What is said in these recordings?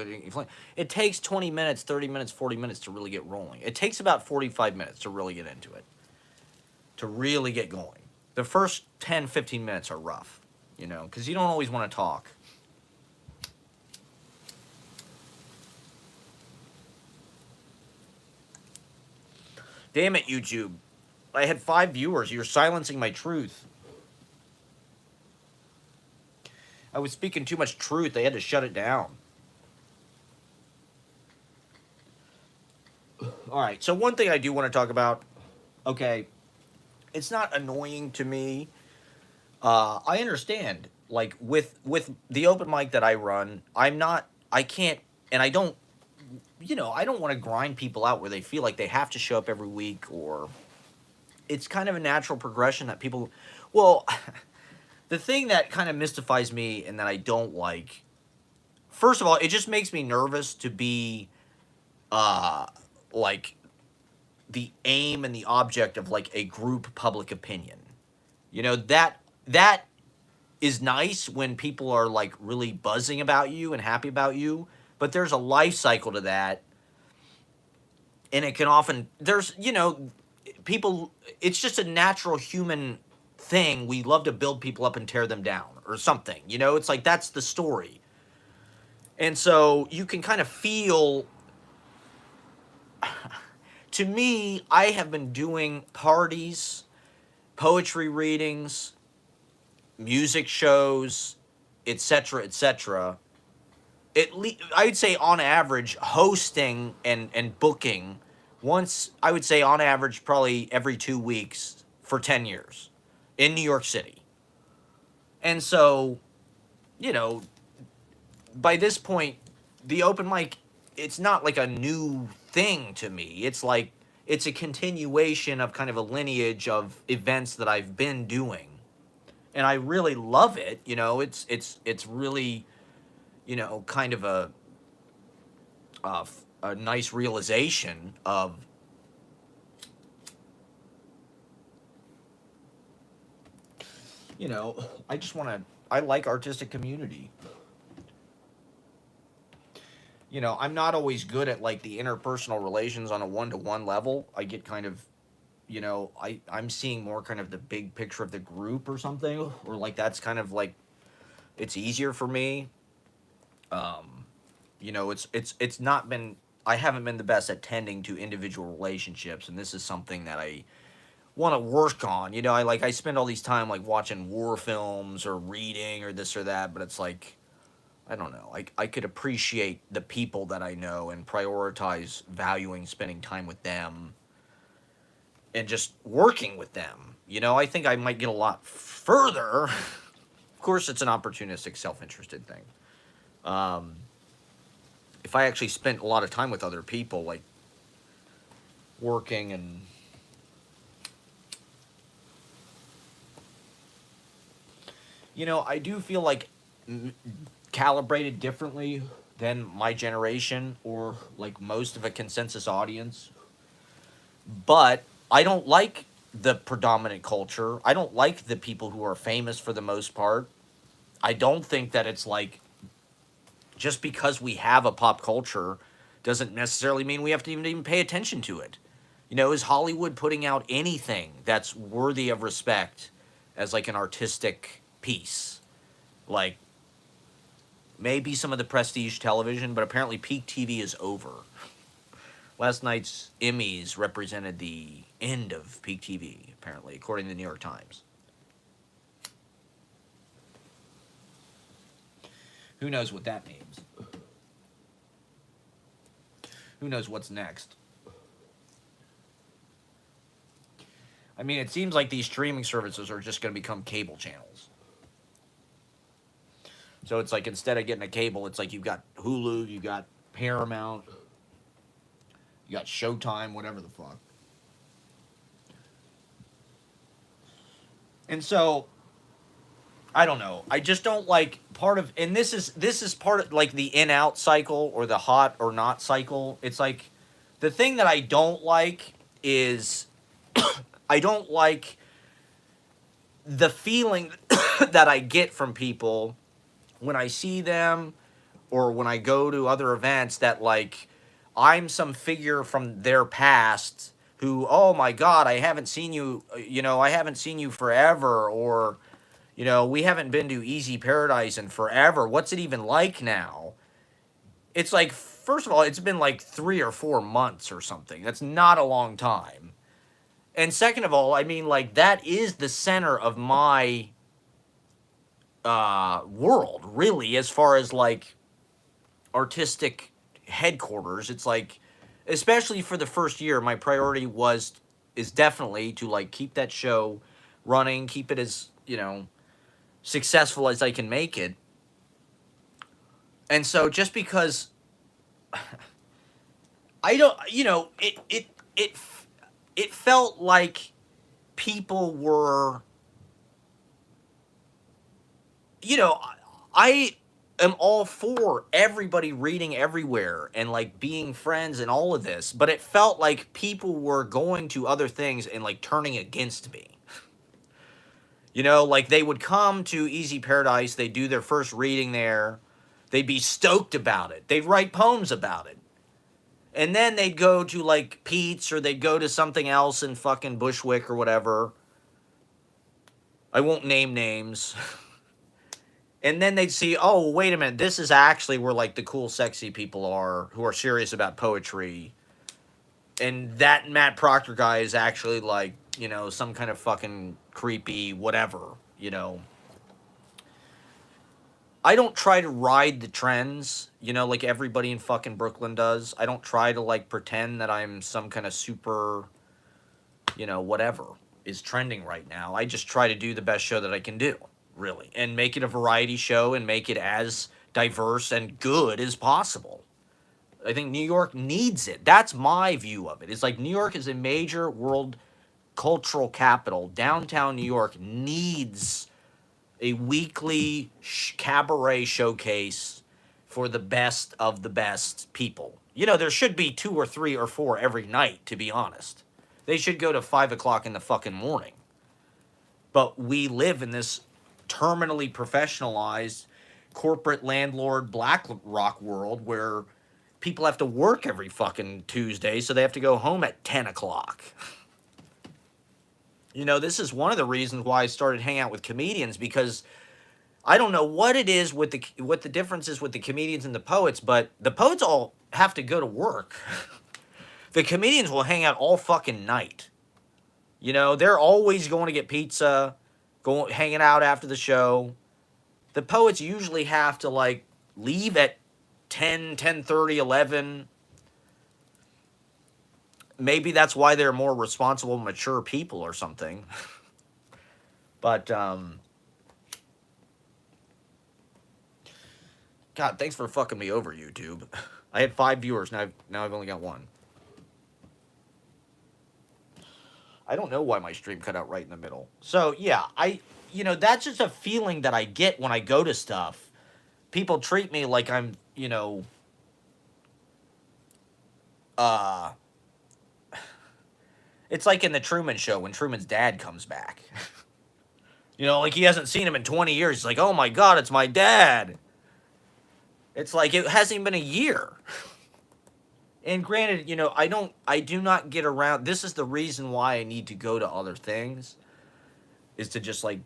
good. It takes 20 minutes, 30 minutes, 40 minutes to really get rolling. It takes about 45 minutes to really get into it, to really get going. The first 10, 15 minutes are rough, you know, because you don't always want to talk. Damn it, YouTube. I had 5 viewers. You're silencing my truth. I was speaking too much truth. They had to shut it down. All right. So one thing I do want to talk about. Okay, it's not annoying to me. I understand. Like with the open mic that I run, I'm not. I can't, and I don't. You know, I don't want to grind people out where they feel like they have to show up every week, or it's kind of a natural progression that people. Well, the thing that kind of mystifies me and that I don't like. First of all, it just makes me nervous to be, uh, like the aim and the object of like a group public opinion. You know, that is nice when people are like really buzzing about you and happy about you, but there's a life cycle to that, and it can often there's, you know, people, it's just a natural human thing. We love to build people up and tear them down or something. You know, it's like that's the story. And so you can kind of feel, to me, I have been doing parties, poetry readings, music shows, etc., etc. I'd say on average, hosting and booking once. I would say on average, probably every 2 weeks for 10 years in New York City. And so, you know, by this point, the open mic, it's not like a new thing to me. It's like it's a continuation of kind of a lineage of events that I've been doing, and I really love it. You know, it's really, you know, kind of a nice realization of, you know, I just want to. I like artistic community. You know, I'm not always good at like the interpersonal relations on a one-to-one level. I get kind of, you know, I'm seeing more kind of the big picture of the group or something, or like that's kind of like it's easier for me. Um, you know, it's not been, I haven't been the best at tending to individual relationships, and this is something that I want to work on. You know, I spend all these time like watching war films or reading or this or that, but it's like I don't know. I could appreciate the people that I know and prioritize valuing spending time with them and just working with them. You know, I think I might get a lot further. Of course, it's an opportunistic, self-interested thing. Um, if I actually spent a lot of time with other people, like working and, you know, I do feel like calibrated differently than my generation or like most of a consensus audience. But I don't like the predominant culture. I don't like the people who are famous for the most part. I don't think that it's like just because we have a pop culture doesn't necessarily mean we have to even pay attention to it. You know, is Hollywood putting out anything that's worthy of respect as like an artistic piece? Like maybe some of the prestige television, but apparently peak TV is over. Last night's Emmys represented the end of peak TV, apparently, according to the New York Times. Who knows what that means? Who knows what's next? I mean, it seems like these streaming services are just going to become cable channels. So it's like instead of getting a cable, it's like you've got Hulu, you got Paramount, you got Showtime, whatever the fuck. And so I don't know. I just don't like part of, and this is part of like the in out cycle or the hot or not cycle. It's like the thing that I don't like is I don't like the feeling that I get from people when I see them or when I go to other events that like I'm some figure from their past who, oh my God, I haven't seen you, I haven't seen you forever, or, we haven't been to Easy Paradise in forever. What's it even like now? It's like, first of all, it's been like 3 or 4 months or something. That's not a long time. And second of all, I mean, like, that is the center of my world, really, as far as like artistic headquarters. It's like, especially for the first year, my priority is definitely to like keep that show running, keep it as, successful as I can make it. And so just because I don't, it felt like people were, I am all for everybody reading everywhere and like being friends and all of this, but it felt like people were going to other things and like turning against me. Like they would come to Easy Paradise, they'd do their first reading there, they'd be stoked about it, they'd write poems about it. And then they'd go to like Pete's or they'd go to something else in fucking Bushwick or whatever. I won't name names. And then they'd see, oh, wait a minute, this is actually where like the cool, sexy people are who are serious about poetry. And that Matt Proctor guy is actually like, some kind of fucking creepy whatever. I don't try to ride the trends, like everybody in fucking Brooklyn does. I don't try to like pretend that I'm some kind of super, whatever is trending right now. I just try to do the best show that I can do, really, and make it a variety show and make it as diverse and good as possible. I think New York needs it. That's my view of it. It's like New York is a major world cultural capital. Downtown New York needs a weekly cabaret showcase for the best of the best people. There should be 2 or 3 or 4 every night, to be honest. They should go to 5 o'clock in the fucking morning. But we live in this terminally professionalized corporate landlord BlackRock world where people have to work every fucking Tuesday, so they have to go home at 10 o'clock. This is one of the reasons why I started hanging out with comedians, because I don't know what it is what the difference is with the comedians and the poets, but the poets all have to go to work. The comedians will hang out all fucking night. They're always going to get pizza, hanging out after the show. The poets usually have to like leave at 10, 10:30, 11. Maybe that's why they're more responsible, mature people or something. But, God, thanks for fucking me over, YouTube. I had 5 viewers, now I've only got 1. I don't know why my stream cut out right in the middle. So, yeah, that's just a feeling that I get when I go to stuff. People treat me like I'm, it's like in the Truman Show when Truman's dad comes back. Like he hasn't seen him in 20 years. He's like, oh my God, it's my dad. It's like it hasn't even been a year. And granted, I do not get around. This is the reason why I need to go to other things, is to just like,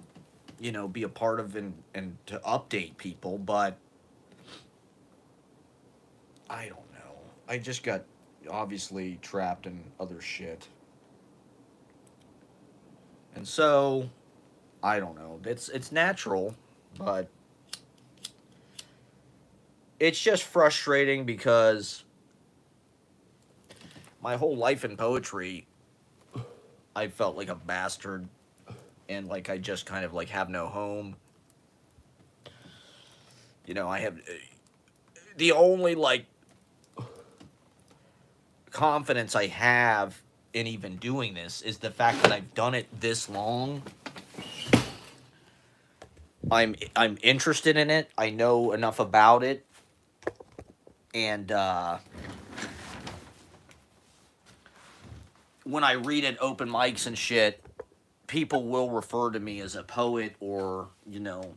be a part of and to update people. But I don't know. I just got obviously trapped in other shit. And so, I don't know. It's natural, but it's just frustrating because my whole life in poetry, I felt like a bastard, and like I just kind of like have no home. I have the only like confidence I have in even doing this is the fact that I've done it this long. I'm interested in it. I know enough about it. And when I read at open mics and shit, people will refer to me as a poet, or,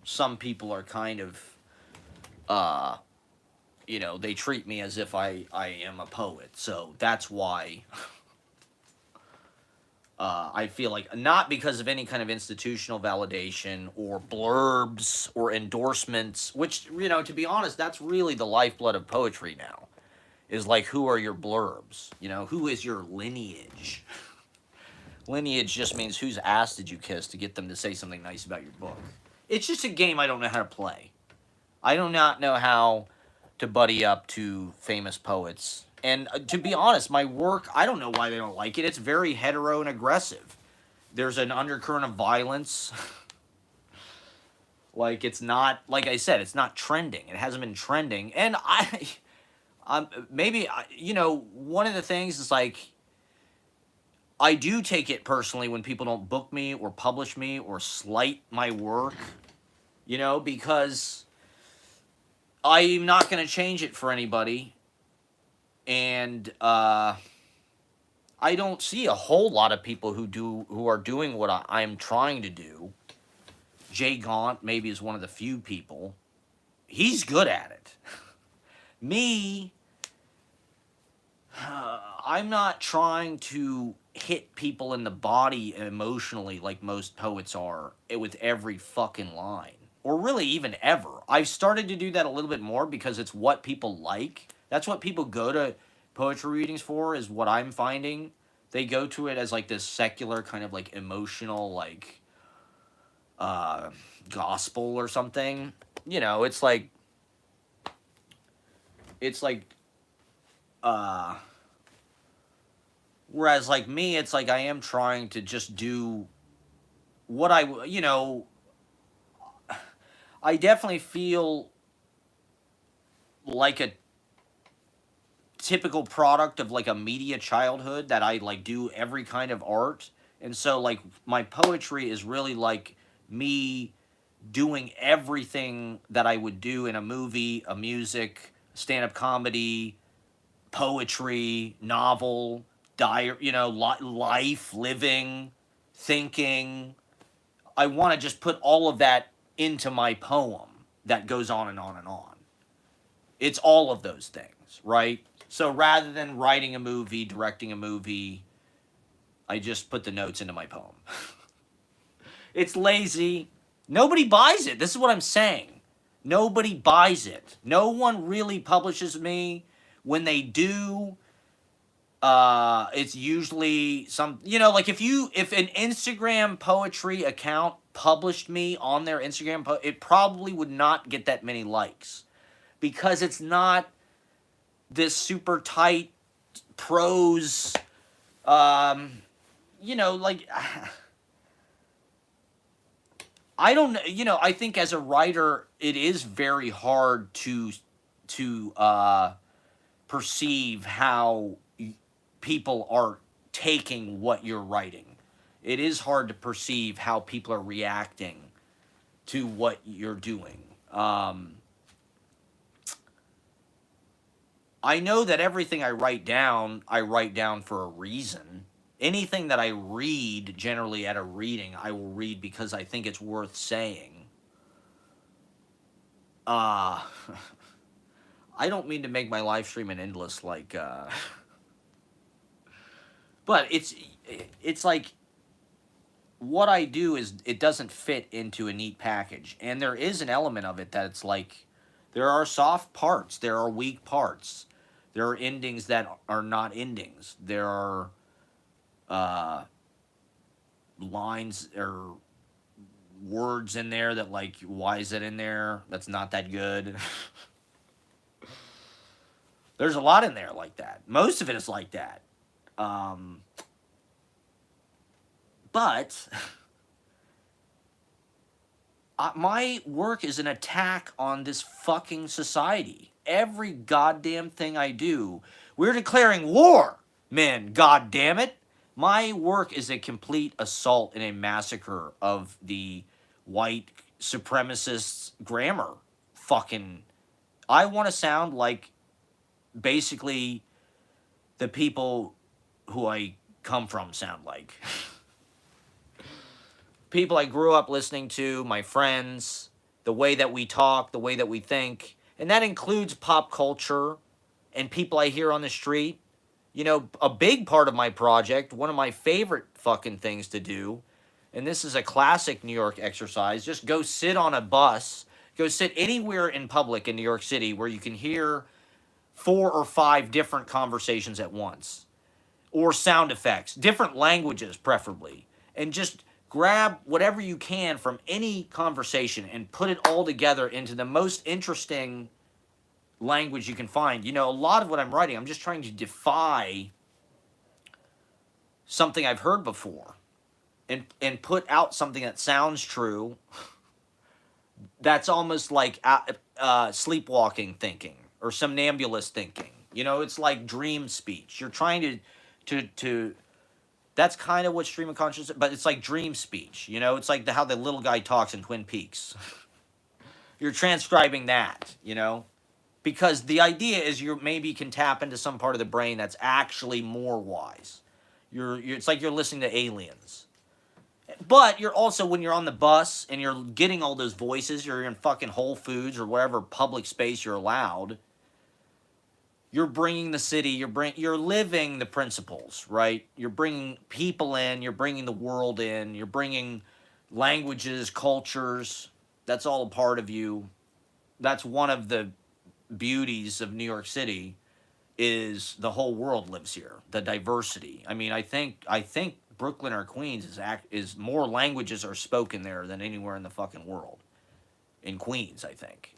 some people are kind of you know, they treat me as if I am a poet. So that's why I feel like, not because of any kind of institutional validation or blurbs or endorsements, which, you know, to be honest, that's really the lifeblood of poetry now. Is like, who are your blurbs? You know, who is your lineage? Lineage just means whose ass did you kiss to get them to say something nice about your book. It's just a game I don't know how to play. I do not know how to buddy up to famous poets. And to be honest, my work, I don't know why they don't like it. It's very hetero and aggressive. There's an undercurrent of violence. Like, it's not, like I said, it's not trending. It hasn't been trending. And maybe, you know, one of the things is like, I do take it personally when people don't book me or publish me or slight my work, you know, because I'm not going to change it for anybody. And I don't see a whole lot of people who are doing what I'm trying to do. Jay Gaunt maybe is one of the few people. He's good at it. Me, I'm not trying to hit people in the body emotionally like most poets are with every fucking line. Or really even ever. I've started to do that a little bit more because it's what people like. That's what people go to poetry readings for, is what I'm finding. They go to it as like this secular kind of like emotional like uh gospel or something. You know, it's like uh whereas like me, it's like I am trying to just do what you know, I definitely feel like a typical product of like a media childhood, that I like do every kind of art. And so like my poetry is really like me doing everything that I would do in a movie, a music, stand-up comedy, poetry, novel, you know, life, living, thinking. I want to just put all of that into my poem that goes on and on and on. It's all of those things, right? So rather than writing a movie, directing a movie, I just put the notes into my poem. It's lazy. Nobody buys it. This is what I'm saying. Nobody buys it. No one really publishes me. When they do, it's usually some, you know, like if an Instagram poetry account published me on their Instagram, it probably would not get that many likes, because it's not this super tight prose, um, you know, like, I don't know, you know, I think as a writer, it is very hard to perceive how people are taking what you're writing. It is hard to perceive how people are reacting to what you're doing. I know that everything I write down for a reason. Anything that I read, generally at a reading, I will read because I think it's worth saying. Uh, I don't mean to make my live stream an endless, like, but it's like, what I do is, it doesn't fit into a neat package. And there is an element of it that's like, there are soft parts, there are weak parts, there are endings that are not endings, there are uh, lines or words in there that, like, why is it in there? That's not that good. There's a lot in there like that. Most of it is like that. Um, but my work is an attack on this fucking society. Every goddamn thing I do, we're declaring war, men, god damn it. My work is a complete assault and a massacre of the white supremacists' grammar. Fucking, I want to sound like basically the people who I come from sound like. People I grew up listening to, my friends, the way that we talk, the way that we think. and that includes pop culture and people I hear on the street. You know, a big part of my project, one of my favorite fucking things to do, and this is a classic New York exercise, just go sit on a bus, go sit anywhere in public in New York City where you can hear 4 or 5 different conversations at once, or sound effects, different languages preferably, and just grab whatever you can from any conversation and put it all together into the most interesting language you can find. You know, a lot of what I'm writing, I'm just trying to defy something I've heard before and put out something that sounds true. That's almost like sleepwalking thinking or somnambulist thinking. You know, it's like dream speech. You're trying to that's kind of what stream of consciousness, but it's like dream speech. You know, it's like how the little guy talks in Twin Peaks. You're transcribing that, you know, because the idea is you maybe can tap into some part of the brain that's actually more wise. It's like you're listening to aliens. But you're also, when you're on the bus and you're getting all those voices, you're in fucking Whole Foods or wherever public space you're allowed. You're bringing the city. You're living the principles, right? You're bringing people in. You're bringing the world in. You're bringing languages, cultures. That's all a part of you. That's one of the beauties of New York City, is the whole world lives here. The diversity. I mean, I think Brooklyn or Queens is more languages are spoken there than anywhere in the fucking world. In Queens, I think.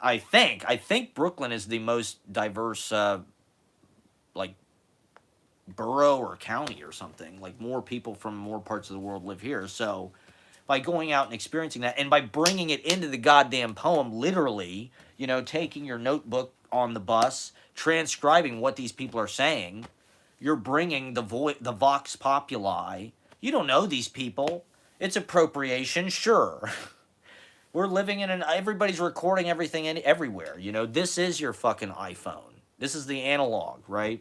I think Brooklyn is the most diverse, like, borough or county or something. Like, more people from more parts of the world live here. So by going out and experiencing that, and by bringing it into the goddamn poem, literally, you know, taking your notebook on the bus, transcribing what these people are saying, you're bringing the vox populi. You don't know these people. It's appropriation, sure. We're living in everybody's recording everything everywhere. You know, this is your fucking iPhone. This is the analog, right?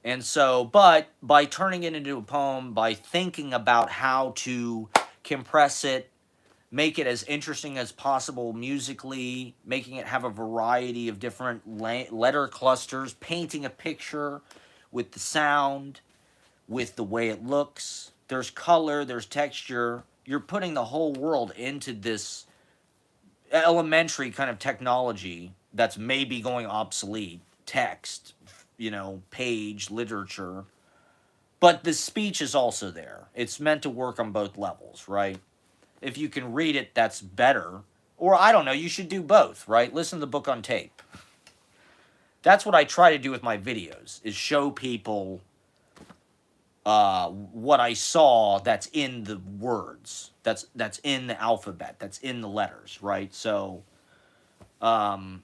And so, but by turning it into a poem, by thinking about how to compress it, make it as interesting as possible musically, making it have a variety of different letter clusters, painting a picture with the sound, with the way it looks. There's color, there's texture. You're putting the whole world into this elementary kind of technology that's maybe going obsolete. Text, you know, page, literature. But the speech is also there. It's meant to work on both levels, right? If you can read it, that's better. Or, I don't know, you should do both, right? Listen to the book on tape. That's what I try to do with my videos, is show people what I saw that's in the words, that's in the alphabet, that's in the letters, right? So, I'm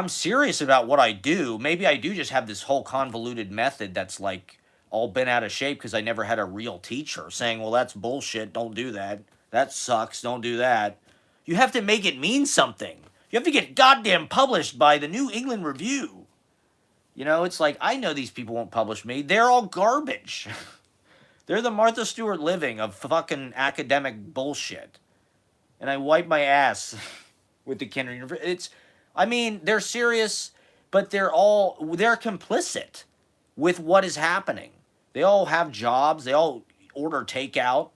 serious about what I do. Maybe I do just have this whole convoluted method that's like all bent out of shape because I never had a real teacher saying, well, that's bullshit, don't do that. That sucks, don't do that. You have to make it mean something. You have to get goddamn published by the New England Review. You know, it's like, I know these people won't publish me. They're all garbage. They're the Martha Stewart Living of fucking academic bullshit. And I wipe my ass with the Kenner University. I mean, they're serious, but they're complicit with what is happening. They all have jobs. They all order takeout.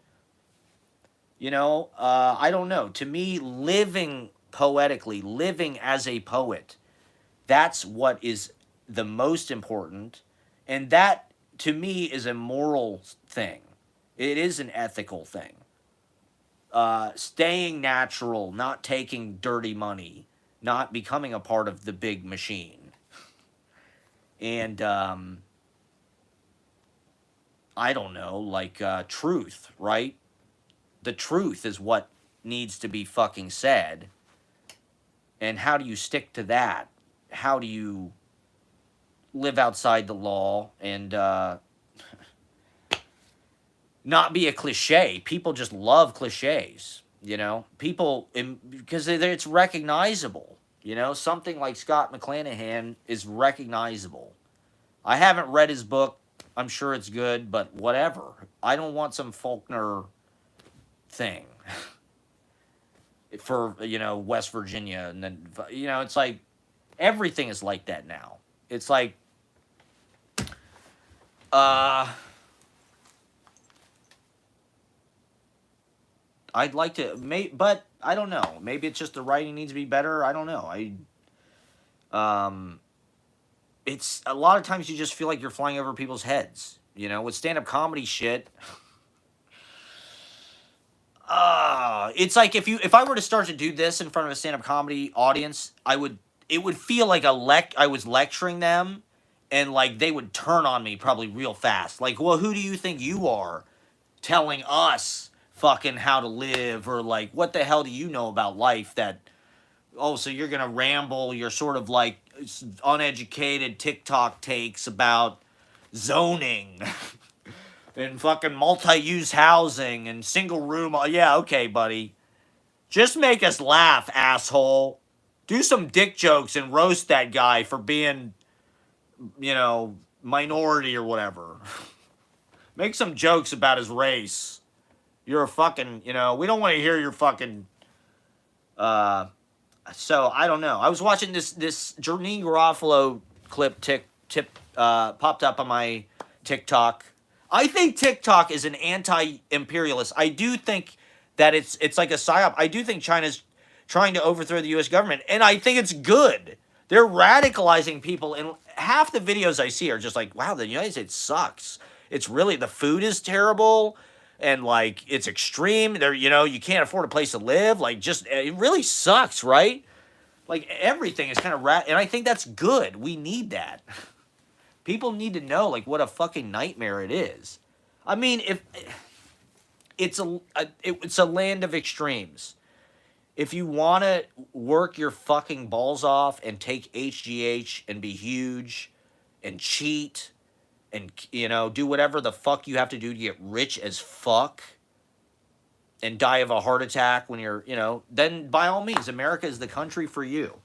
You know, I don't know. To me, living poetically, living as a poet, that's what is the most important. And that, to me, is a moral thing. It is an ethical thing. Staying natural, not taking dirty money, not becoming a part of the big machine. And, I don't know, like, truth, right? The truth is what needs to be fucking said. And how do you stick to that? How do you live outside the law and not be a cliche? People just love cliches, you know? People, because it's recognizable, you know? Something like Scott McClanahan is recognizable. I haven't read his book. I'm sure it's good, but whatever. I don't want some Faulkner thing. for, West Virginia, and then, it's like everything is like that now. It's like, uh, I'd like to, but I don't know. Maybe it's just the writing needs to be better. I don't know. Um, it's a lot of times you just feel like you're flying over people's heads. With stand-up comedy shit. It's like if I were to start to do this in front of a stand-up comedy audience, it would feel like I was lecturing them, and like they would turn on me probably real fast. Like, well, who do you think you are telling us fucking how to live, or like what the hell do you know about life that, oh, so you're gonna ramble your sort of like uneducated TikTok takes about zoning and fucking multi-use housing and single room. Yeah, okay, buddy. Just make us laugh, asshole. Do some dick jokes and roast that guy for being, minority or whatever. Make some jokes about his race. You're a fucking, we don't want to hear your fucking, so I don't know. I was watching this Janine Garofalo clip popped up on my TikTok. I think TikTok is an anti-imperialist. I do think that it's like a psyop. I do think China's trying to overthrow the U.S. government, and I think it's good. They're radicalizing people, and half the videos I see are just like, wow, the United States sucks. It's really, the food is terrible, and like it's extreme. There, you can't afford a place to live. Like, just it really sucks, right? Like everything is kind of and I think that's good. We need that. People need to know like what a fucking nightmare it is. I mean, if it's a land of extremes. If you want to work your fucking balls off and take HGH and be huge and cheat and do whatever the fuck you have to do to get rich as fuck and die of a heart attack when you're, then by all means, America is the country for you.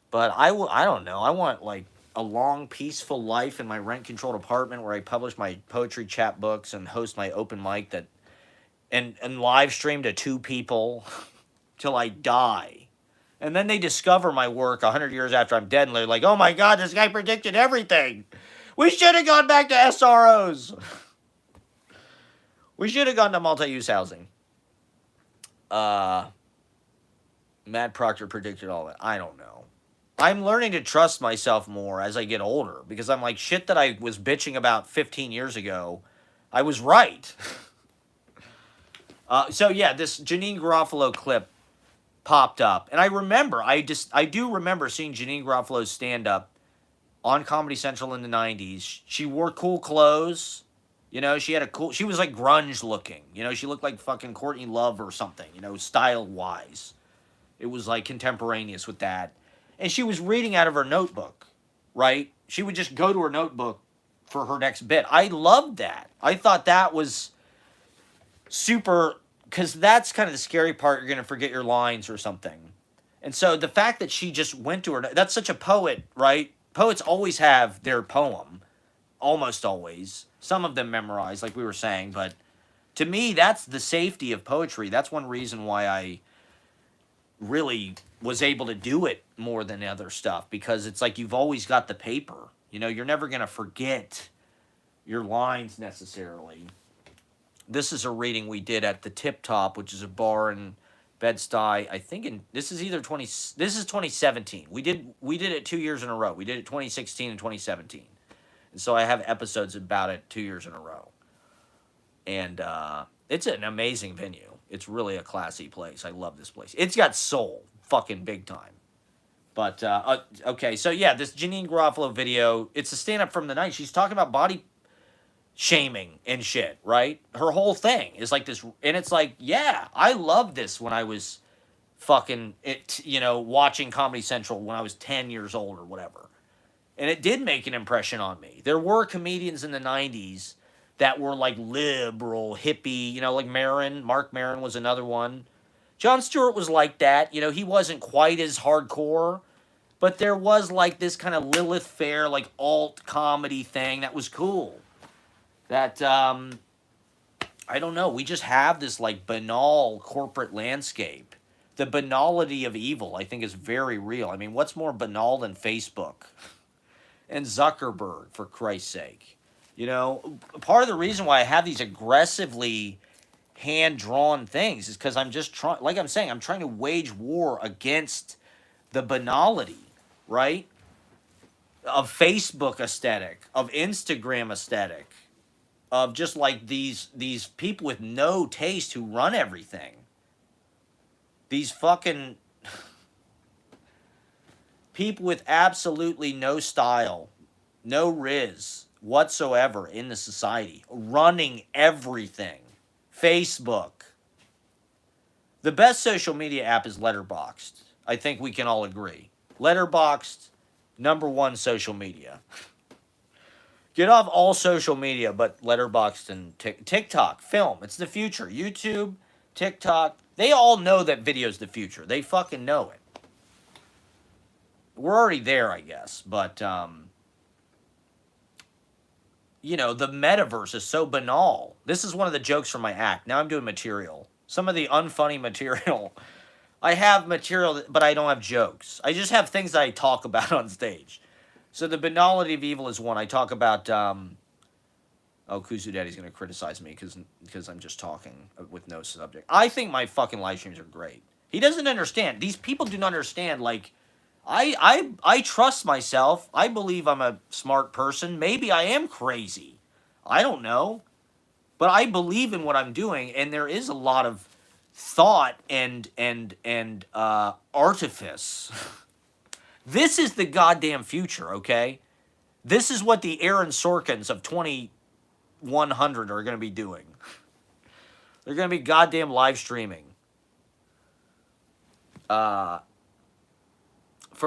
But I don't know. I want like a long, peaceful life in my rent-controlled apartment where I publish my poetry chapbooks and host my open mic and live stream to 2 people till I die. And then they discover my work 100 years after I'm dead, and they're like, oh my God, this guy predicted everything. We should have gone back to SROs. We should have gone to multi-use housing. Matt Proctor predicted all that. I don't know. I'm learning to trust myself more as I get older, because I'm like, shit that I was bitching about 15 years ago, I was right. So yeah, this Janine Garofalo clip popped up, and I do remember seeing Janine Garofalo's stand up on Comedy Central in the 90s. She wore cool clothes. She was like grunge looking. She looked like fucking Courtney Love or something, style wise. It was like contemporaneous with that. And she was reading out of her notebook, right? She would just go to her notebook for her next bit. I loved that. I thought that was super, because that's kind of the scary part. You're going to forget your lines or something. And so the fact that she just went to her, that's such a poet, right? Poets always have their poem, almost always. Some of them memorized, like we were saying. But to me, that's the safety of poetry. That's one reason why I really was able to do it more than other stuff, because it's like you've always got the paper. You're never going to forget your lines necessarily. This is a reading we did at the Tip Top, which is a bar in Bed-Stuy. I think this is 2017. We did it 2 years in a row. We did it 2016 and 2017. And so I have episodes about it 2 years in a row. And it's an amazing venue. It's really a classy place. I love this place. It's got soul, fucking big time. But, okay, so yeah, this Janine Garofalo video, it's a stand-up from the night. She's talking about body shaming and shit, right? Her whole thing is like this, and it's like, yeah, I loved this when I was fucking, watching Comedy Central when I was 10 years old or whatever. And it did make an impression on me. There were comedians in the 90s that were like liberal, hippie, like Mark Maron was another one. Jon Stewart was like that. He wasn't quite as hardcore, but there was like this kind of Lilith Fair, like alt comedy thing that was cool. That I don't know. We just have this like banal corporate landscape. The banality of evil, I think, is very real. I mean, what's more banal than Facebook and Zuckerberg, for Christ's sake? You know, part of the reason why I have these aggressively hand drawn things is because I'm just trying, like I'm saying, I'm trying to wage war against the banality, right? Of Facebook aesthetic, of Instagram aesthetic, of just like these people with no taste who run everything. These fucking people with absolutely no style, no riz whatsoever in the society, running everything. Facebook. The best social media app is Letterboxd. I think we can all agree. Letterboxd, number one social media. Get off all social media but Letterboxd and TikTok. Film. It's the future. YouTube, TikTok. They all know that video's the future. They fucking know it. We're already there, I guess. But, you know, the metaverse is so banal. This is one of the jokes from my act. Now I'm doing material. Some of the unfunny material. I have material, but I don't have jokes. I just have things that I talk about on stage. So the banality of evil is one. I talk about. Oh, Kuzu Daddy's gonna criticize me because I'm just talking with no subject. I think my fucking live streams are great. He doesn't understand. These people do not understand. Like, I trust myself. I believe I'm a smart person. Maybe I am crazy. I don't know, but I believe in what I'm doing, and there is a lot of thought and artifice. This is the goddamn future, okay? This is what the Aaron Sorkins of 2100 are going to be doing. They're going to be goddamn live streaming from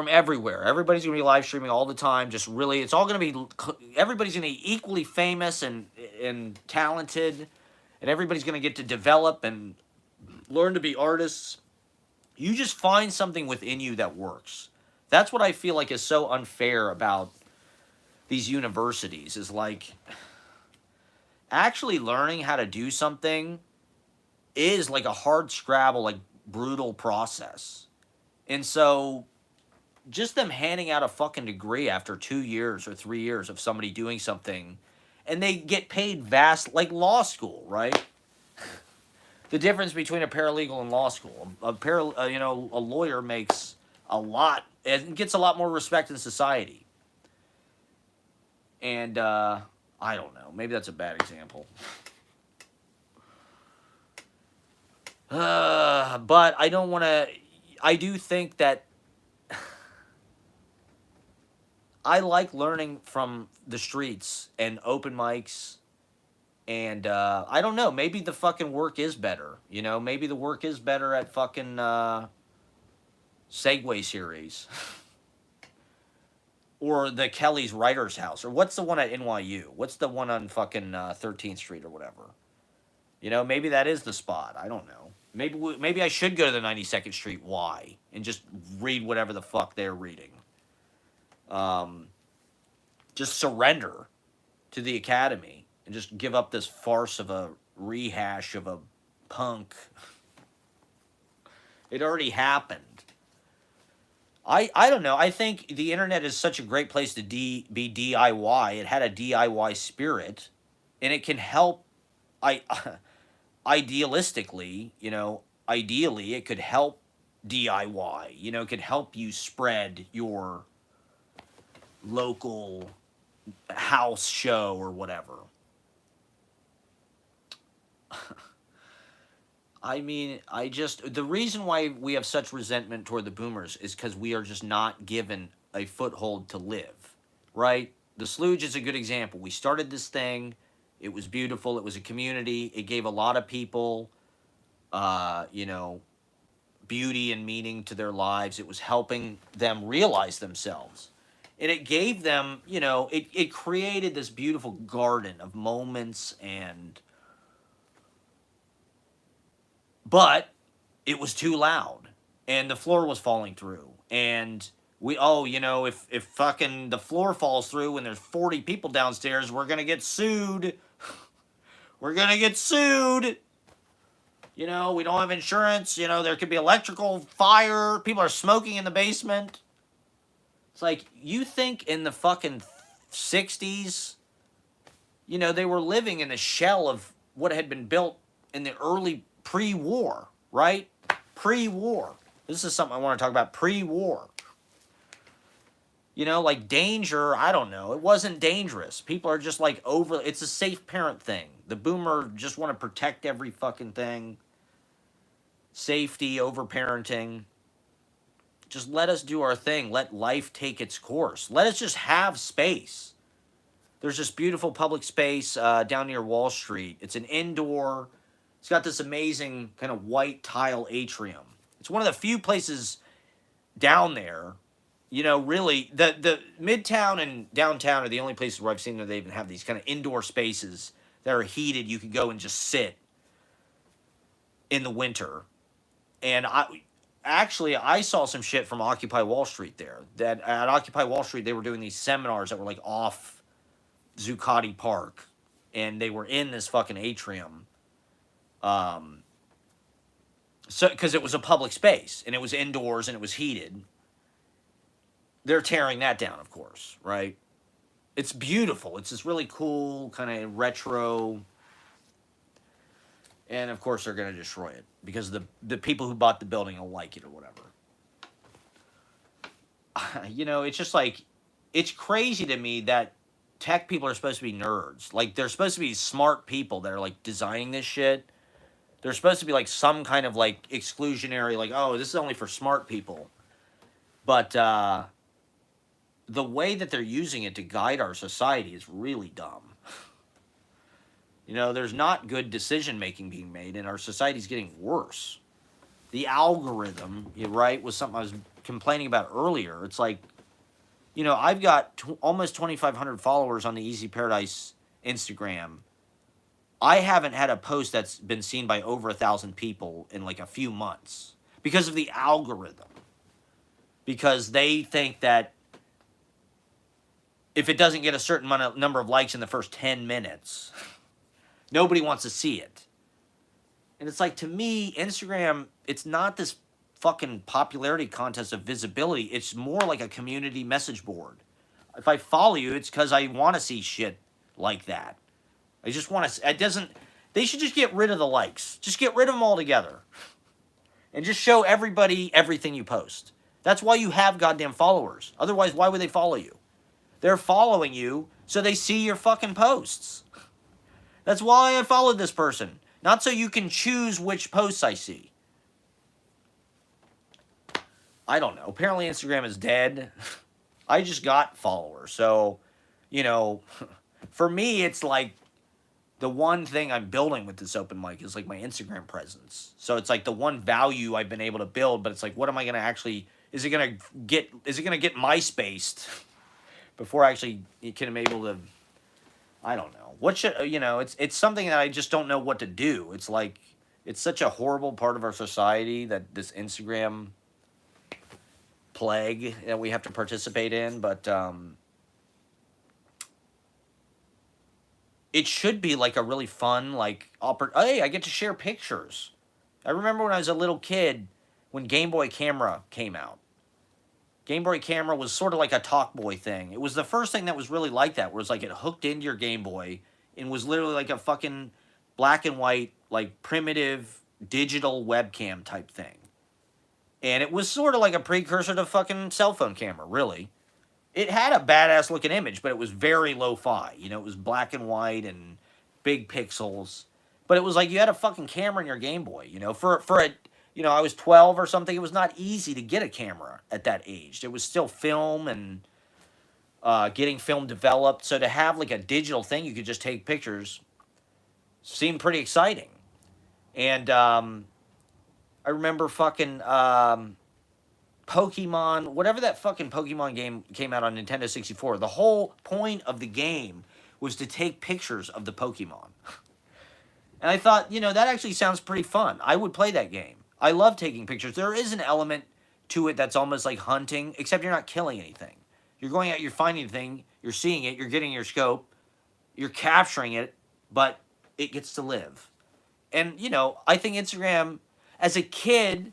everywhere. Everybody's going to be live streaming all the time. Just really, it's all going to be, everybody's going to be equally famous and talented, and everybody's going to get to develop and learn to be artists. You just find something within you that works. That's what I feel like is so unfair about these universities, is like actually learning how to do something is like a hard scrabble, like brutal process. And so just them handing out a fucking degree after 2 years or 3 years of somebody doing something, and they get paid vast, like law school, right? The difference between a paralegal and law school. A lawyer makes a lot and gets a lot more respect in society. And I don't know. Maybe that's a bad example. But I don't want to. I do think that I like learning from the streets and open mics. And I don't know. Maybe the fucking work is better. You know, maybe the work is better at fucking Segway series. Or the Kelly's Writers House. Or what's the one at NYU? What's the one on fucking 13th Street or whatever? You know, maybe that is the spot. I don't know. Maybe I should go to the 92nd Street Y and just read whatever the fuck they're reading. Just surrender to the academy and just give up this farce of a rehash of a punk. It already happened. I don't know. I think the internet is such a great place to be DIY. It had a DIY spirit, and it can help. I idealistically, ideally, it could help DIY. It could help you spread your local house show or whatever. I mean, the reason why we have such resentment toward the boomers is because we are just not given a foothold to live, right? The Slooge is a good example. We started this thing. It was beautiful. It was a community. It gave a lot of people, beauty and meaning to their lives. It was helping them realize themselves. And it gave them, it created this beautiful garden of moments but it was too loud and the floor was falling through. And if fucking the floor falls through and there's 40 people downstairs, we're going to get sued. We're going to get sued. You know, we don't have insurance. You know, there could be electrical fire. People are smoking in the basement. It's like, you think in the fucking 60s, you know, they were living in the shell of what had been built in the early pre-war, right? Pre-war. This is something I want to talk about, pre-war. You know, like danger, I don't know. It wasn't dangerous. People are just like over, it's a safe parent thing. The boomer just want to protect every fucking thing. Safety over parenting. Just let us do our thing. Let life take its course. Let us just have space. There's this beautiful public space down near Wall Street. It's an indoor, it's got this amazing kind of white tile atrium. It's one of the few places down there, you know, really, the Midtown and downtown are the only places where I've seen that they even have these kind of indoor spaces that are heated. You can go and just sit in the winter. And I saw some shit from Occupy Wall Street there. That at Occupy Wall Street, they were doing these seminars that were like off Zuccotti Park. And they were in this fucking atrium. So, because it was a public space and it was indoors and it was heated. They're tearing that down, of course, right? It's beautiful. It's this really cool, kind of retro. And of course, they're going to destroy it because the people who bought the building will like it or whatever. You know, it's just like, it's crazy to me that tech people are supposed to be nerds. Like, they're supposed to be smart people that are like designing this shit. They're supposed to be like some kind of like exclusionary, like, oh, this is only for smart people. But the way that they're using it to guide our society is really dumb. You know, there's not good decision making being made, and our society's getting worse. The algorithm, right, was something I was complaining about earlier. It's like, you know, I've got almost 2,500 followers on the Easy Paradise Instagram. I haven't had a post that's been seen by over 1,000 people in like a few months because of the algorithm. Because they think that if it doesn't get a certain number of likes in the first 10 minutes, nobody wants to see it. And it's like, to me, Instagram, it's not this fucking popularity contest of visibility. It's more like a community message board. If I follow you, it's because I want to see shit like that. I just want to, it doesn't, they should just get rid of the likes. Just get rid of them altogether. And just show everybody everything you post. That's why you have goddamn followers. Otherwise, why would they follow you? They're following you so they see your fucking posts. That's why I followed this person. Not so you can choose which posts I see. I don't know. Apparently Instagram is dead. I just got followers. So, you know, for me, it's like the one thing I'm building with this open mic is like my Instagram presence. So it's like the one value I've been able to build, but it's like, what am I going to actually, is it going to get MySpaced before I actually can be able to, I don't know. What should, you know, it's something that I just don't know what to do. It's like, it's such a horrible part of our society that this Instagram plague that we have to participate in, but it should be like a really fun, like, hey, I get to share pictures. I remember when I was a little kid, when Game Boy Camera came out. Game Boy Camera was sort of like a Talkboy thing. It was the first thing that was really like that, where it's like it hooked into your Game Boy and was literally like a fucking black and white, like primitive digital webcam type thing. And it was sort of like a precursor to fucking cell phone camera, really. It had a badass looking image, but it was very lo-fi. You know, it was black and white and big pixels. But it was like you had a fucking camera in your Game Boy, you know, for a, you know, I was 12 or something. It was not easy to get a camera at that age. It was still film and getting film developed. So to have like a digital thing you could just take pictures seemed pretty exciting. And I remember fucking Pokemon, whatever that fucking Pokemon game came out on Nintendo 64. The whole point of the game was to take pictures of the Pokemon. And I thought, you know, that actually sounds pretty fun. I would play that game. I love taking pictures. There is an element to it that's almost like hunting, except you're not killing anything. You're going out, you're finding a thing, you're seeing it, you're getting your scope, you're capturing it, but it gets to live. And, you know, I think Instagram, as a kid,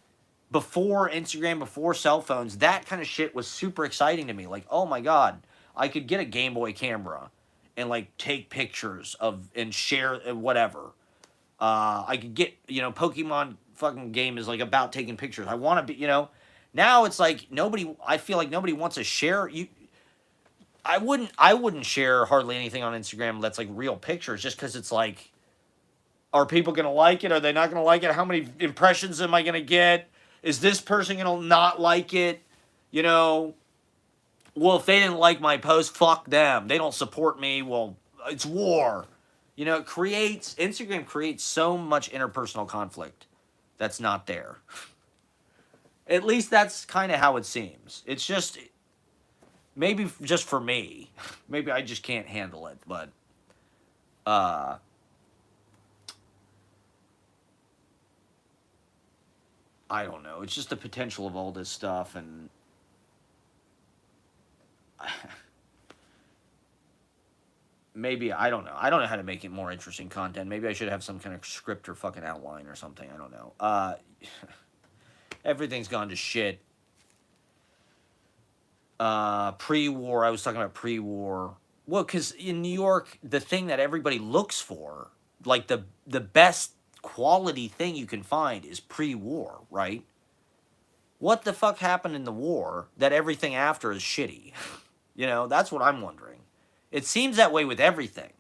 before Instagram, before cell phones, that kind of shit was super exciting to me. Like, oh my God, I could get a Game Boy camera and like take pictures of and share whatever. I could get, you know, Pokemon fucking game is like about taking pictures. I want to be, you know, now it's like nobody, I feel like nobody wants to share. I wouldn't share hardly anything on Instagram that's like real pictures just because it's like, are people going to like it? Are they not going to like it? How many impressions am I going to get? Is this person going to not like it? You know, well, if they didn't like my post, fuck them. They don't support me. Well, it's war. You know, Instagram creates so much interpersonal conflict that's not there. At least that's kind of how it seems. It's just, maybe just for me. Maybe I just can't handle it, but, uh, I don't know. It's just the potential of all this stuff, and maybe I don't know. I don't know how to make it more interesting content. Maybe I should have some kind of script or fucking outline or something. I don't know. Everything's gone to shit. Pre-war, I was talking about pre-war. Well, because in New York, the thing that everybody looks for, like the best quality thing you can find, is pre-war, right? What the fuck happened in the war that everything after is shitty? You know, that's what I'm wondering. It seems that way with everything.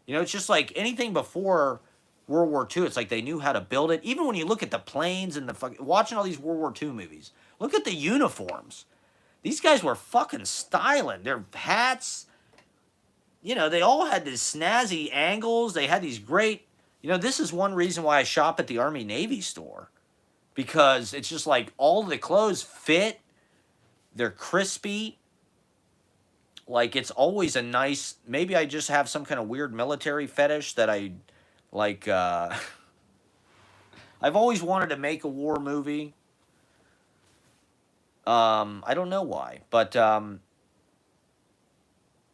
You know, it's just like anything before World War II, it's like they knew how to build it. Even when you look at the planes and the fucking, watching all these World War II movies, look at the uniforms. These guys were fucking styling. Their hats, you know, they all had these snazzy angles. They had these great, you know, this is one reason why I shop at the Army Navy store. Because it's just like all the clothes fit, they're crispy. Like it's always a nice, maybe I just have some kind of weird military fetish that I like. I've always wanted to make a war movie. I don't know why, but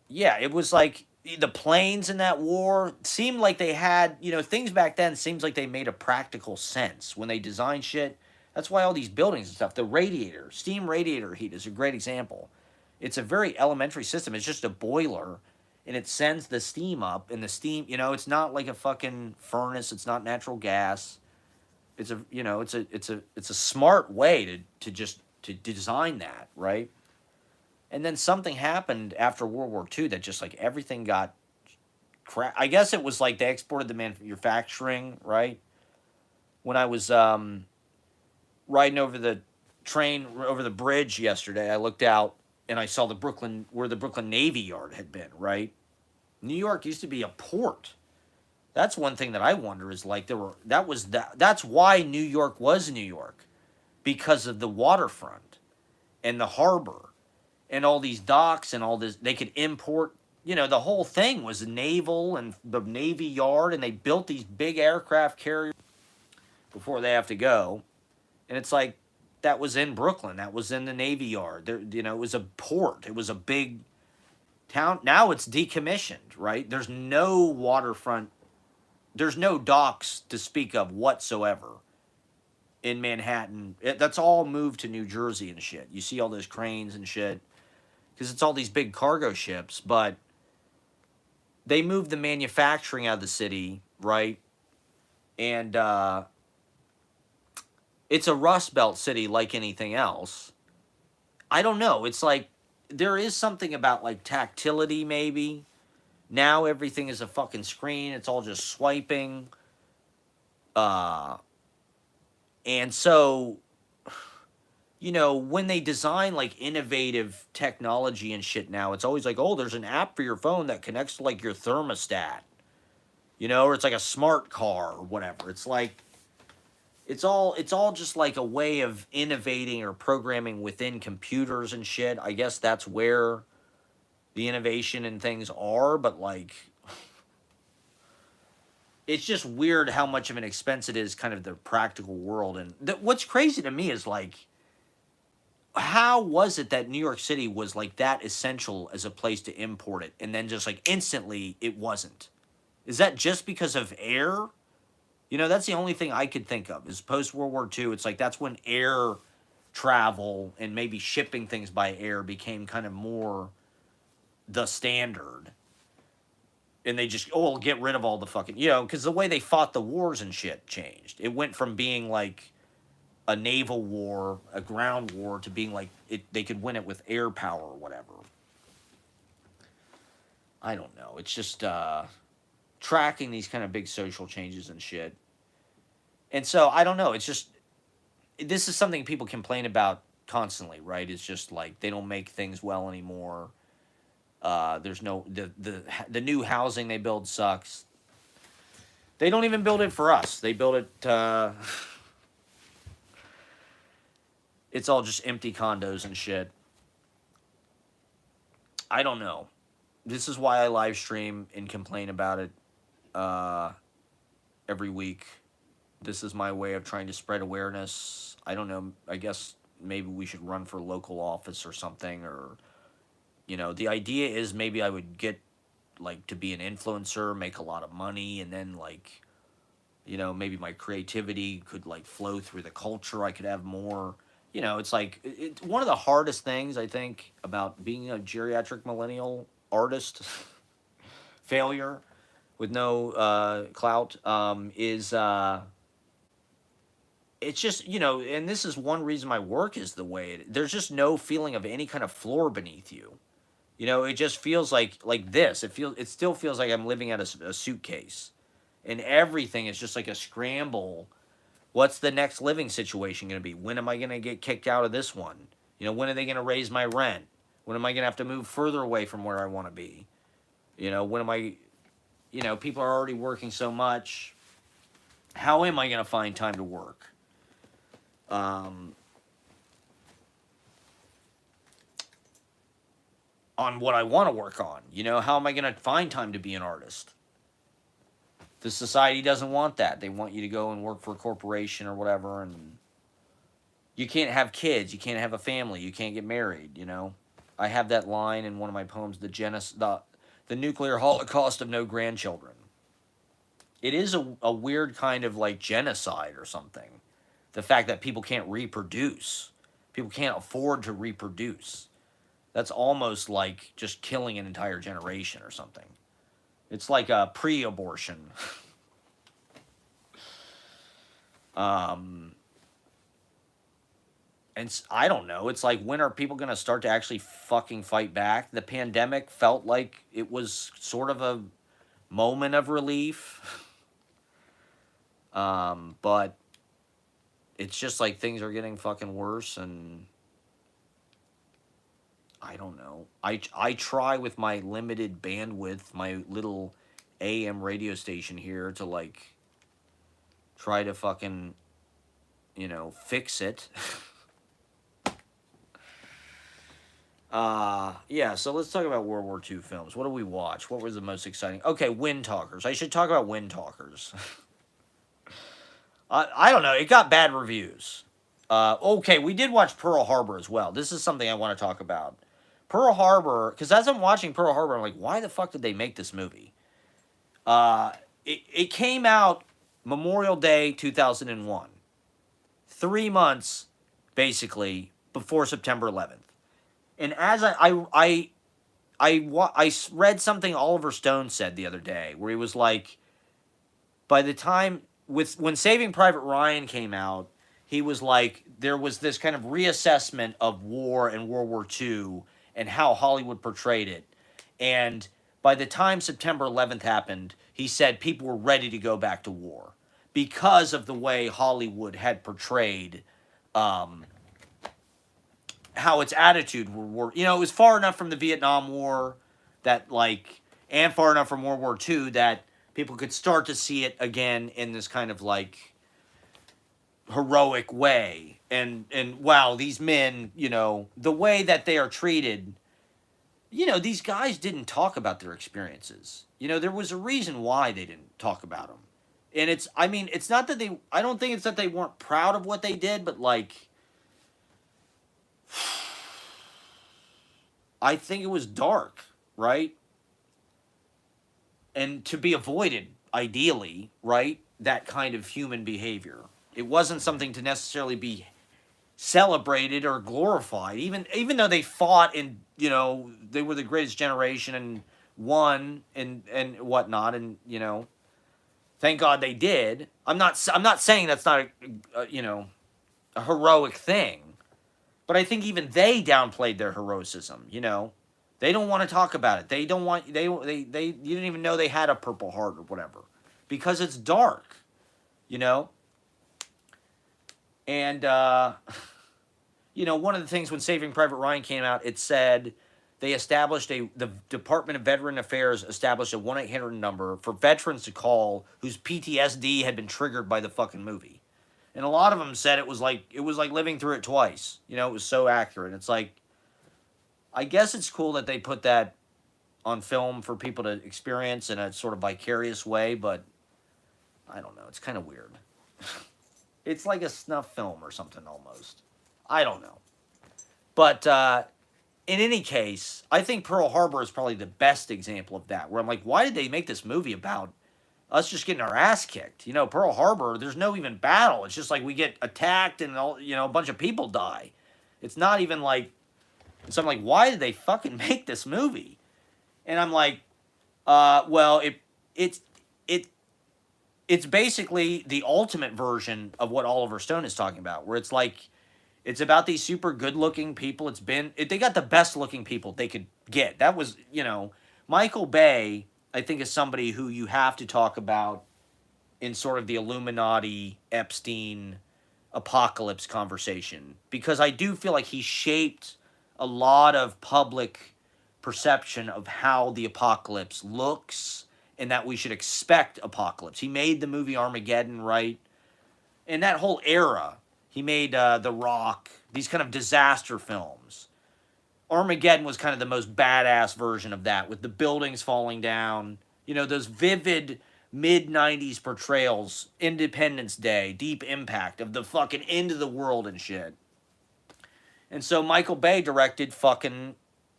yeah, it was like the planes in that war seemed like they had, you know, things back then seems like they made a practical sense when they designed shit. That's why all these buildings and stuff, the radiator, steam radiator heat is a great example. It's a very elementary system. It's just a boiler and it sends the steam up, and the steam, you know, it's not like a fucking furnace, it's not natural gas. It's a, you know, it's a smart way to design that, right? And then something happened after World War II that just like everything got crap. I guess it was like they exported the manufacturing, right? When I was riding over the train over the bridge yesterday, I looked out and I saw the Brooklyn, where the Brooklyn Navy Yard had been, right? New York used to be a port. That's one thing that I wonder is like that's why New York was New York, because of the waterfront and the harbor and all these docks and all this. They could import, you know, the whole thing was naval and the Navy Yard, and they built these big aircraft carriers before they have to go. And it's like, that was in Brooklyn. That was in the Navy Yard. There, you know, it was a port. It was a big town. Now it's decommissioned, right? There's no waterfront. There's no docks to speak of whatsoever in Manhattan. That's all moved to New Jersey and shit. You see all those cranes and shit because it's all these big cargo ships, but they moved the manufacturing out of the city, right? And it's a Rust Belt city like anything else. I don't know. It's like there is something about like tactility, maybe. Now everything is a fucking screen. It's all just swiping. Uh, and so, you know, when they design like innovative technology and shit now, it's always like, oh, there's an app for your phone that connects to like your thermostat, you know, or it's like a smart car or whatever. It's like, it's all just like a way of innovating or programming within computers and shit. I guess that's where the innovation and things are, but like it's just weird how much of an expense it is, kind of the practical world. And what's crazy to me is like, how was it that New York City was like that essential as a place to import it, and then just like instantly it wasn't? Is that just because of air? You know, that's the only thing I could think of is post World War II. It's like that's when air travel and maybe shipping things by air became kind of more the standard. And they just, oh, we'll get rid of all the fucking, you know, because the way they fought the wars and shit changed. It went from being like a naval war, a ground war, to being like they could win it with air power or whatever. I don't know. It's just tracking these kind of big social changes and shit. And so I don't know. It's just this is something people complain about constantly, right? It's just like they don't make things well anymore. There's no the new housing they build sucks. They don't even build it for us. They build it. It's all just empty condos and shit. I don't know. This is why I live stream and complain about it every week. This is my way of trying to spread awareness. I don't know. I guess maybe we should run for local office or something. Or, you know, the idea is maybe I would get, like, to be an influencer, make a lot of money, and then, like, you know, maybe my creativity could, like, flow through the culture. I could have more. You know, it's like, one of the hardest things, I think, about being a geriatric millennial artist failure with no clout is it's just, you know, and this is one reason my work is the way there's just no feeling of any kind of floor beneath you. You know, it just feels like this. It still feels like I'm living out a suitcase, and everything is just like a scramble. What's the next living situation going to be? When am I going to get kicked out of this one? You know, when are they going to raise my rent? When am I going to have to move further away from where I want to be? You know, when am I, you know, people are already working so much. How am I going to find time to work? On what I want to work on. You know, how am I going to find time to be an artist? The society doesn't want that. They want you to go and work for a corporation or whatever, and you can't have kids, you can't have a family, you can't get married, you know. I have that line in one of my poems, the nuclear holocaust of no grandchildren. It is a weird kind of like genocide or something. The fact that people can't reproduce. People can't afford to reproduce. That's almost like just killing an entire generation or something. It's like a pre-abortion. And I don't know. It's like, when are people going to start to actually fucking fight back? The pandemic felt like it was sort of a moment of relief. But it's just like things are getting fucking worse, and I don't know. I try with my limited bandwidth, my little AM radio station here, to like try to fucking, you know, fix it. Yeah, so let's talk about World War II films. What did we watch? What was the most exciting? Okay, Wind Talkers. I should talk about Wind Talkers. I don't know. It got bad reviews. Okay, we did watch Pearl Harbor as well. This is something I want to talk about. Pearl Harbor, because as I'm watching Pearl Harbor, I'm like, why the fuck did they make this movie? It came out Memorial Day 2001. 3 months, basically, before September 11th. And as I read something Oliver Stone said the other day, where he was like, by the time when Saving Private Ryan came out, he was like, there was this kind of reassessment of war and World War II and how Hollywood portrayed it. And by the time September 11th happened, he said people were ready to go back to war because of the way Hollywood had portrayed how its attitude were, you know, it was far enough from the Vietnam War that, like, and far enough from World War II that people could start to see it again in this kind of, like, heroic way. And wow, these men, you know, the way that they are treated, you know, these guys didn't talk about their experiences. You know, there was a reason why they didn't talk about them. And it's, I mean, it's not that they, I don't think it's that they weren't proud of what they did, but, like, I think it was dark, right? and to be avoided, ideally, right? That kind of human behavior. It wasn't something to necessarily be celebrated or glorified, even though they fought and they were the greatest generation and won and whatnot, and thank God they did. I'm not saying that's not a heroic thing, but I think even they downplayed their heroism. They don't want to talk about it. They don't want they you didn't even know they had a Purple Heart or whatever, because it's dark, you know. And one of the things when Saving Private Ryan came out, it said the Department of Veteran Affairs established a 1-800 number for veterans to call whose PTSD had been triggered by the fucking movie. And a lot of them said it was like living through it twice. It was so accurate. It's like, I guess it's cool that they put that on film for people to experience in a sort of vicarious way, but I don't know. It's kind of weird. It's like a snuff film or something almost. I don't know. But in any case, I think Pearl Harbor is probably the best example of that, where I'm like, why did they make this movie about us just getting our ass kicked? Pearl Harbor, there's no even battle. It's just like we get attacked and a bunch of people die. It's not even like, so I'm like, why did they fucking make this movie? And I'm like, well, it's basically the ultimate version of what Oliver Stone is talking about, where it's like, it's about these super good-looking people. They got the best-looking people they could get. That was, Michael Bay, I think, is somebody who you have to talk about in sort of the Illuminati, Epstein, apocalypse conversation, because I do feel like he shaped a lot of public perception of how the apocalypse looks and that we should expect apocalypse. He made the movie Armageddon, right? And that whole era, he made The Rock, these kind of disaster films. Armageddon was kind of the most badass version of that, with the buildings falling down, those vivid mid-90s portrayals, Independence Day, Deep Impact, of the fucking end of the world and shit. And so Michael Bay directed fucking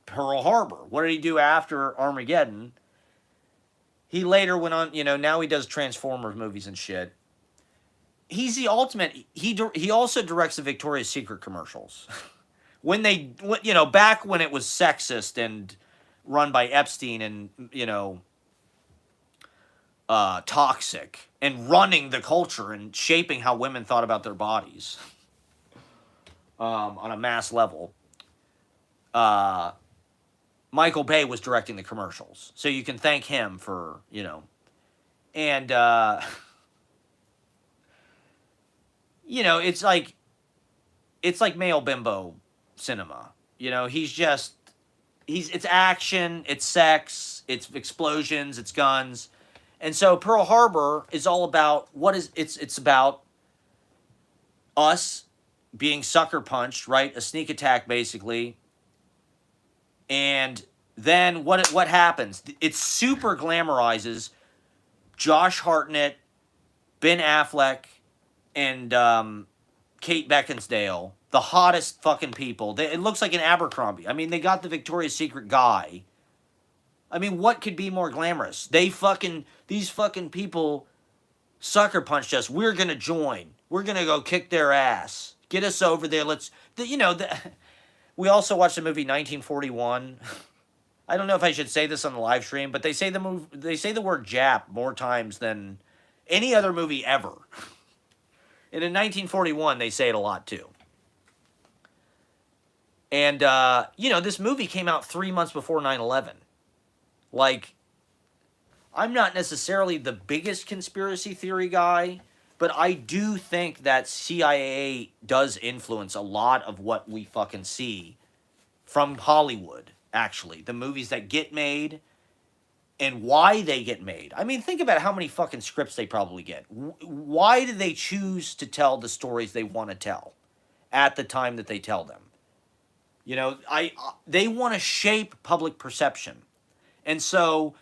Pearl Harbor. What did he do after Armageddon? He later went on, now he does Transformers movies and shit. He's the ultimate. He also directs the Victoria's Secret commercials. Back when it was sexist and run by Epstein and, toxic and running the culture and shaping how women thought about their bodies. On a mass level, Michael Bay was directing the commercials, so you can thank him for and it's like male bimbo cinema. It's action, it's sex, it's explosions, it's guns, and so Pearl Harbor is all about it's about us being sucker punched, right? A sneak attack, basically. And then what happens? It super glamorizes Josh Hartnett, Ben Affleck, and Kate Beckinsale, the hottest fucking people. It looks like an Abercrombie. I mean, they got the Victoria's Secret guy. I mean, what could be more glamorous? These fucking people sucker punched us. We're gonna join. We're gonna go kick their ass. Get us over there. We also watched the movie 1941. I don't know if I should say this on the live stream, but they say the word Jap more times than any other movie ever. And in 1941, they say it a lot too. And this movie came out 3 months before 9/11. Like, I'm not necessarily the biggest conspiracy theory guy, but I do think that CIA does influence a lot of what we fucking see from Hollywood, actually. The movies that get made and why they get made. I mean, think about how many fucking scripts they probably get. Why do they choose to tell the stories they want to tell at the time that they tell them? They want to shape public perception. And so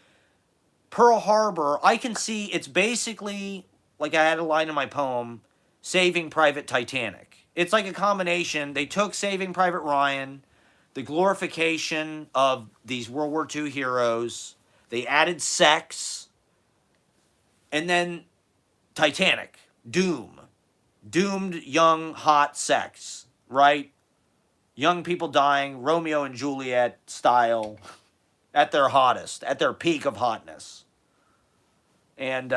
Pearl Harbor, I can see it's basically, like I had a line in my poem, Saving Private Titanic. It's like a combination. They took Saving Private Ryan, the glorification of these World War II heroes. They added sex. And then Titanic, Doom, doomed young hot sex, right? Young people dying, Romeo and Juliet style, at their hottest, at their peak of hotness. And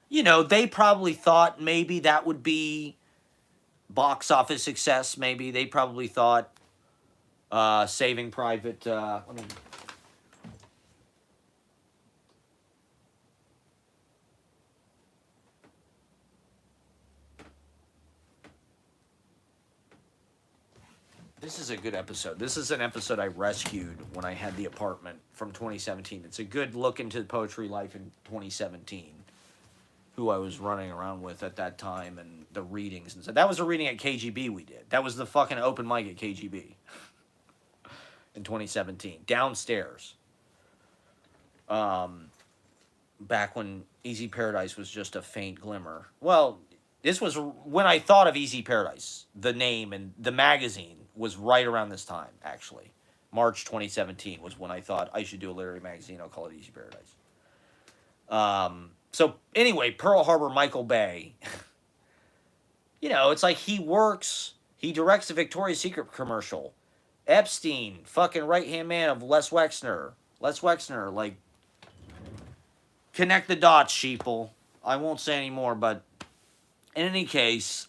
they probably thought maybe that would be box office success. Maybe they probably thought Saving Private. This is a good episode. This is an episode I rescued when I had the apartment from 2017. It's a good look into the poetry life in 2017, who I was running around with at that time, and the readings and stuff. That was a reading at KGB we did. That was the fucking open mic at KGB in 2017, downstairs. Back when Easy Paradise was just a faint glimmer. Well, this was when I thought of Easy Paradise. The name and the magazine was right around this time, actually. March 2017 was when I thought I should do a literary magazine. I'll call it Easy Paradise. So anyway, Pearl Harbor, Michael Bay. It's like he directs the Victoria's Secret commercial. Epstein, fucking right-hand man of Les Wexner. Les Wexner, like, connect the dots, sheeple. I won't say any more, but in any case,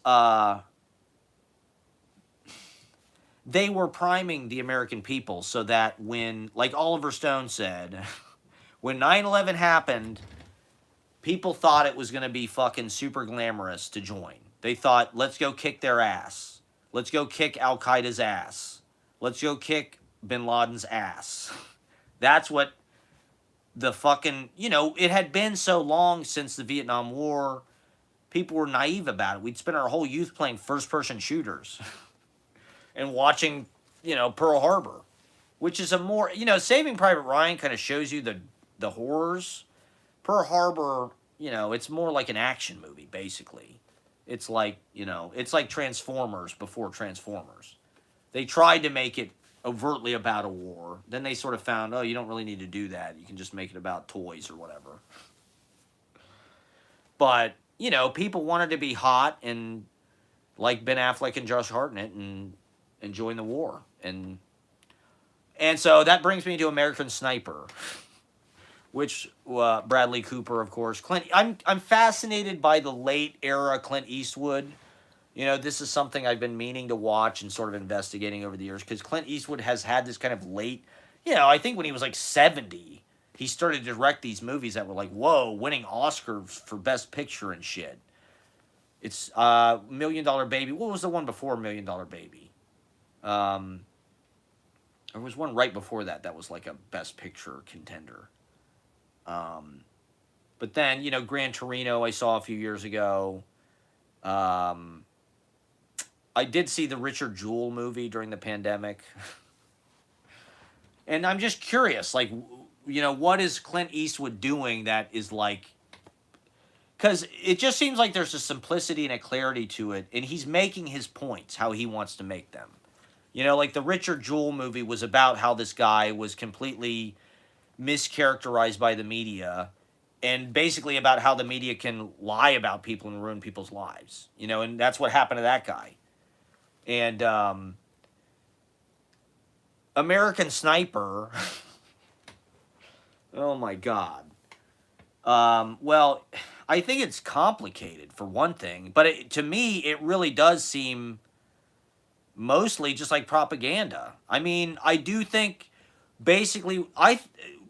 they were priming the American people so that when, like Oliver Stone said, when 9/11 happened, people thought it was going to be fucking super glamorous to join. They thought, let's go kick their ass. Let's go kick Al-Qaeda's ass. Let's go kick Bin Laden's ass. That's what the fucking, it had been so long since the Vietnam War. People were naive about it. We'd spent our whole youth playing first-person shooters and watching, Pearl Harbor, which is a more, Saving Private Ryan kind of shows you the horrors. Pearl Harbor, it's more like an action movie, basically. It's like, it's like Transformers before Transformers. They tried to make it overtly about a war. Then they sort of found, you don't really need to do that. You can just make it about toys or whatever. But, people wanted to be hot and like Ben Affleck and Josh Hartnett and join the war. And so that brings me to American Sniper, which Bradley Cooper, of course. I'm fascinated by the late era Clint Eastwood. This is something I've been meaning to watch and sort of investigating over the years, because Clint Eastwood has had this kind of late, I think when he was like 70, he started to direct these movies that were like, whoa, winning Oscars for Best Picture and shit. It's $1 Million Baby. What was the one before $1 Million Baby? There was one right before that was like a Best Picture contender. But then, Gran Torino I saw a few years ago. I did see the Richard Jewell movie during the pandemic. And I'm just curious, like, what is Clint Eastwood doing that is like... Because it just seems like there's a simplicity and a clarity to it, and he's making his points, how he wants to make them. Like the Richard Jewell movie was about how this guy was completely mischaracterized by the media, and basically about how the media can lie about people and ruin people's lives. And that's what happened to that guy. And American Sniper, oh my God. Well, I think it's complicated for one thing, but to me, it really does seem mostly just like propaganda. I mean, I do think basically,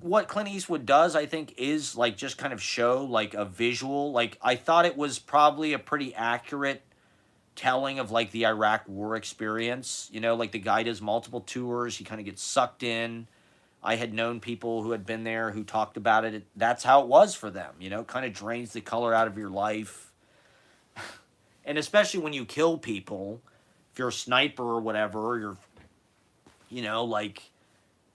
what Clint Eastwood does, I think, is like just kind of show like a visual. Like, I thought it was probably a pretty accurate telling of like the Iraq war experience. Like the guy does multiple tours, he kind of gets sucked in. I had known people who had been there who talked about it. That's how it was for them, kind of drains the color out of your life. And especially when you kill people, if you're a sniper or whatever, like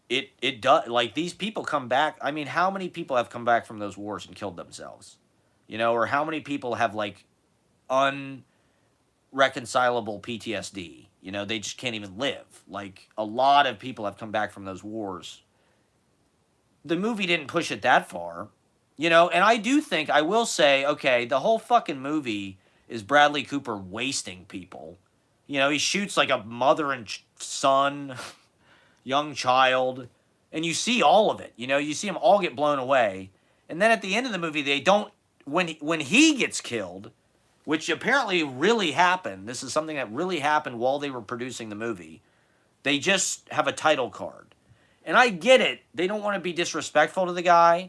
it does, like these people come back. I mean, how many people have come back from those wars and killed themselves? Or how many people have like unreconcilable PTSD? They just can't even live. Like, a lot of people have come back from those wars. The movie didn't push it that far. You know, and I do think, I will say, okay, the whole fucking movie is Bradley Cooper wasting people. You know, he shoots like a mother and son, young child, and you see all of it. You know, you see them all get blown away. And then at the end of the movie, they don't, when he gets killed, which apparently really happened. This is something that really happened while they were producing the movie. They just have a title card. And I get it. They don't want to be disrespectful to the guy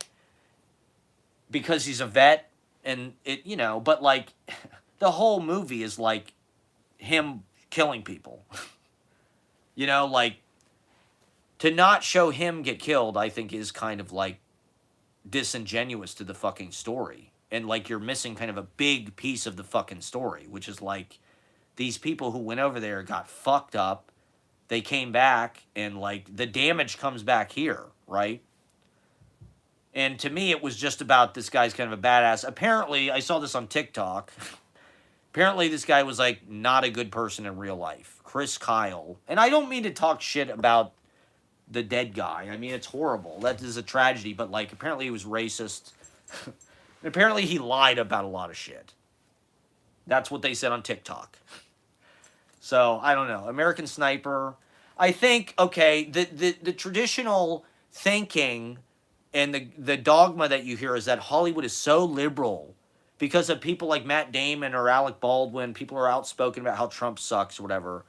because he's a vet and it, you know, but like the whole movie is like him killing people. You know, like to not show him get killed, I think is kind of like disingenuous to the fucking story. And like you're missing kind of a big piece of the fucking story, which is like these people who went over there got fucked up. They came back and like the damage comes back here, right? And to me, it was just about this guy's kind of a badass. Apparently, I saw this on TikTok. Apparently, this guy was like not a good person in real life. Chris Kyle. And I don't mean to talk shit about the dead guy. I mean, it's horrible. That is a tragedy. But like, apparently, he was racist. And apparently, he lied about a lot of shit. That's what they said on TikTok. So I don't know. American Sniper. I think okay. The traditional thinking and the dogma that you hear is that Hollywood is so liberal because of people like Matt Damon or Alec Baldwin. People are outspoken about how Trump sucks or whatever.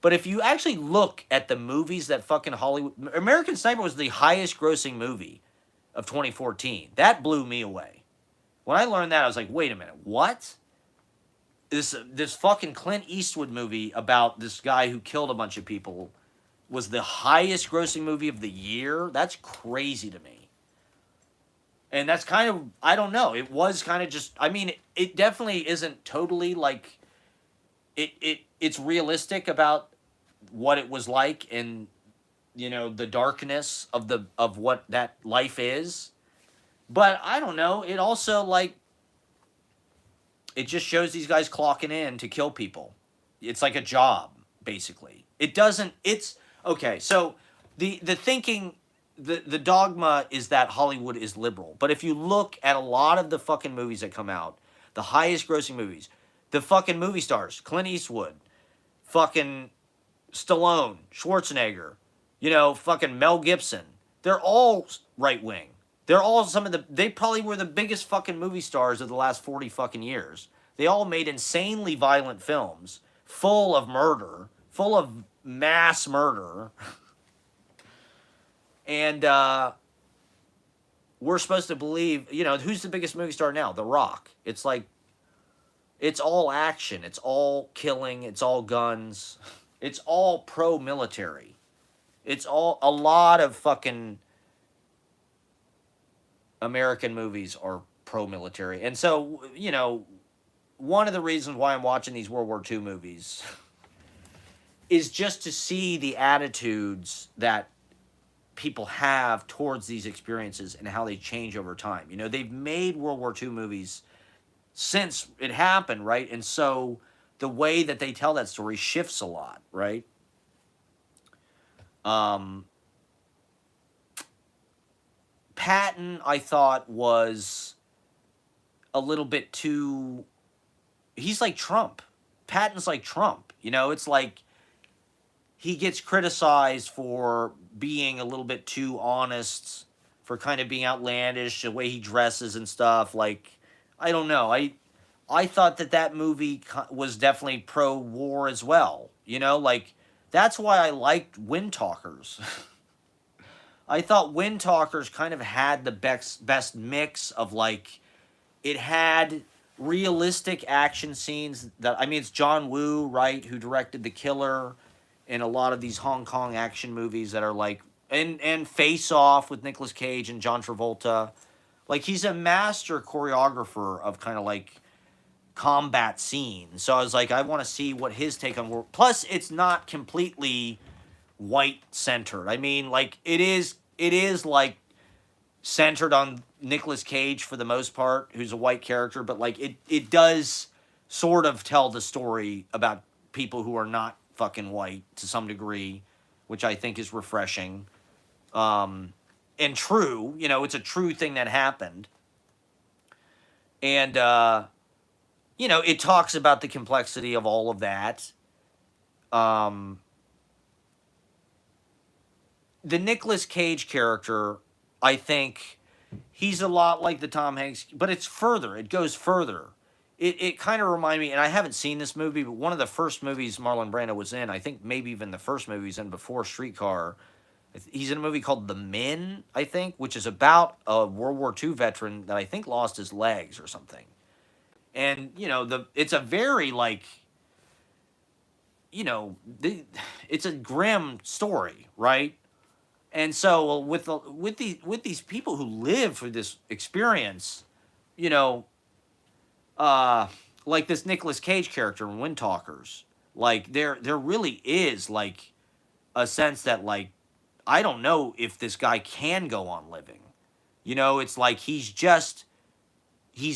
But if you actually look at the movies that fucking Hollywood, American Sniper was the highest grossing movie of 2014. That blew me away. When I learned that, I was like, wait a minute, what? This fucking Clint Eastwood movie about this guy who killed a bunch of people was the highest grossing movie of the year? That's crazy to me. And that's kind of, I don't know. It was kind of just, I mean, it definitely isn't totally like, it's realistic about what it was like and, you know, the darkness of what that life is. But I don't know. It also, like, it just shows these guys clocking in to kill people. It's like a job, basically. It doesn't, it's, okay, so the thinking, the dogma is that Hollywood is liberal. But if you look at a lot of the fucking movies that come out, the highest grossing movies, the fucking movie stars, Clint Eastwood, fucking Stallone, Schwarzenegger, you know, fucking Mel Gibson, they're all right wing. They're all they probably were the biggest fucking movie stars of the last 40 fucking years. They all made insanely violent films, full of murder, full of mass murder. And we're supposed to believe, you know, who's the biggest movie star now? The Rock. It's like, it's all action. It's all killing. It's all guns. It's all pro-military. It's all, a lot of fucking American movies are pro-military. And so, you know, one of the reasons why I'm watching these World War II movies is just to see the attitudes that people have towards these experiences and how they change over time. You know, they've made World War II movies since it happened, right? And so the way that they tell that story shifts a lot, right? Patton, I thought, was a little bit too, he's like Trump. Patton's like Trump. You know, it's like he gets criticized for being a little bit too honest, for kind of being outlandish, the way he dresses and stuff. Like, I don't know. I thought that movie was definitely pro-war as well. You know, like, that's why I liked Wind Talkers. I thought Wind Talkers kind of had the best mix of, like, it had realistic action scenes that, I mean, it's John Woo, right, who directed The Killer and a lot of these Hong Kong action movies that are like, and Face Off with Nicolas Cage and John Travolta. Like, he's a master choreographer of kind of like combat scenes. So I was like, I want to see what his take on war. Plus, it's not completely white centered. I mean, like, it is like centered on Nicolas Cage for the most part, who's a white character, but like it does sort of tell the story about people who are not fucking white to some degree, which I think is refreshing. And true, you know, it's a true thing that happened. And it talks about the complexity of all of that. Um, the Nicolas Cage character, I think he's a lot like the Tom Hanks, but it's further. It goes further. It kind of reminded me, and I haven't seen this movie, but one of the first movies Marlon Brando was in, I think maybe even the first movie he's in before Streetcar. He's in a movie called The Men, I think, which is about a World War II veteran that I think lost his legs or something. And it's a very like it's a grim story, right? And so with these people who live through this experience, you know, uh, like this Nicolas Cage character in Wind Talkers, like there really is like a sense that like I don't know if this guy can go on living. It's like he's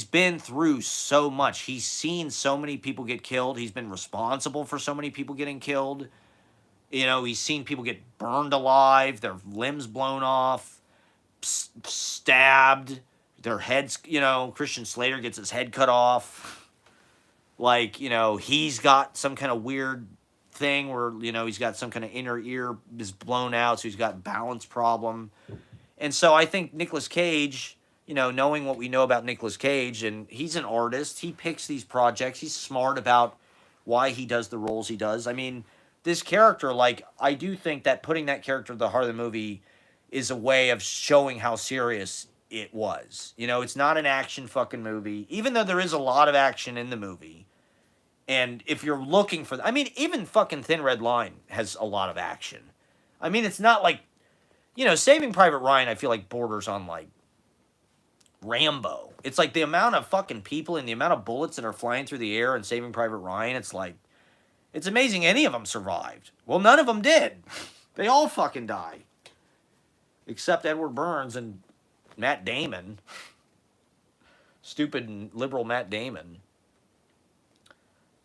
been through so much. He's seen so many people get killed. He's been responsible for so many people getting killed. He's seen people get burned alive, their limbs blown off, stabbed, their heads, Christian Slater gets his head cut off. Like, he's got some kind of weird thing where, he's got some kind of inner ear is blown out, so he's got balance problem. And so I think Nicolas Cage, knowing what we know about Nicolas Cage, and he's an artist, he picks these projects, he's smart about why he does the roles he does. I mean, this character, like, I do think that putting that character at the heart of the movie is a way of showing how serious it was. It's not an action fucking movie, even though there is a lot of action in the movie. And if you're looking for, I mean, even fucking Thin Red Line has a lot of action. I mean, it's not like, Saving Private Ryan, I feel like borders on like Rambo. It's like the amount of fucking people and the amount of bullets that are flying through the air in Saving Private Ryan. It's like, it's amazing any of them survived. Well, none of them did. They all fucking died. Except Edward Burns and Matt Damon. Stupid and liberal Matt Damon.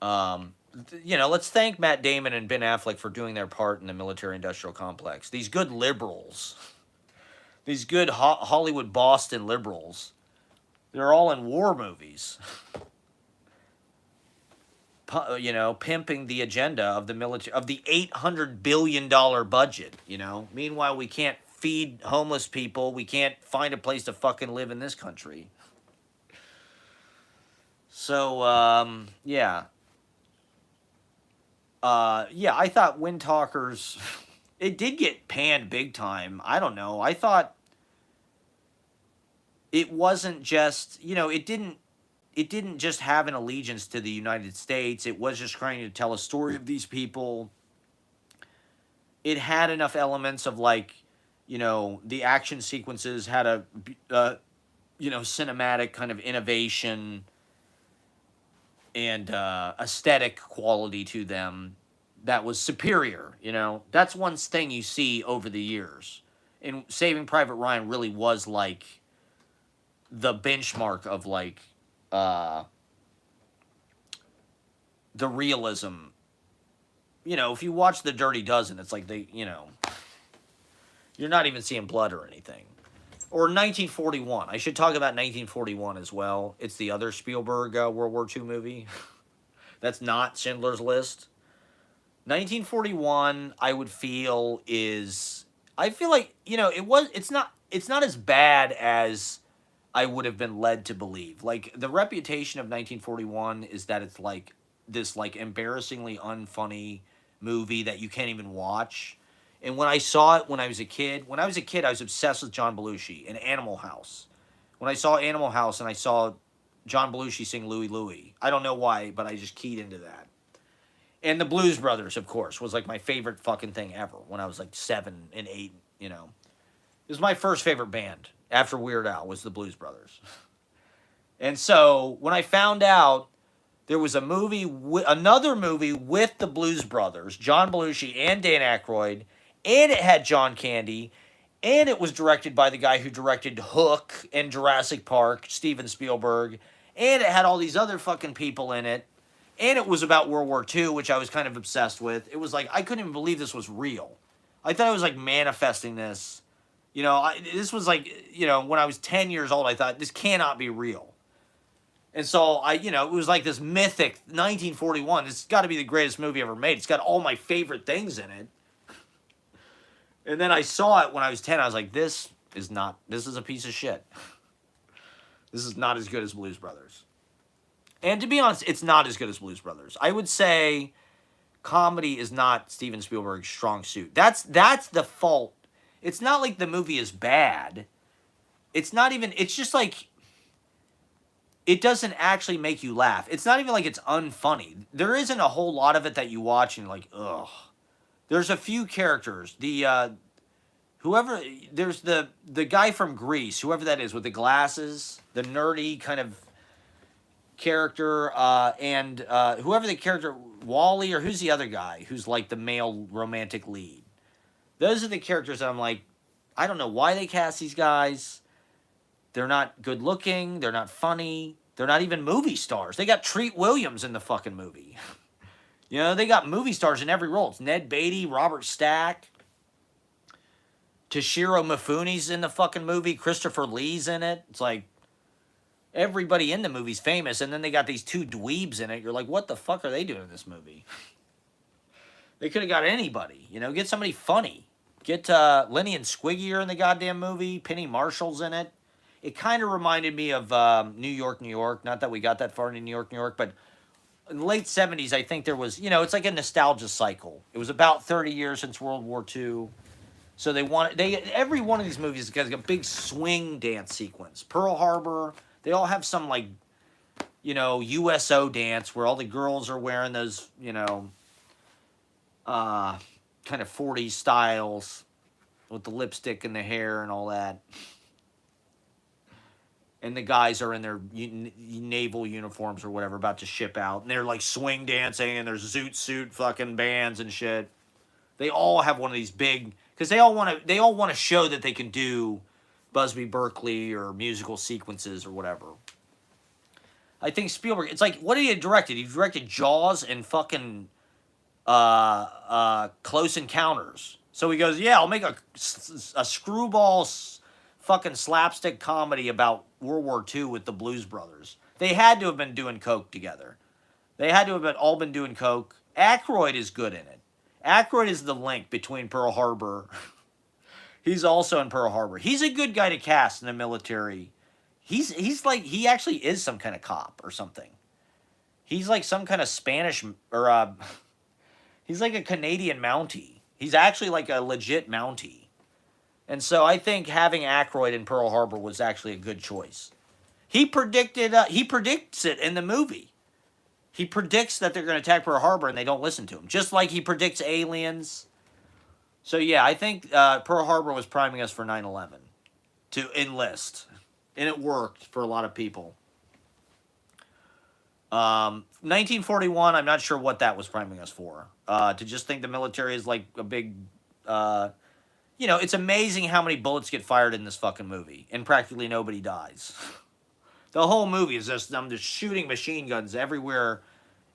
Let's thank Matt Damon and Ben Affleck for doing their part in the military-industrial complex. These good liberals. These good Hollywood Boston liberals. They're all in war movies. Pimping the agenda of the military, of the $800 billion budget, Meanwhile, we can't feed homeless people. We can't find a place to fucking live in this country. So, yeah. I thought Wind Talkers, it did get panned big time. I don't know. I thought it wasn't just, it didn't just have an allegiance to the United States. It was just trying to tell a story of these people. It had enough elements of like, the action sequences had a, cinematic kind of innovation and aesthetic quality to them that was superior. That's one thing you see over the years. And Saving Private Ryan really was like the benchmark of like the realism. If you watch The Dirty Dozen, it's like you're not even seeing blood or anything. Or 1941. I should talk about 1941 as well. It's the other Spielberg World War II movie. That's not Schindler's List. 1941, I would feel is. I feel like it's not as bad as I would have been led to believe. Like the reputation of 1941 is that it's like this like embarrassingly unfunny movie that you can't even watch. And when I saw it when I was a kid, I was obsessed with John Belushi and Animal House. When I saw Animal House and I saw John Belushi sing Louie Louie, I don't know why, but I just keyed into that. And the Blues Brothers, of course, was like my favorite fucking thing ever when I was like 7 and 8, It was my first favorite band after Weird Al was the Blues Brothers. And so when I found out there was another movie with the Blues Brothers, John Belushi and Dan Aykroyd, and it had John Candy, and it was directed by the guy who directed Hook and Jurassic Park, Steven Spielberg, and it had all these other fucking people in it, and it was about World War II, which I was kind of obsessed with. It was like, I couldn't even believe this was real. I thought I was like manifesting this. This was like, when I was 10 years old, I thought, this cannot be real. And so it was like this mythic 1941. It's got to be the greatest movie ever made. It's got all my favorite things in it. And then I saw it when I was 10. I was like, this is not, this is a piece of shit. This is not as good as Blues Brothers. And to be honest, it's not as good as Blues Brothers. I would say comedy is not Steven Spielberg's strong suit. That's the fault. It's not like the movie is bad. It's not even, it's just like, it doesn't actually make you laugh. It's not even like it's unfunny. There isn't a whole lot of it that you watch and you're like, ugh. There's a few characters. There's the guy from Grease, whoever that is with the glasses, the nerdy kind of character, and whoever the character, Wally, or who's the other guy who's like the male romantic lead. Those are the characters that I'm like, I don't know why they cast these guys. They're not good looking. They're not funny. They're not even movie stars. They got Treat Williams in the fucking movie. They got movie stars in every role. It's Ned Beatty, Robert Stack, Toshiro Mifune's in the fucking movie. Christopher Lee's in it. It's like everybody in the movie's famous, and then they got these two dweebs in it. You're like, what the fuck are they doing in this movie? They could have got anybody. Get somebody funny. Get Lenny and Squiggy are in the goddamn movie. Penny Marshall's in it. It kind of reminded me of New York, New York. Not that we got that far into New York, New York, but in the late 70s, I think there was, it's like a nostalgia cycle. It was about 30 years since World War II. So every one of these movies has got a big swing dance sequence. Pearl Harbor, they all have some like, USO dance where all the girls are wearing those, kind of 40s styles with the lipstick and the hair and all that. And the guys are in their naval uniforms or whatever, about to ship out. And they're like swing dancing, and there's zoot suit fucking bands and shit. They all have one of these big, because they all want to show that they can do Busby Berkeley or musical sequences or whatever. I think Spielberg, it's like, what did he direct? He directed Jaws and fucking Close Encounters. So he goes, yeah, I'll make a screwball fucking slapstick comedy about World War II with the Blues Brothers. They had to have been doing coke together. They had to have all been doing coke. Aykroyd is good in it. Aykroyd is the link between Pearl Harbor. He's also in Pearl Harbor. He's a good guy to cast in the military. He's like, he actually is some kind of cop or something. He's like some kind of Spanish, or he's like a Canadian Mountie. He's actually like a legit Mountie. And so I think having Aykroyd in Pearl Harbor was actually a good choice. He predicts it in the movie. He predicts that they're going to attack Pearl Harbor and they don't listen to him. Just like he predicts aliens. So yeah, I think Pearl Harbor was priming us for 9/11 to enlist. And it worked for a lot of people. 1941, I'm not sure what that was priming us for. To just think the military is like a big... it's amazing how many bullets get fired in this fucking movie, and practically nobody dies. The whole movie is just them just shooting machine guns everywhere,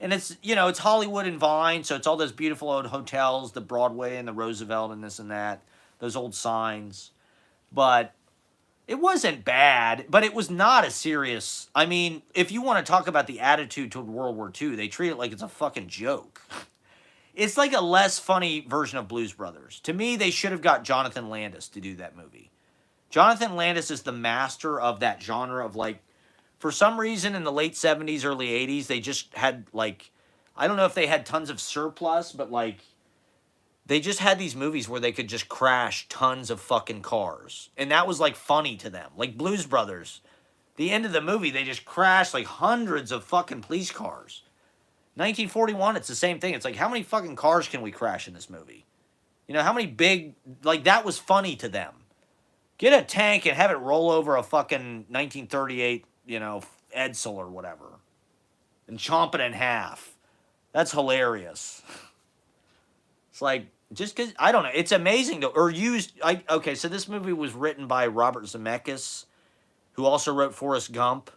and it's it's Hollywood and Vine, so it's all those beautiful old hotels, the Broadway and the Roosevelt and this and that, those old signs. But it wasn't bad, but it was not a serious. I mean, if you want to talk about the attitude toward World War II, they treat it like it's a fucking joke. It's like a less funny version of Blues Brothers. To me, they should have got Jonathan Landis to do that movie. Jonathan Landis is the master of that genre of like, for some reason in the late 70s, early 80s, they just had like, I don't know if they had tons of surplus, but like, they just had these movies where they could just crash tons of fucking cars. And that was like funny to them. Like Blues Brothers. The end of the movie, they just crashed like hundreds of fucking police cars. 1941, it's the same thing. It's like, how many fucking cars can we crash in this movie? How many big... Like, that was funny to them. Get a tank and have it roll over a fucking 1938, Edsel or whatever. And chomp it in half. That's hilarious. It's like, just because... I don't know. It's amazing to... Or used... Okay, so this movie was written by Robert Zemeckis, who also wrote Forrest Gump.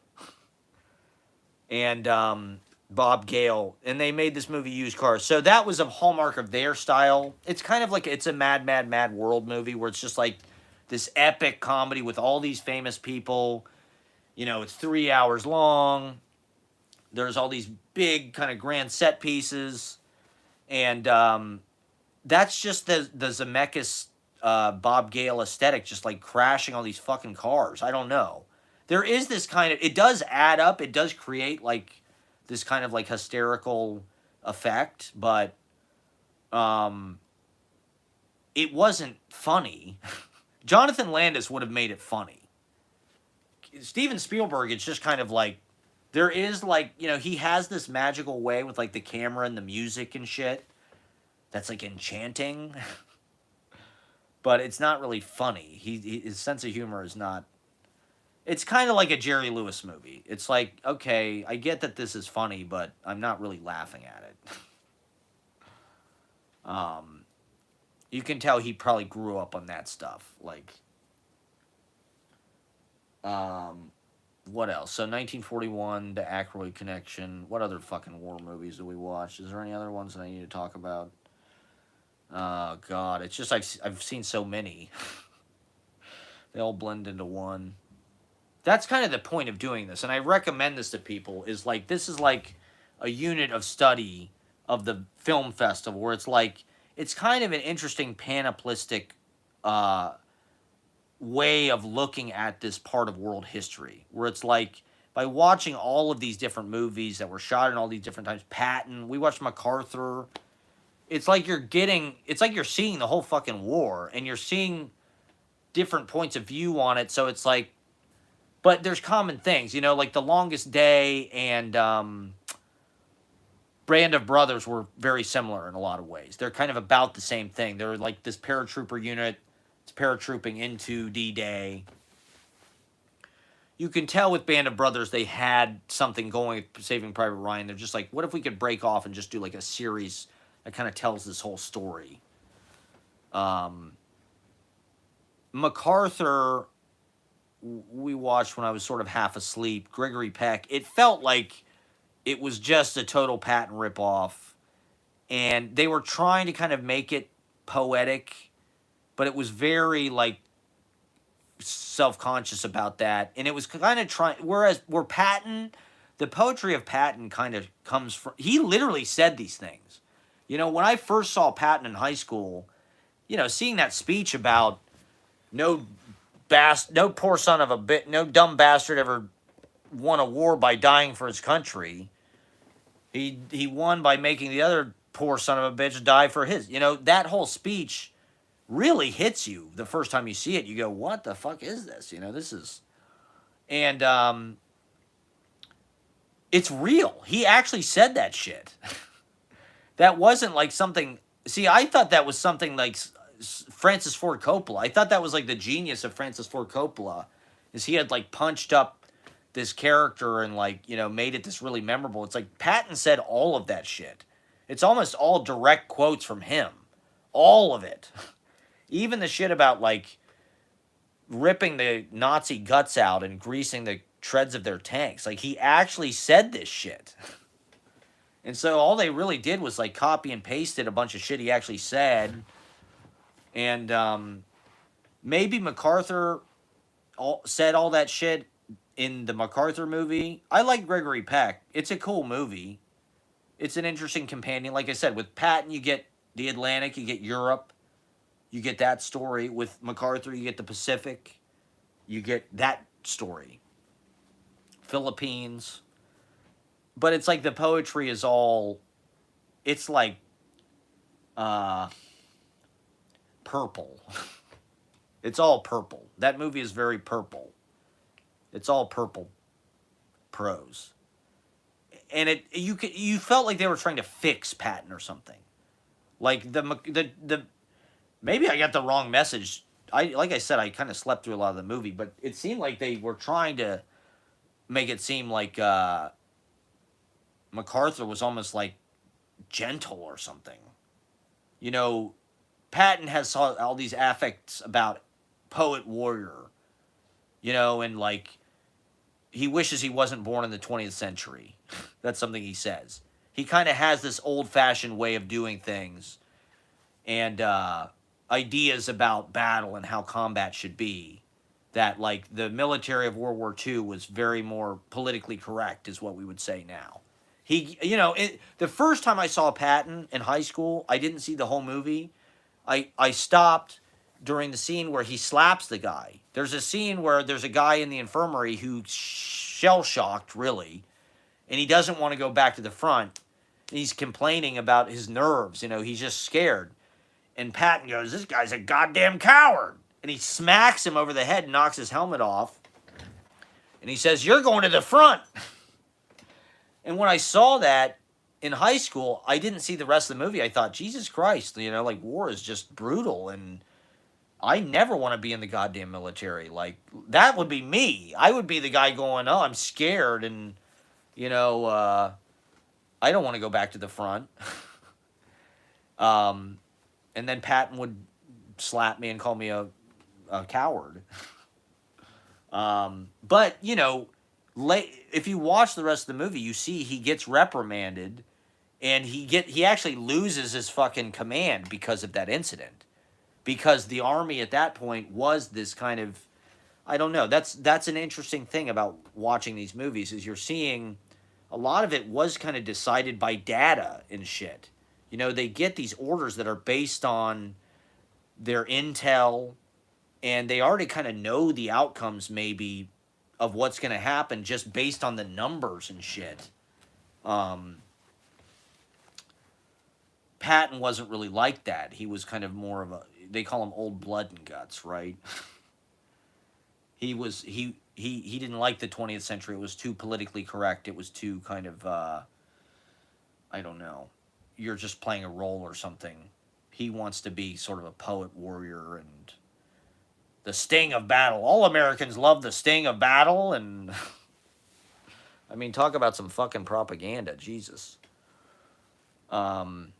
And, Bob Gale, and they made this movie Used Cars. So that was a hallmark of their style. It's kind of like, it's a Mad, Mad, Mad World movie where it's just like this epic comedy with all these famous people. It's 3 hours long. There's all these big kind of grand set pieces, and that's just the Zemeckis Bob Gale aesthetic, just like crashing all these fucking cars. I don't know. There is this kind of, it does add up. It does create like this kind of like hysterical effect, but um, it wasn't funny. Jonathan Landis would have made it funny. Steven Spielberg, it's just kind of like, there is like, he has this magical way with like the camera and the music and shit that's like enchanting, but it's not really funny. His sense of humor is not. It's kind of like a Jerry Lewis movie. It's like, okay, I get that this is funny, but I'm not really laughing at it. You can tell he probably grew up on that stuff. Like, what else? So 1941, The Aykroyd Connection. What other fucking war movies do we watch? Is there any other ones that I need to talk about? Oh God, it's just I've seen so many. They all blend into one. That's kind of the point of doing this, and I recommend this to people. Is like this is like a unit of study of the film festival, where it's like it's kind of an interesting panoplistic way of looking at this part of world history, where it's like by watching all of these different movies that were shot in all these different times. Patton, we watched MacArthur. It's like you're seeing the whole fucking war, and you're seeing different points of view on it. So it's like, but there's common things, like The Longest Day and Band of Brothers were very similar in a lot of ways. They're kind of about the same thing. They're like this paratrooper unit. It's paratrooping into D-Day. You can tell with Band of Brothers they had something going with Saving Private Ryan. They're just like, what if we could break off and just do like a series that kind of tells this whole story? MacArthur, we watched when I was sort of half asleep. Gregory Peck. It felt like it was just a total Patton ripoff, and they were trying to kind of make it poetic, but it was very like self-conscious about that, and it was kind of trying. Where Patton, the poetry of Patton kind of comes from. He literally said these things. When I first saw Patton in high school, seeing that speech about no poor son of a bit, no dumb bastard ever won a war by dying for his country. He won by making the other poor son of a bitch die for his. That whole speech really hits you the first time you see it. You go, what the fuck is this? This is, and it's real. He actually said that shit. That wasn't like something. See, I thought that was something like Francis Ford Coppola. I thought that was like the genius of Francis Ford Coppola, is he had like punched up this character and like, made it this really memorable. It's like Patton said all of that shit. It's almost all direct quotes from him. All of it. Even the shit about like ripping the Nazi guts out and greasing the treads of their tanks. Like he actually said this shit. And so all they really did was like copy and pasted a bunch of shit he actually said. And maybe MacArthur said all that shit in the MacArthur movie. I like Gregory Peck. It's a cool movie. It's an interesting companion. Like I said, with Patton, you get the Atlantic, you get Europe, you get that story. With MacArthur, you get the Pacific, you get that story. Philippines. But it's like the poetry is all, it's like purple. It's all purple. That movie is very purple. It's all purple prose. And you felt like they were trying to fix Patton or something. Like the maybe I got the wrong message. Like I said, I kind of slept through a lot of the movie, but it seemed like they were trying to make it seem like MacArthur was almost like gentle or something. Patton has all these affects about poet warrior, and like he wishes he wasn't born in the 20th century. That's something he says. He kind of has this old-fashioned way of doing things and ideas about battle and how combat should be, that like the military of World War II was very more politically correct, is what we would say now. He, you know, the first time I saw Patton in high school, I didn't see the whole movie. I stopped during the scene where he slaps the guy. There's a scene where there's a guy in the infirmary who's shell shocked, really, and he doesn't want to go back to the front. He's complaining about his nerves. You know, he's just scared. And Patton goes, "This guy's a goddamn coward." And he smacks him over the head and knocks his helmet off. And he says, "You're going to the front." And when I saw that in high school, I didn't see the rest of the movie. I thought, Jesus Christ, you know, like war is just brutal. And I never want to be in the goddamn military. Like, that would be me. I would be the guy going, "Oh, I'm scared. And, you know, I don't want to go back to the front." um, and then Patton would slap me and call me a coward. But you know, if you watch the rest of the movie, you see he gets reprimanded, and he actually loses his fucking command because of that incident. Because the army at that point was this kind of, I don't know. That's an interesting thing about watching these movies is you're seeing a lot of it was kind of decided by data and shit. You know, they get these orders that are based on their intel, and they already kind of know the outcomes maybe of what's going to happen just based on the numbers and shit. Um, Patton wasn't really like that. He was kind of more of a, they call him old blood and guts, right? He didn't like the 20th century. It was too politically correct. It was too kind of I don't know. You're just playing a role or something. He wants to be sort of a poet warrior and the sting of battle. All Americans love the sting of battle. And I mean, talk about some fucking propaganda. Jesus. Um,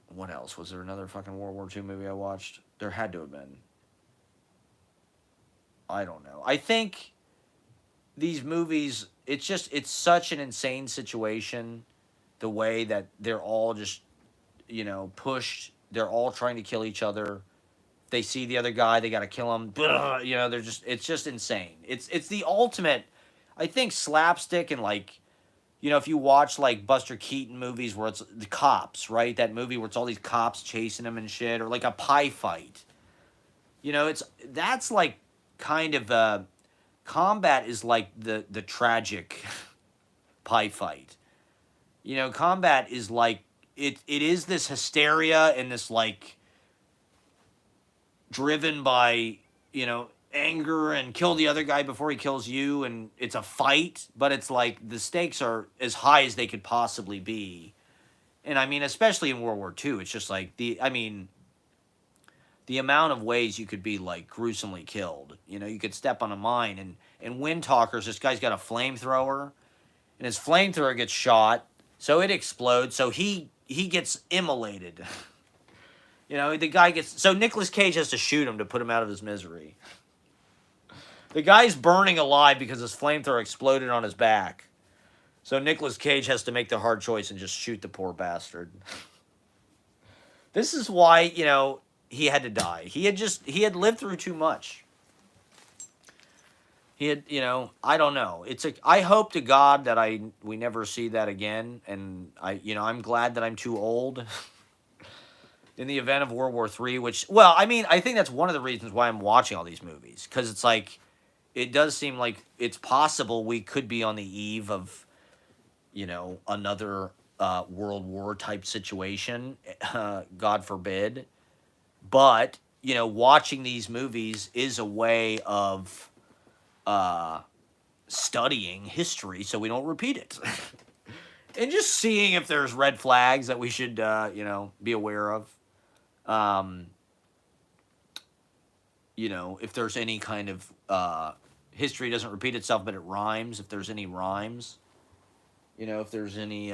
what else? Was there another fucking World War II movie I watched? There had to have been. I don't know. I think these movies, it's such an insane situation. The way that they're all just, you know, pushed. They're all trying to kill each other. They see the other guy, they got to kill him. You know, it's just insane. It's the ultimate, I think, slapstick. And like, you know, if you watch like Buster Keaton movies where it's the cops, right? That movie where it's all these cops chasing him and shit, or like a pie fight. You know, that's like kind of combat is like the tragic pie fight. You know, combat is like it is this hysteria and this like driven by, you know, anger and kill the other guy before he kills you, and it's a fight, but it's like the stakes are as high as they could possibly be. And I mean, especially in World War II, it's just like the amount of ways you could be like gruesomely killed. You know, you could step on a mine, and Wind Talkers, this guy's got a flamethrower, and his flamethrower gets shot, so it explodes, so he gets immolated. You know, the guy gets, so Nicolas Cage has to shoot him to put him out of his misery. The guy's burning alive because his flamethrower exploded on his back. So Nicolas Cage has to make the hard choice and just shoot the poor bastard. This is why, you know, he had to die. He had lived through too much. He had, you know, I don't know. I hope to God that we never see that again. And you know, I'm glad that I'm too old. In the event of World War III, which, well, I mean, I think that's one of the reasons why I'm watching all these movies. Because it's like, it does seem like it's possible we could be on the eve of, you know, another World War type situation. God forbid. But, you know, watching these movies is a way of studying history so we don't repeat it. And just seeing if there's red flags that we should, you know, be aware of. You know, if there's any kind of history doesn't repeat itself, but it rhymes. If there's any rhymes, you know, if there's any.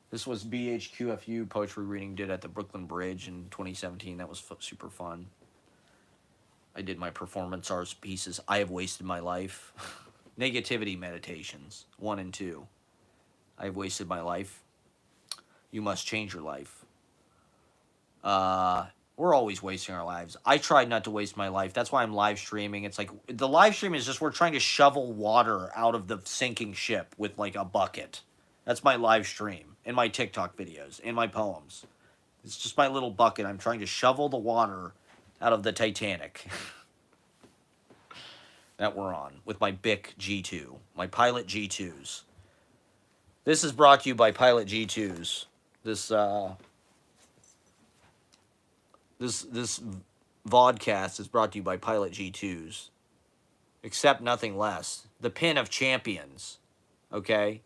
This was BHQFU poetry reading did at the Brooklyn Bridge in 2017. That was super fun. I did my performance arts pieces. I Have Wasted My Life. Negativity Meditations 1 and 2. I Have Wasted My Life. You Must Change Your Life. We're always wasting our lives. I tried not to waste my life. That's why I'm live streaming. It's like the live stream is just we're trying to shovel water out of the sinking ship with like a bucket. That's my live stream in my TikTok videos, in my poems. It's just my little bucket. I'm trying to shovel the water out of the Titanic that we're on with my Bic G2, my Pilot G2s. This is brought to you by Pilot G2s. This vodcast is brought to you by Pilot G2s. Accept nothing less. The pin of champions. Okay?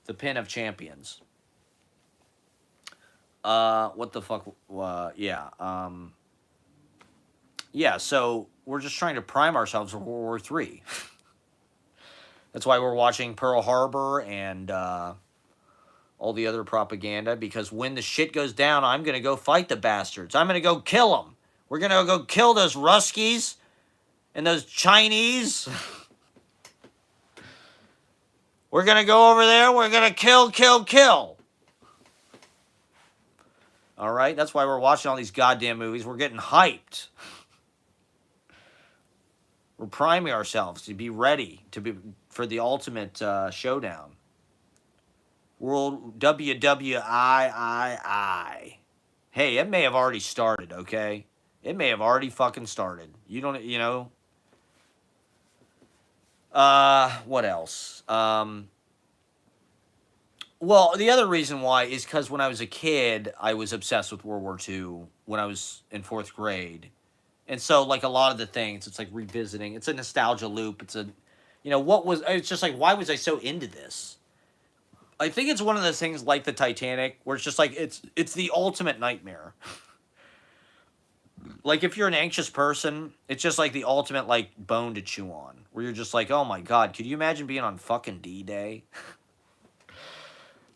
The pin of champions. What the fuck? Yeah, so we're just trying to prime ourselves for World War III. That's why we're watching Pearl Harbor and all the other propaganda, because when the shit goes down, I'm going to go fight the bastards. I'm going to go kill them. We're going to go kill those Ruskies and those Chinese. We're going to go over there. We're going to kill, kill, kill. All right? That's why we're watching all these goddamn movies. We're getting hyped. We're priming ourselves to be ready for the ultimate showdown. World WWII. Hey, it may have already started, okay? It may have already fucking started. You don't, you know. What else? Well, the other reason why is because when I was a kid, I was obsessed with World War II when I was in 4th grade. And so, like, a lot of the things, it's like revisiting. It's a nostalgia loop. It's it's just like, why was I so into this? I think it's one of those things like the Titanic, where it's just like, it's the ultimate nightmare. Like, if you're an anxious person, it's just like the ultimate, like, bone to chew on. Where you're just like, oh my God, could you imagine being on fucking D-Day?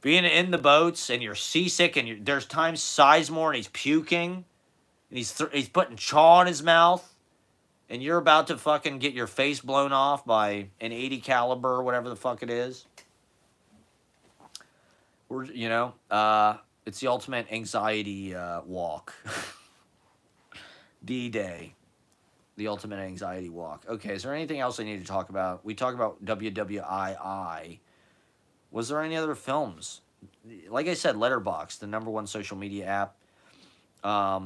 Being in the boats, and you're seasick, and there's times Sizemore, and he's puking, and he's putting chaw in his mouth, and you're about to fucking get your face blown off by an 80 caliber or whatever the fuck it is. It's the ultimate anxiety walk. D-Day. The ultimate anxiety walk. Okay, is there anything else I need to talk about? We talked about WWII. Was there any other films? Like I said, Letterboxd, the #1 social media app.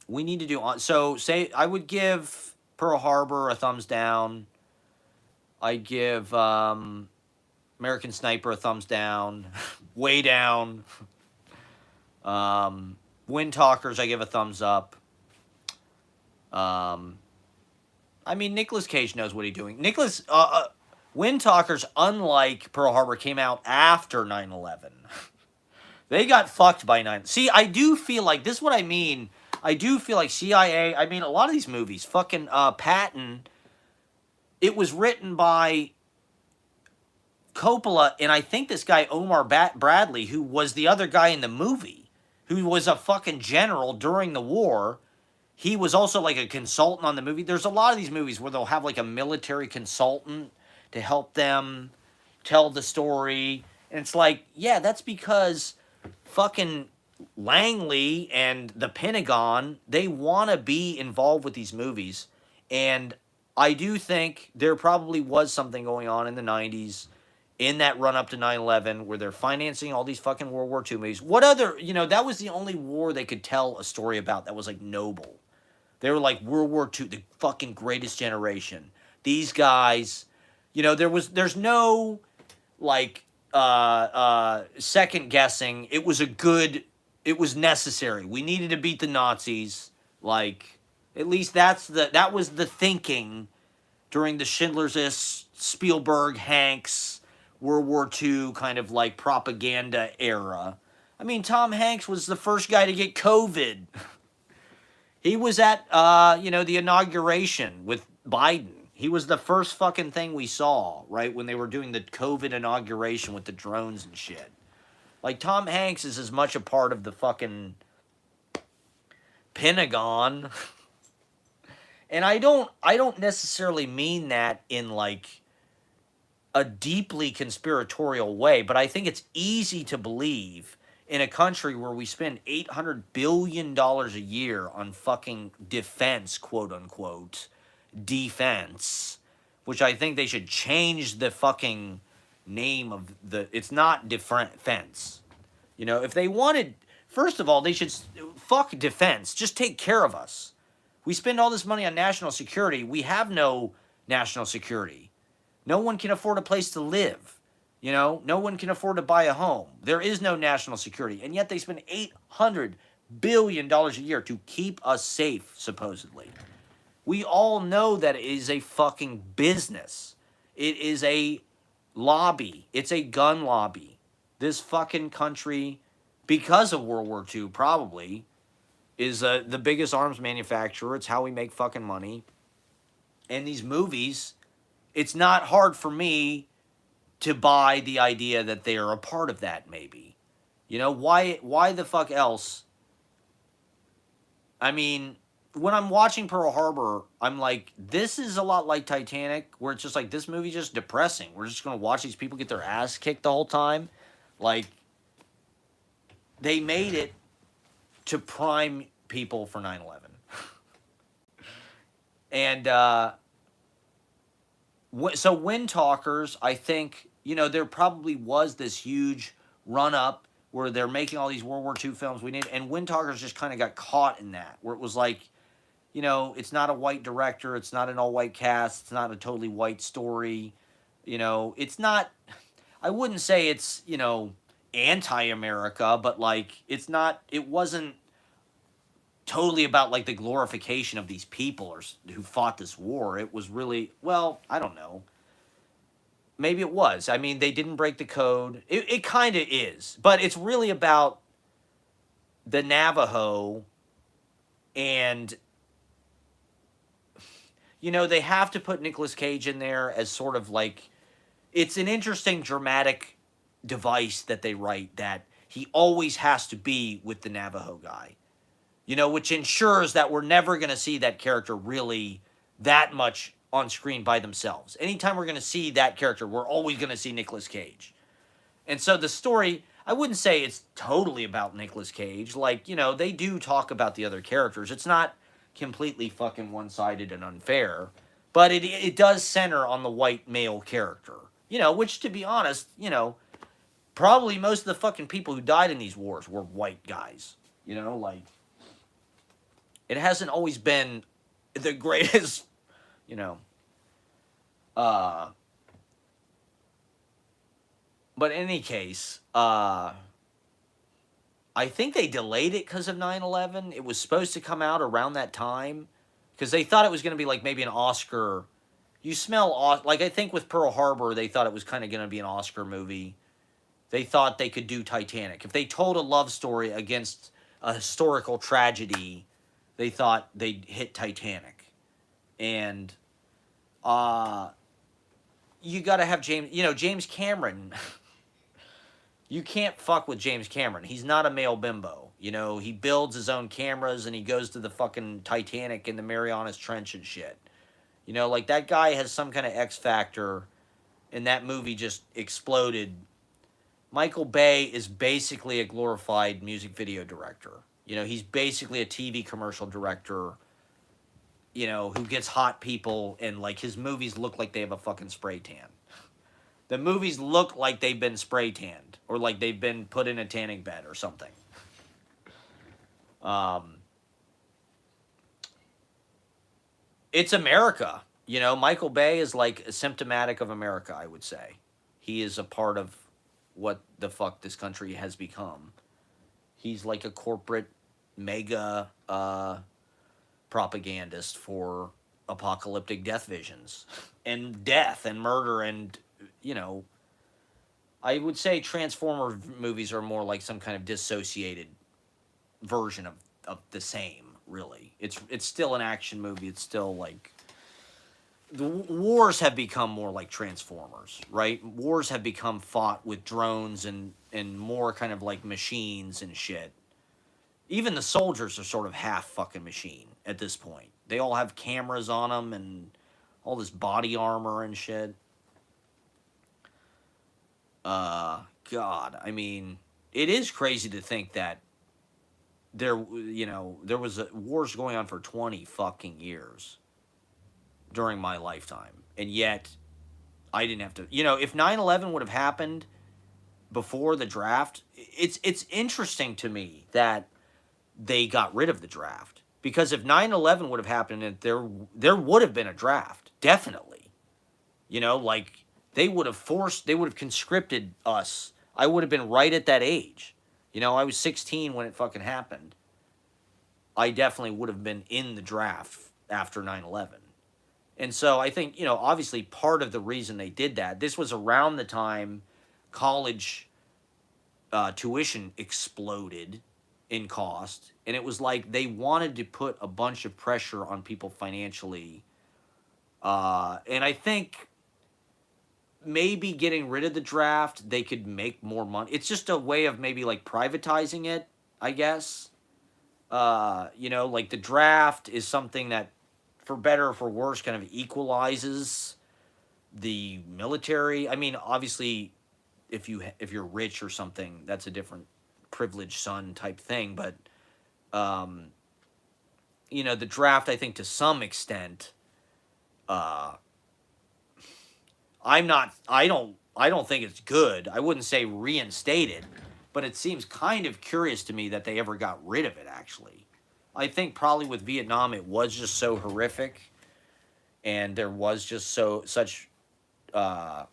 We need to do... I would give Pearl Harbor a thumbs down. I'd give... American Sniper a thumbs down. Way down. Wind Talkers I give a thumbs up. I mean, Nicolas Cage knows what he's doing. Wind Talkers, unlike Pearl Harbor, came out after 9/11. They got fucked by 9. See, I do feel like, this is what I mean. I do feel like CIA, I mean, a lot of these movies, fucking Patton, it was written by Coppola, and I think this guy Omar Bradley, who was the other guy in the movie, who was a fucking general during the war. He was also like a consultant on the movie. There's a lot of these movies where they'll have like a military consultant to help them tell the story. And it's like, yeah, that's because fucking Langley and the Pentagon, they want to be involved with these movies. And I do think there probably was something going on in the 90s in that run up to 9/11 where they're financing all these fucking World War II movies. What other, that was the only war they could tell a story about that was like noble. They were like World War II, the fucking greatest generation. These guys, there's no like second guessing. It was necessary. We needed to beat the Nazis. Like, at least that was the thinking during the Schindler's List, Spielberg, Hanks, World War II kind of like propaganda era. I mean, Tom Hanks was the first guy to get COVID. He was at, the inauguration with Biden. He was the first fucking thing we saw, right, when they were doing the COVID inauguration with the drones and shit. Like, Tom Hanks is as much a part of the fucking Pentagon. And I don't necessarily mean that in, like, a deeply conspiratorial way, but I think it's easy to believe in a country where we spend $800 billion a year on fucking defense, quote unquote, defense, which I think they should change the fucking name of the. It's not defense. You know, if they wanted, first of all, they should fuck defense. Just take care of us. We spend all this money on national security. We have no national security. No one can afford a place to live. You know, no one can afford to buy a home. There is no national security. And yet they spend $800 billion a year to keep us safe, supposedly. We all know that it is a fucking business. It is a lobby. It's a gun lobby. This fucking country, because of World War II, probably, is the biggest arms manufacturer. It's how we make fucking money. And these movies, it's not hard for me to buy the idea that they are a part of that, maybe. You know, why the fuck else? I mean, when I'm watching Pearl Harbor, I'm like, this is a lot like Titanic, where it's just like, this movie's just depressing. We're just going to watch these people get their ass kicked the whole time. Like, they made it to prime people for 9/11. And so Wind Talkers, I think, you know, there probably was this huge run-up where they're making all these World War II films we need, and Wind Talkers just kind of got caught in that, where it was like, you know, it's not a white director, it's not an all-white cast, it's not a totally white story, you know, it's not, I wouldn't say it's, you know, anti-America, but like, it's not, it wasn't totally about like the glorification of these people or who fought this war. It was really, well, I don't know. Maybe it was. I mean, they didn't break the code. It kind of is, but it's really about the Navajo, and you know, they have to put Nicolas Cage in there as sort of like, it's an interesting dramatic device that they write, that he always has to be with the Navajo guy. You know, which ensures that we're never going to see that character really that much on screen by themselves. Anytime we're going to see that character, we're always going to see Nicolas Cage. And so the story, I wouldn't say it's totally about Nicolas Cage. Like, you know, they do talk about the other characters. It's not completely fucking one-sided and unfair, but it does center on the white male character. You know, which, to be honest, you know, probably most of the fucking people who died in these wars were white guys. You know, like, it hasn't always been the greatest, you know. But in any case, I think they delayed it because of 9/11. It was supposed to come out around that time because they thought it was going to be like maybe an Oscar. You smell, like, I think with Pearl Harbor, they thought it was kind of going to be an Oscar movie. They thought they could do Titanic. If they told a love story against a historical tragedy, they thought they'd hit Titanic. And you got to have James Cameron. You can't fuck with James Cameron. He's not a male bimbo. You know, he builds his own cameras and he goes to the fucking Titanic and the Marianas Trench and shit. You know, like, that guy has some kind of X factor, and that movie just exploded. Michael Bay is basically a glorified music video director. You know, he's basically a TV commercial director, you know, who gets hot people, and, like, his movies look like they have a fucking spray tan. The movies look like they've been spray tanned, or like they've been put in a tanning bed or something. It's America. You know, Michael Bay is like symptomatic of America, I would say. He is a part of what the fuck this country has become. He's like a corporate mega propagandist for apocalyptic death visions and death and murder, and, you know, I would say Transformer movies are more like some kind of dissociated version of the same, really. It's still an action movie. It's still like, the wars have become more like Transformers, right? Wars have become fought with drones and more kind of like machines and shit. Even the soldiers are sort of half fucking machine at this point. They all have cameras on them and all this body armor and shit. God, I mean, it is crazy to think that there was wars going on for 20 fucking years during my lifetime, and yet I didn't have to. If 9/11 would have happened before the draft, it's interesting to me that they got rid of the draft, because if 9/11 would have happened, there would have been a draft, definitely. Like, they would have conscripted us. I would have been right at that age. I was 16 when it fucking happened. I definitely would have been in the draft after 9/11. And so I think, obviously part of the reason they did that, this was around the time college tuition exploded in cost. And it was like they wanted to put a bunch of pressure on people financially. And I think maybe getting rid of the draft, they could make more money. It's just a way of maybe like privatizing it, I guess. Like the draft is something that, for better or for worse, kind of equalizes the military. I mean, obviously, if you're rich or something, that's a different privileged son type thing. But the draft, I think, to some extent, uh, I don't think it's good. I wouldn't say reinstated, but it seems kind of curious to me that they ever got rid of it. Actually, I think probably with Vietnam, it was just so horrific, and there was just such uh,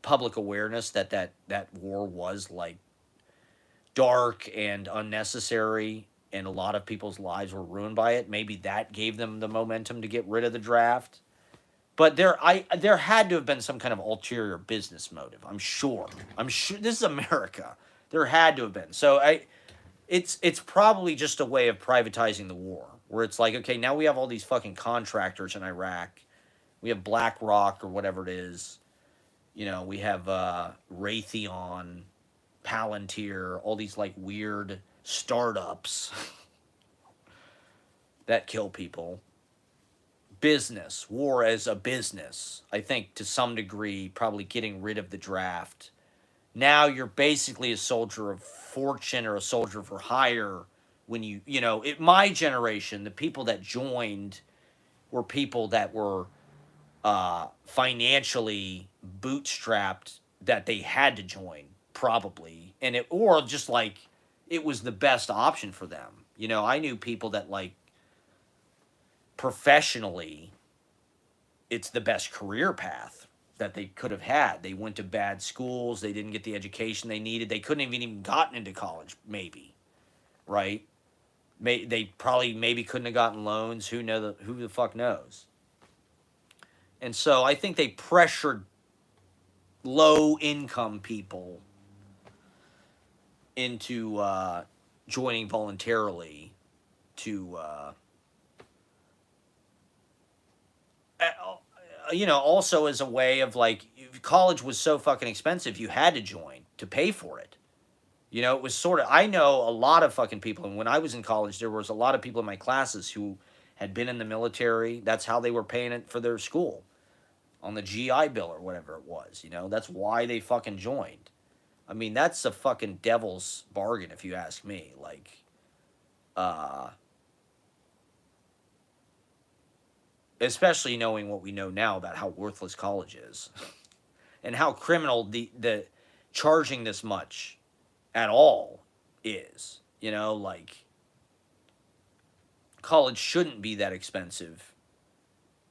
public awareness that war was like dark and unnecessary, and a lot of people's lives were ruined by it. Maybe that gave them the momentum to get rid of the draft. But there had to have been some kind of ulterior business motive. I'm sure. This is America. There had to have been. So it's probably just a way of privatizing the war, where it's like, okay, now we have all these fucking contractors in Iraq. We have BlackRock or whatever it is. We have Raytheon, Palantir, all these like weird startups that kill people. Business, war as a business, I think to some degree, probably getting rid of the draft. Now you're basically a soldier of fortune or a soldier for hire. When my generation, the people that joined were people that were financially bootstrapped, that they had to join, probably, or just like it was the best option for them. I knew people that, like, professionally, it's the best career path that they could have had. They went to bad schools. They didn't get the education they needed. They couldn't have even gotten into college, maybe, right? They probably maybe couldn't have gotten loans. Who the fuck knows? And so I think they pressured low income people into joining voluntarily to also as a way of, like, college was so fucking expensive, you had to join to pay for it. It was sort of, I know a lot of fucking people, and when I was in college, there was a lot of people in my classes who had been in the military. That's how they were paying it for their school, on the GI Bill or whatever it was. That's why they fucking joined. I mean, that's a fucking devil's bargain, if you ask me. Like, especially knowing what we know now about how worthless college is and how criminal the charging this much at all is. Like, college shouldn't be that expensive.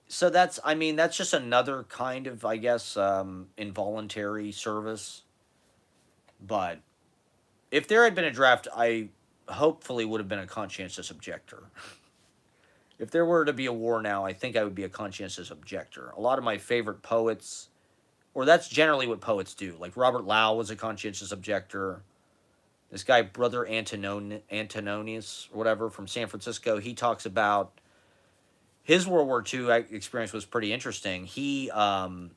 So that's just another kind of, I guess, involuntary service. But if there had been a draft, I hopefully would have been a conscientious objector. If there were to be a war now, I think I would be a conscientious objector. A lot of my favorite poets, or that's generally what poets do. Like Robert Lau was a conscientious objector. This guy, Brother Antonius, or whatever, from San Francisco, he talks about his World War II experience was pretty interesting. He, and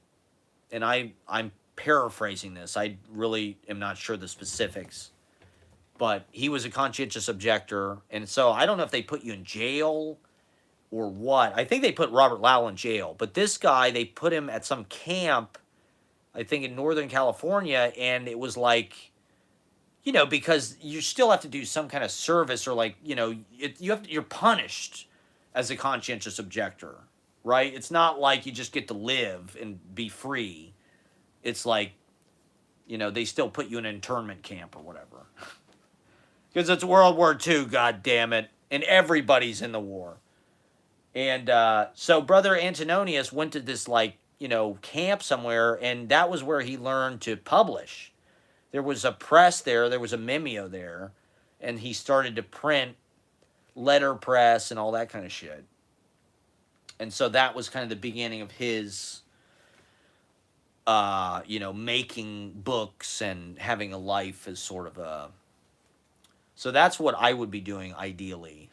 I'm paraphrasing this. I really am not sure the specifics. But he was a conscientious objector. And so I don't know if they put you in jail or what. I think they put Robert Lau in jail. But this guy, they put him at some camp, I think in Northern California, and it was like, you know, because you still have to do some kind of service, or like, you know, you're punished as a conscientious objector, right? It's not like you just get to live and be free. It's like, you know, they still put you in an internment camp or whatever. Because it's World War II, god damn it, and everybody's in the war. And so Brother Antinonius went to this, like, you know, camp somewhere, and that was where he learned to publish. There was a press there, there was a Mimeo there, and he started to print letterpress and all that kind of shit. And so that was kind of the beginning of his, you know, making books and having a life as sort of a. So that's what I would be doing ideally.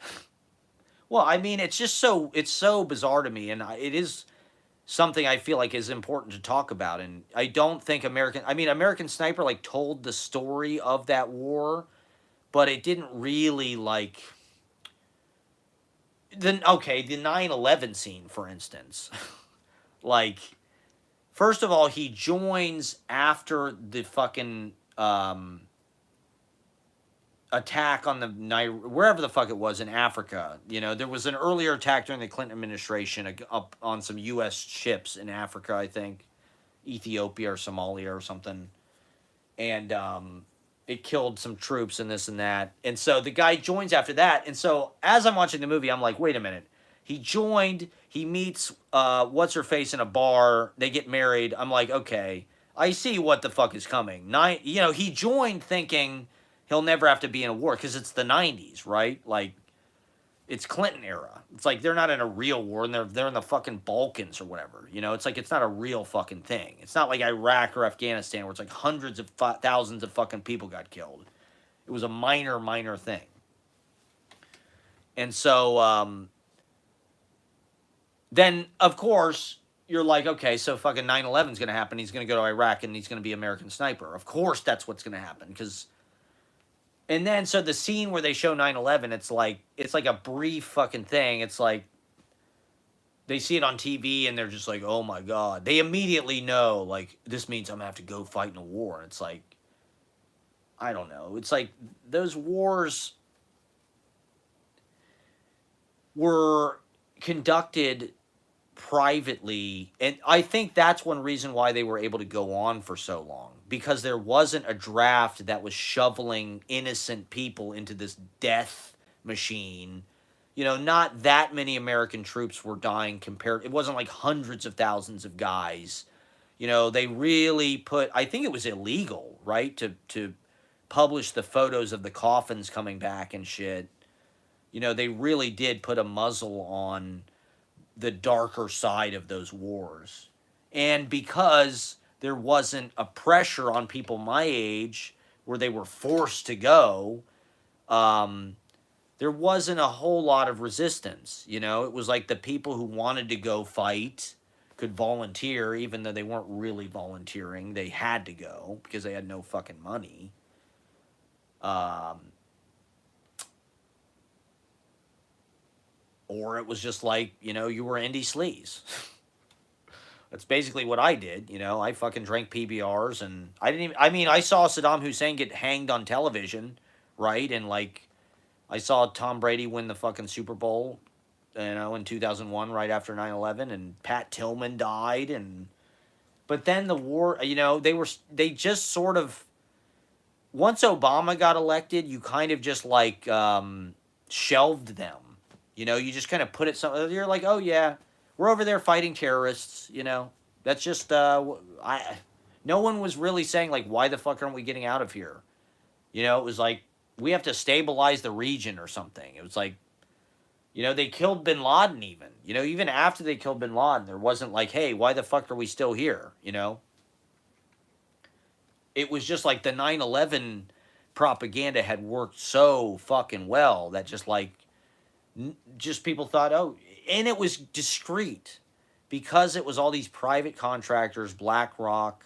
Well, I mean, it's so bizarre to me, and it is something I feel like is important to talk about. And I don't think American Sniper like told the story of that war, but it didn't really like. Then okay, the 9/11 scene, for instance, like first of all, he joins after the fucking attack on the wherever the fuck it was in Africa. You know, there was an earlier attack during the Clinton administration up on some U.S. ships in Africa, I think, Ethiopia or Somalia or something, and it killed some troops and this and that. And so the guy joins after that. And so as I'm watching the movie, I'm like, wait a minute. He joined. He meets what's her face in a bar. They get married. I'm like, okay, I see what the fuck is coming. You know, he joined thinking he'll never have to be in a war because it's the 90s, right? Like, it's Clinton era. It's like they're not in a real war, and they're in the fucking Balkans or whatever. You know, it's like it's not a real fucking thing. It's not like Iraq or Afghanistan where it's like hundreds of thousands of fucking people got killed. It was a minor thing. And so then, of course, you're like, okay, so fucking 9/11 is going to happen. He's going to go to Iraq and he's going to be American Sniper. Of course that's what's going to happen because. And then, so the scene where they show 9/11, it's like a brief fucking thing. It's like they see it on TV and they're just like, oh my God. They immediately know, like, this means I'm going to have to go fight in a war. And it's like, I don't know. It's like those wars were conducted privately, and I think that's one reason why they were able to go on for so long, because there wasn't a draft that was shoveling innocent people into this death machine. You know, not that many American troops were dying compared. It wasn't like hundreds of thousands of guys. You know, they really put. I think it was illegal, right, to publish the photos of the coffins coming back and shit. You know, they really did put a muzzle on the darker side of those wars. And because there wasn't a pressure on people my age where they were forced to go, there wasn't a whole lot of resistance. You know, it was like the people who wanted to go fight could volunteer, even though they weren't really volunteering. They had to go because they had no fucking money. Or it was just like, you know, you were indie sleaze. That's basically what I did. You know, I fucking drank PBRs and I saw Saddam Hussein get hanged on television, right? And like, I saw Tom Brady win the fucking Super Bowl, you know, in 2001, right after 9/11, and Pat Tillman died. But then the war, you know, they just sort of, once Obama got elected, you kind of just like shelved them. You know, you just kind of put it you're like, oh yeah, we're over there fighting terrorists. You know, that's just no one was really saying like, why the fuck aren't we getting out of here? You know, it was like we have to stabilize the region or something. It was like, you know, they killed Bin Laden even. You know, even after they killed Bin Laden, there wasn't like, hey, why the fuck are we still here? You know, it was just like the 9/11 propaganda had worked so fucking well that just like. Just people thought, oh, and it was discreet because it was all these private contractors, BlackRock.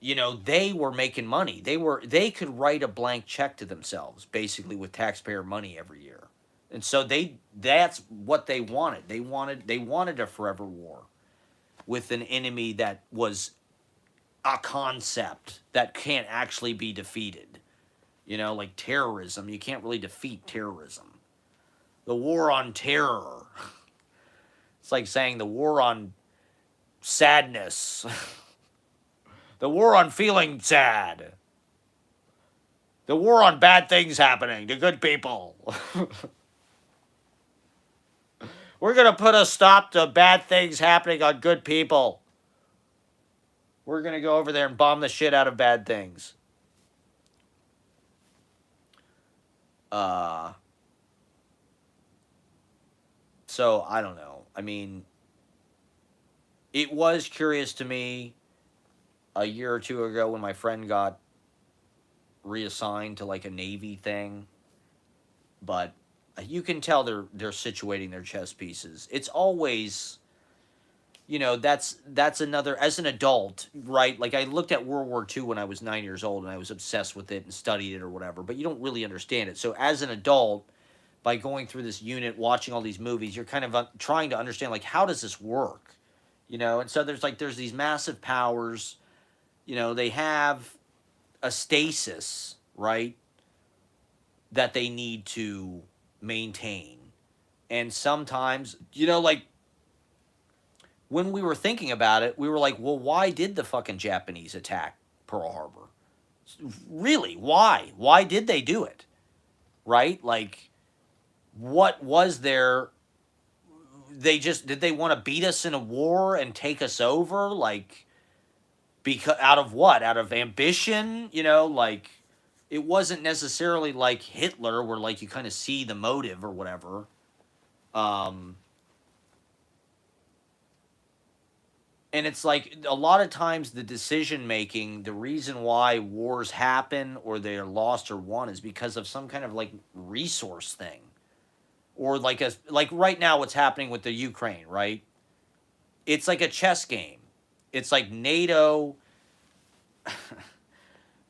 You know, they were making money. They could write a blank check to themselves, basically with taxpayer money every year, and so that's what they wanted. They wanted a forever war with an enemy that was a concept that can't actually be defeated. You know, like terrorism, you can't really defeat terrorism. The war on terror. It's like saying the war on sadness. The war on feeling sad. The war on bad things happening to good people. We're going to put a stop to bad things happening on good people. We're going to go over there and bomb the shit out of bad things. So, I don't know. I mean, it was curious to me a year or two ago when my friend got reassigned to like a Navy thing, but you can tell they're situating their chess pieces. It's always, you know, that's another, as an adult, right? Like I looked at World War II when I was 9 years old and I was obsessed with it and studied it or whatever, but you don't really understand it. So as an adult, by going through this unit, watching all these movies, you're kind of trying to understand, like, how does this work? You know, and so there's these massive powers, you know, they have a stasis, right, that they need to maintain. And sometimes, you know, like, when we were thinking about it, we were like, well, why did the fucking Japanese attack Pearl Harbor? Really, why? Why did they do it? Right? Like, what was there? Did they want to beat us in a war and take us over? Like, because out of what? Out of ambition? You know, like, it wasn't necessarily like Hitler where like you kind of see the motive or whatever. And it's like a lot of times the decision making, the reason why wars happen or they're lost or won is because of some kind of like resource thing. Or like right now what's happening with the Ukraine, right? It's like a chess game. It's like NATO.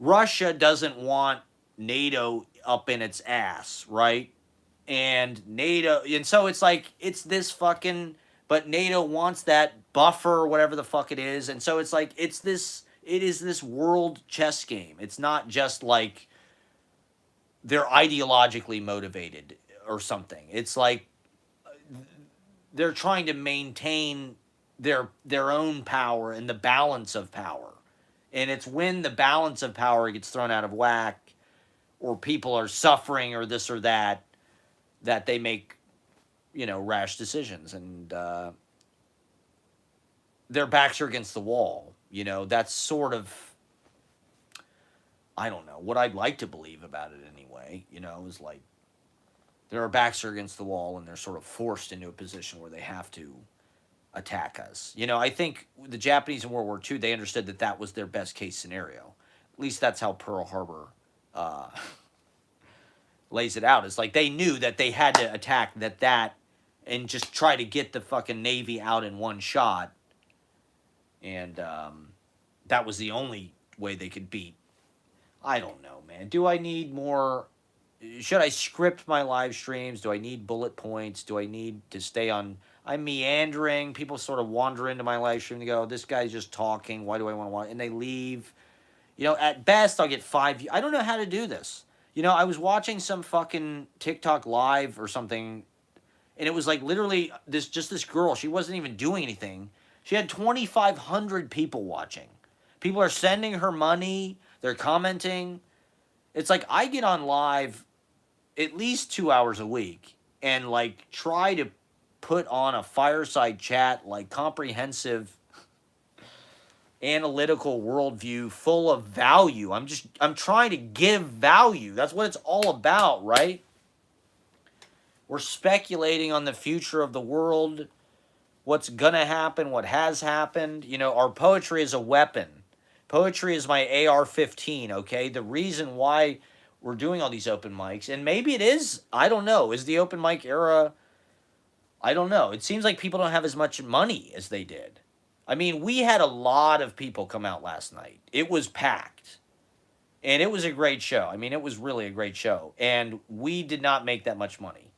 Russia doesn't want NATO up in its ass, right? And so it's like, it's this fucking, but NATO wants that buffer or whatever the fuck it is. And so it's like, it is this world chess game. It's not just like they're ideologically motivated or something. It's like they're trying to maintain their own power and the balance of power. And it's when the balance of power gets thrown out of whack or people are suffering or this or that they make, you know, rash decisions, and their backs are against the wall. You know, that's sort of, I don't know, what I'd like to believe about it anyway, you know, is like their backs are against the wall and they're sort of forced into a position where they have to attack us. You know, I think the Japanese in World War II, they understood that that was their best case scenario. At least that's how Pearl Harbor lays it out. It's like they knew that they had to attack that and just try to get the fucking Navy out in one shot. And that was the only way they could beat. I don't know, man. Do I need more? Should I script my live streams? Do I need bullet points? Do I need to stay on? I'm meandering. People sort of wander into my live stream and go, this guy's just talking. Why do I want to watch? And they leave. You know, at best, I'll get 5. I don't know how to do this. You know, I was watching some fucking TikTok live or something, and it was like literally this girl. She wasn't even doing anything. She had 2,500 people watching. People are sending her money. They're commenting. It's like I get on live at least 2 hours a week and like try to put on a fireside chat, like comprehensive, analytical worldview full of value. I'm trying to give value. That's what it's all about, right? We're speculating on the future of the world, what's gonna happen, what has happened. You know, our poetry is a weapon. Poetry is my AR-15, okay? The reason why we're doing all these open mics, and maybe it is, I don't know, is the open mic era, I don't know. It seems like people don't have as much money as they did. I mean, we had a lot of people come out last night. It was packed. And it was a great show. I mean, it was really a great show. And we did not make that much money.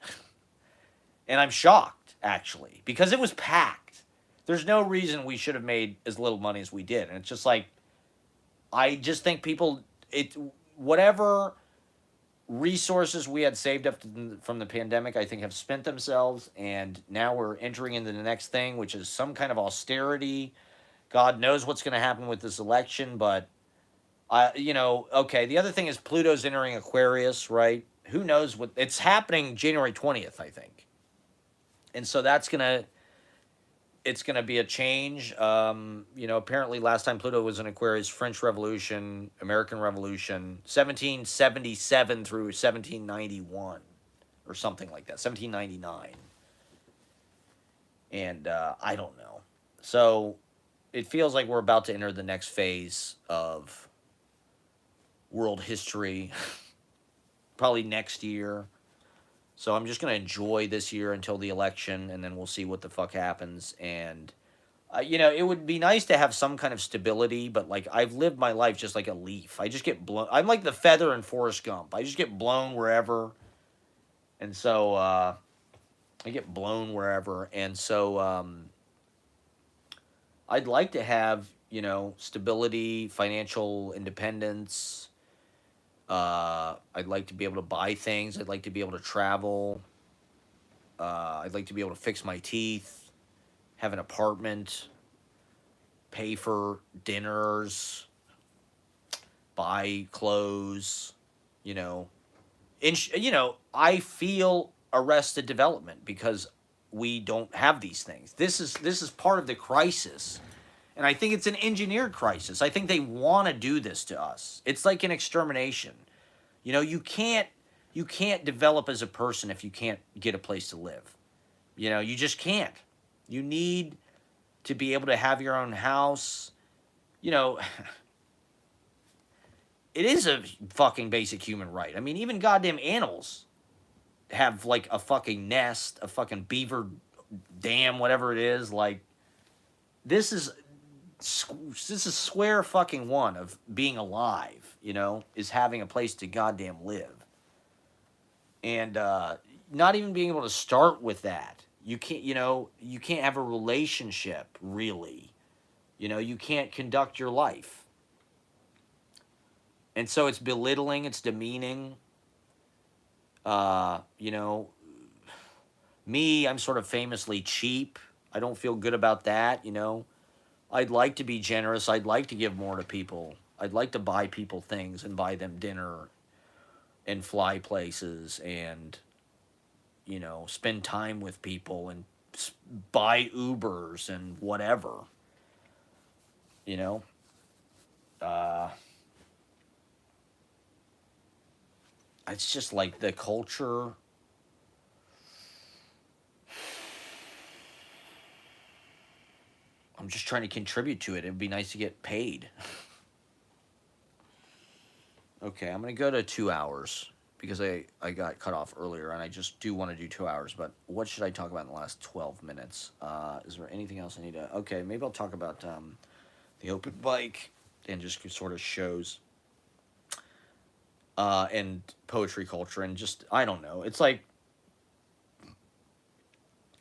And I'm shocked, actually, because it was packed. There's no reason we should have made as little money as we did. And it's just like, I just think people, it, whatever resources we had saved up from the pandemic, I think have spent themselves, and now we're entering into the next thing, which is some kind of austerity. God knows what's going to happen with this election, but okay. The other thing is Pluto's entering Aquarius, right? Who knows what it's happening January 20th, I think, and so it's gonna be a change. Apparently last time Pluto was in Aquarius, French Revolution, American Revolution, 1777 through 1791, or something like that, 1799, and I don't know. So it feels like we're about to enter the next phase of world history, probably next year. So I'm just gonna enjoy this year until the election, and then we'll see what the fuck happens. And it would be nice to have some kind of stability, but like I've lived my life just like a leaf. I just get blown. I'm like the feather in Forrest Gump. I just get blown wherever, and so I get blown wherever, and so I'd like to have stability, financial independence. I'd like to be able to buy things. I'd like to be able to travel. I'd like to be able to fix my teeth, have an apartment, pay for dinners, buy clothes, you know. I feel arrested development because we don't have these things. This is part of the crisis. And I think it's an engineered crisis. I think they want to do this to us. It's like an extermination. You can't develop as a person if you can't get a place to live. You just can't. You need to be able to have your own house. You know, it is a fucking basic human right. I mean, even goddamn animals have like a fucking nest, a fucking beaver dam, whatever it is. Like this is this is square fucking one of being alive. Is having a place to goddamn live, and not even being able to start with that. You can't have a relationship really. You can't conduct your life, and so it's belittling, it's demeaning. Uh, you know, Me, I'm sort of famously cheap. I don't feel good about that. I'd like to be generous. I'd like to give more to people. I'd like to buy people things and buy them dinner and fly places and, spend time with people and buy Ubers and whatever, you know? Uh, it's just like the culture. I'm just trying to contribute to it. It'd be nice to get paid. Okay, I'm going to go to 2 hours because I got cut off earlier and I just do want to do 2 hours. But what should I talk about in the last 12 minutes? Is there anything else I need to. Okay, maybe I'll talk about the open bike and just sort of shows and poetry culture and just, I don't know. It's like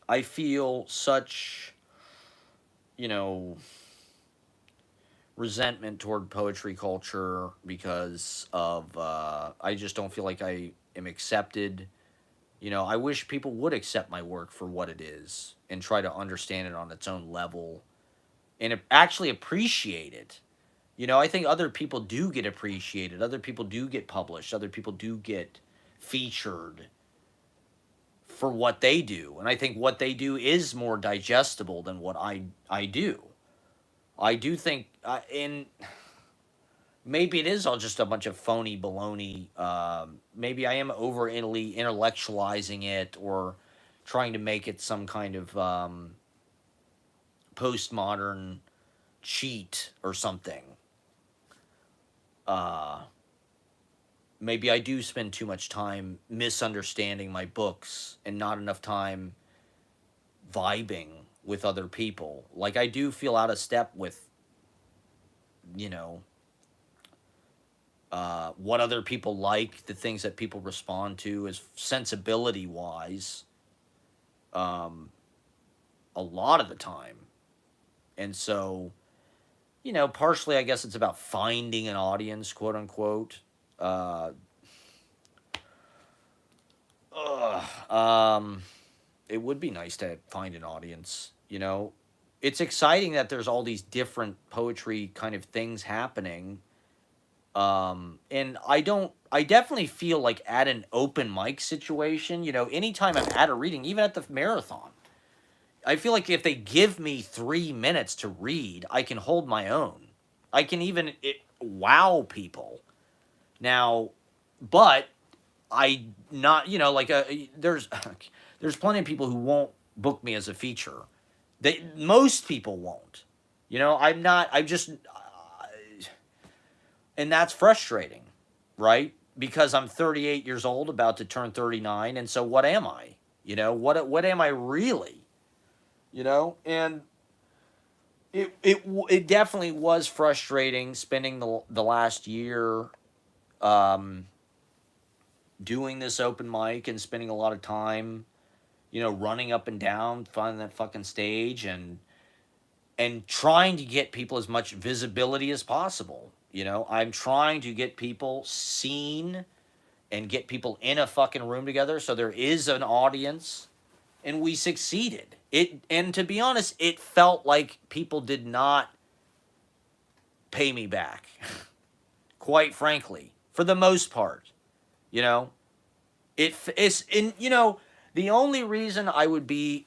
I feel such, you know, resentment toward poetry culture because of I just don't feel like I am accepted. I wish people would accept my work for what it is and try to understand it on its own level and actually appreciate it. I think other people do get appreciated, other people do get published, other people do get featured for what they do. And I think what they do is more digestible than what I do. I do think, and maybe it is all just a bunch of phony baloney. Maybe I am over intellectualizing it or trying to make it some kind of postmodern cheat or something. Uh, Maybe I do spend too much time misunderstanding my books and not enough time vibing with other people. Like I do feel out of step with, you know, what other people like, the things that people respond to, is sensibility wise, um, a lot of the time. And so, partially I guess it's about finding an audience, quote unquote. Uh, ugh, it would be nice to find an audience. It's exciting that there's all these different poetry kind of things happening. And I definitely feel like at an open mic situation, anytime I'm at a reading, even at the marathon, I feel like if they give me 3 minutes to read, I can hold my own. I can even wow people. Now, but I not, like there's plenty of people who won't book me as a feature. Most people won't. I'm not. I'm just, and that's frustrating, right? Because I'm 38 years old, about to turn 39, and so what am I? What am I really? And it definitely was frustrating spending the last year um, doing this open mic and spending a lot of time, running up and down, finding that fucking stage and trying to get people as much visibility as possible. I'm trying to get people seen and get people in a fucking room together so there is an audience, and we succeeded. And to be honest, it felt like people did not pay me back. Quite frankly, for the most part. You know, it's in the only reason I would be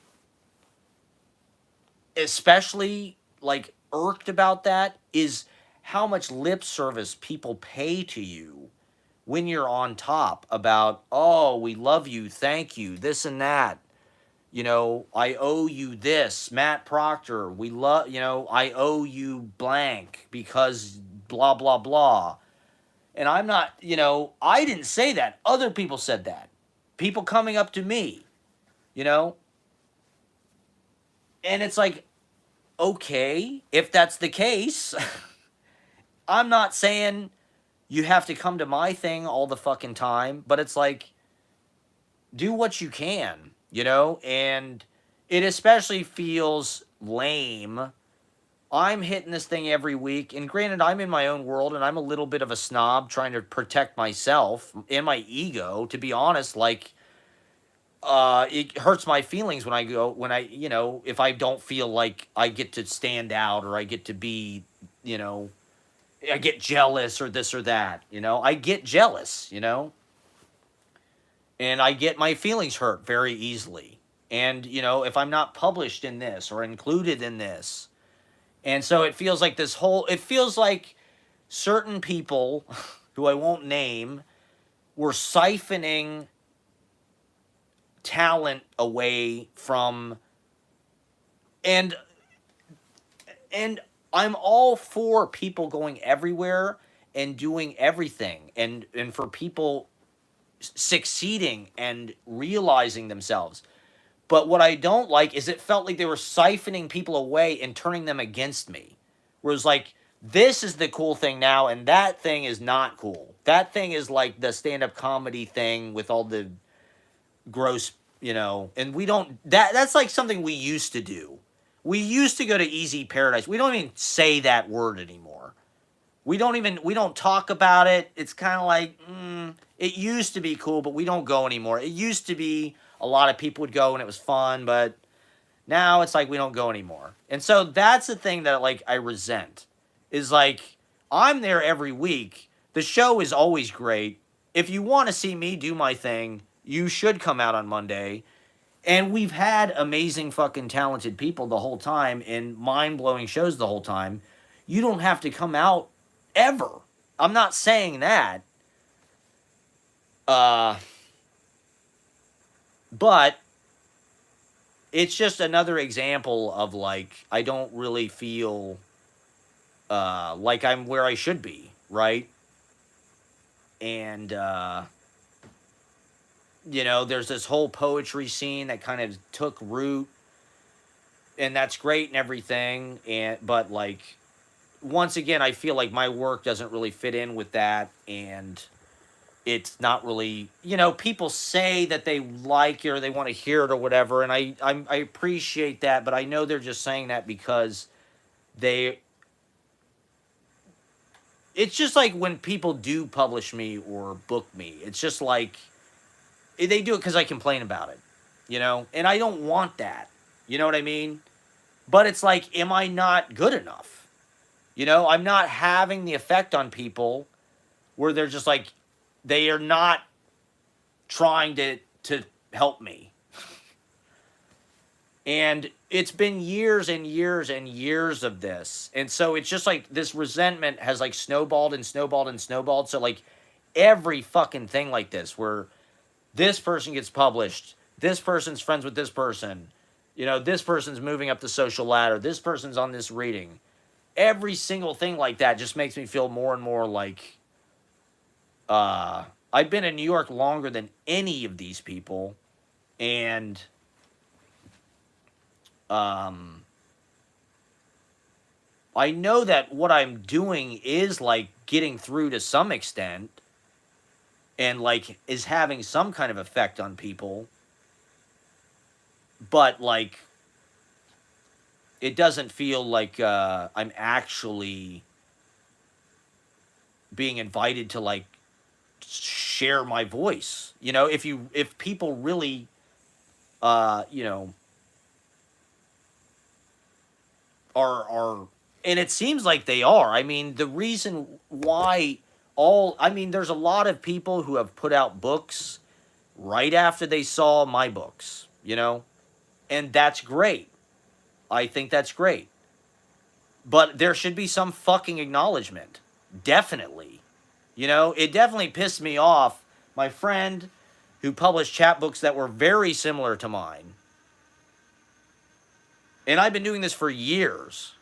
especially like irked about that is how much lip service people pay to you when you're on top about, oh, we love you, thank you, this and that. I owe you this, Matt Proctor. We love, I owe you blank because blah, blah, blah. And I'm not, I didn't say that. Other people said that. People coming up to me, you know? And it's like, okay, if that's the case, I'm not saying you have to come to my thing all the fucking time, but it's like, do what you can, And it especially feels lame. I'm hitting this thing every week, and granted, I'm in my own world, and I'm a little bit of a snob trying to protect myself and my ego. To be honest, like, it hurts my feelings when if I don't feel like I get to stand out or I get to be, you know, I get jealous or this or that. I get jealous. And I get my feelings hurt very easily. And if I'm not published in this or included in this. And so it feels like certain people who I won't name were siphoning talent away from, and I'm all for people going everywhere and doing everything, and for people succeeding and realizing themselves. But what I don't like is it felt like they were siphoning people away and turning them against me. Whereas like, this is the cool thing now, and that thing is not cool. That thing is like the stand-up comedy thing with all the gross, and we don't, that's like something we used to do. We used to go to Easy Paradise. We don't even say that word anymore. We don't talk about it. It's kind of like, it used to be cool, but we don't go anymore. It used to be a lot of people would go and it was fun, but now it's like we don't go anymore. And so that's the thing that like I resent is like, I'm there every week. The show is always great. If you want to see me do my thing, you should come out on Monday. And we've had amazing fucking talented people the whole time and mind-blowing shows the whole time. You don't have to come out ever. I'm not saying that. But it's just another example of like, I don't really feel like I'm where I should be, right? And there's this whole poetry scene that kind of took root, and that's great and everything. But like, once again, I feel like my work doesn't really fit in with that, and it's not really, people say that they like it or they want to hear it or whatever, and I appreciate that, but I know they're just saying that because they it's just like when people do publish me or book me, it's just like they do it because I complain about it, and I don't want that. You know what I mean? But it's like, am I not good enough? I'm not having the effect on people where they're just like, they are not trying to help me. And it's been years and years and years of this. And so it's just like this resentment has like snowballed and snowballed and snowballed. So like every fucking thing like this where this person gets published, this person's friends with this person, this person's moving up the social ladder, this person's on this reading. Every single thing like that just makes me feel more and more like I've been in New York longer than any of these people, and I know that what I'm doing is like getting through to some extent and like is having some kind of effect on people, but like it doesn't feel like I'm actually being invited to like share my voice. If people really are, and it seems like they are. I mean, the reason why there's a lot of people who have put out books right after they saw my books, and that's great. I think that's great. But there should be some fucking acknowledgement. Definitely. It definitely pissed me off. My friend who published chapbooks that were very similar to mine, and I've been doing this for years.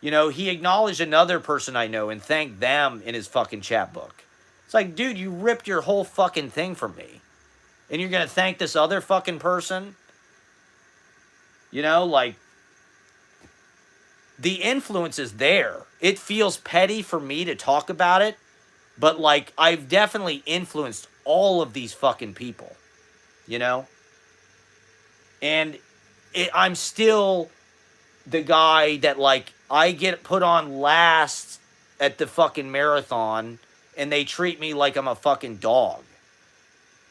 He acknowledged another person I know and thanked them in his fucking chapbook. It's like, dude, you ripped your whole fucking thing from me. And you're going to thank this other fucking person? Like, the influence is there. It feels petty for me to talk about it, but, like, I've definitely influenced all of these fucking people, And I'm still the guy that, like, I get put on last at the fucking marathon, and they treat me like I'm a fucking dog.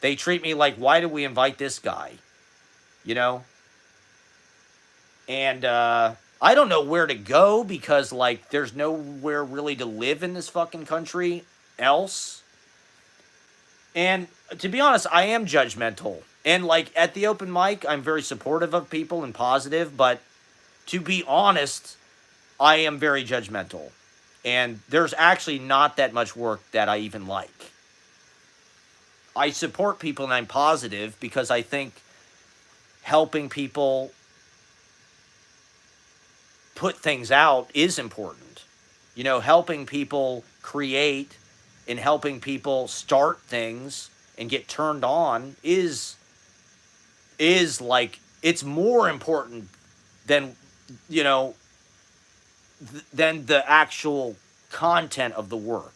They treat me like, why do we invite this guy? And I don't know where to go because, like, there's nowhere really to live in this fucking country else. And to be honest, I am judgmental. And, like, at the open mic, I'm very supportive of people and positive, but to be honest, I am very judgmental. And there's actually not that much work that I even like. I support people and I'm positive because I think helping people put things out is important. Helping people create and helping people start things and get turned on is like, it's more important than, than the actual content of the work.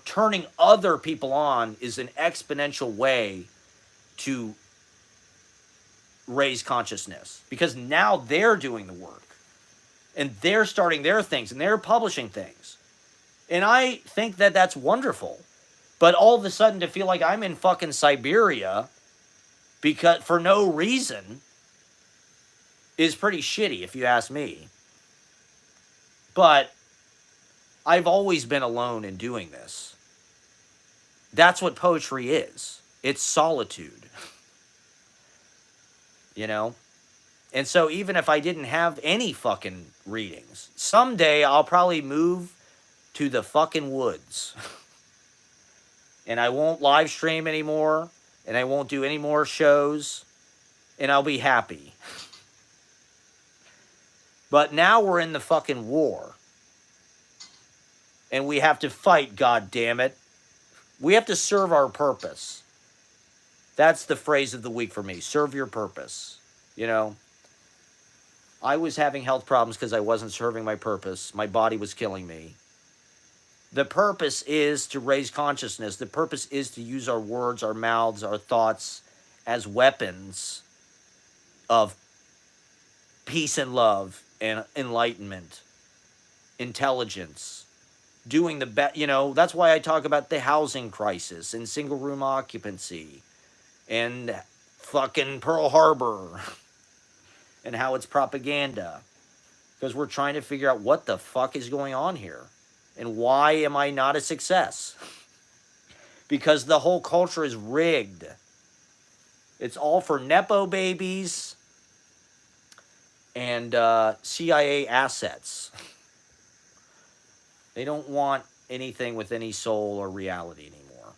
Turning other people on is an exponential way to raise consciousness because now they're doing the work and they're starting their things and they're publishing things. And I think that that's wonderful. But all of a sudden to feel like I'm in fucking Siberia because for no reason is pretty shitty if you ask me. But I've always been alone in doing this. That's what poetry is. It's solitude. And so even if I didn't have any fucking readings, someday I'll probably move to the fucking woods. And I won't live stream anymore. And I won't do any more shows. And I'll be happy. But now we're in the fucking war. And we have to fight, God damn it. We have to serve our purpose. That's the phrase of the week for me. Serve your purpose. I was having health problems because I wasn't serving my purpose. My body was killing me. The purpose is to raise consciousness. The purpose is to use our words, our mouths, our thoughts as weapons of peace and love and enlightenment, intelligence, doing the best. You know, that's why I talk about the housing crisis and single room occupancy and fucking Pearl Harbor and how it's propaganda. Because we're trying to figure out what the fuck is going on here and why am I not a success? Because the whole culture is rigged. It's all for Nepo babies and CIA assets. They don't want anything with any soul or reality anymore.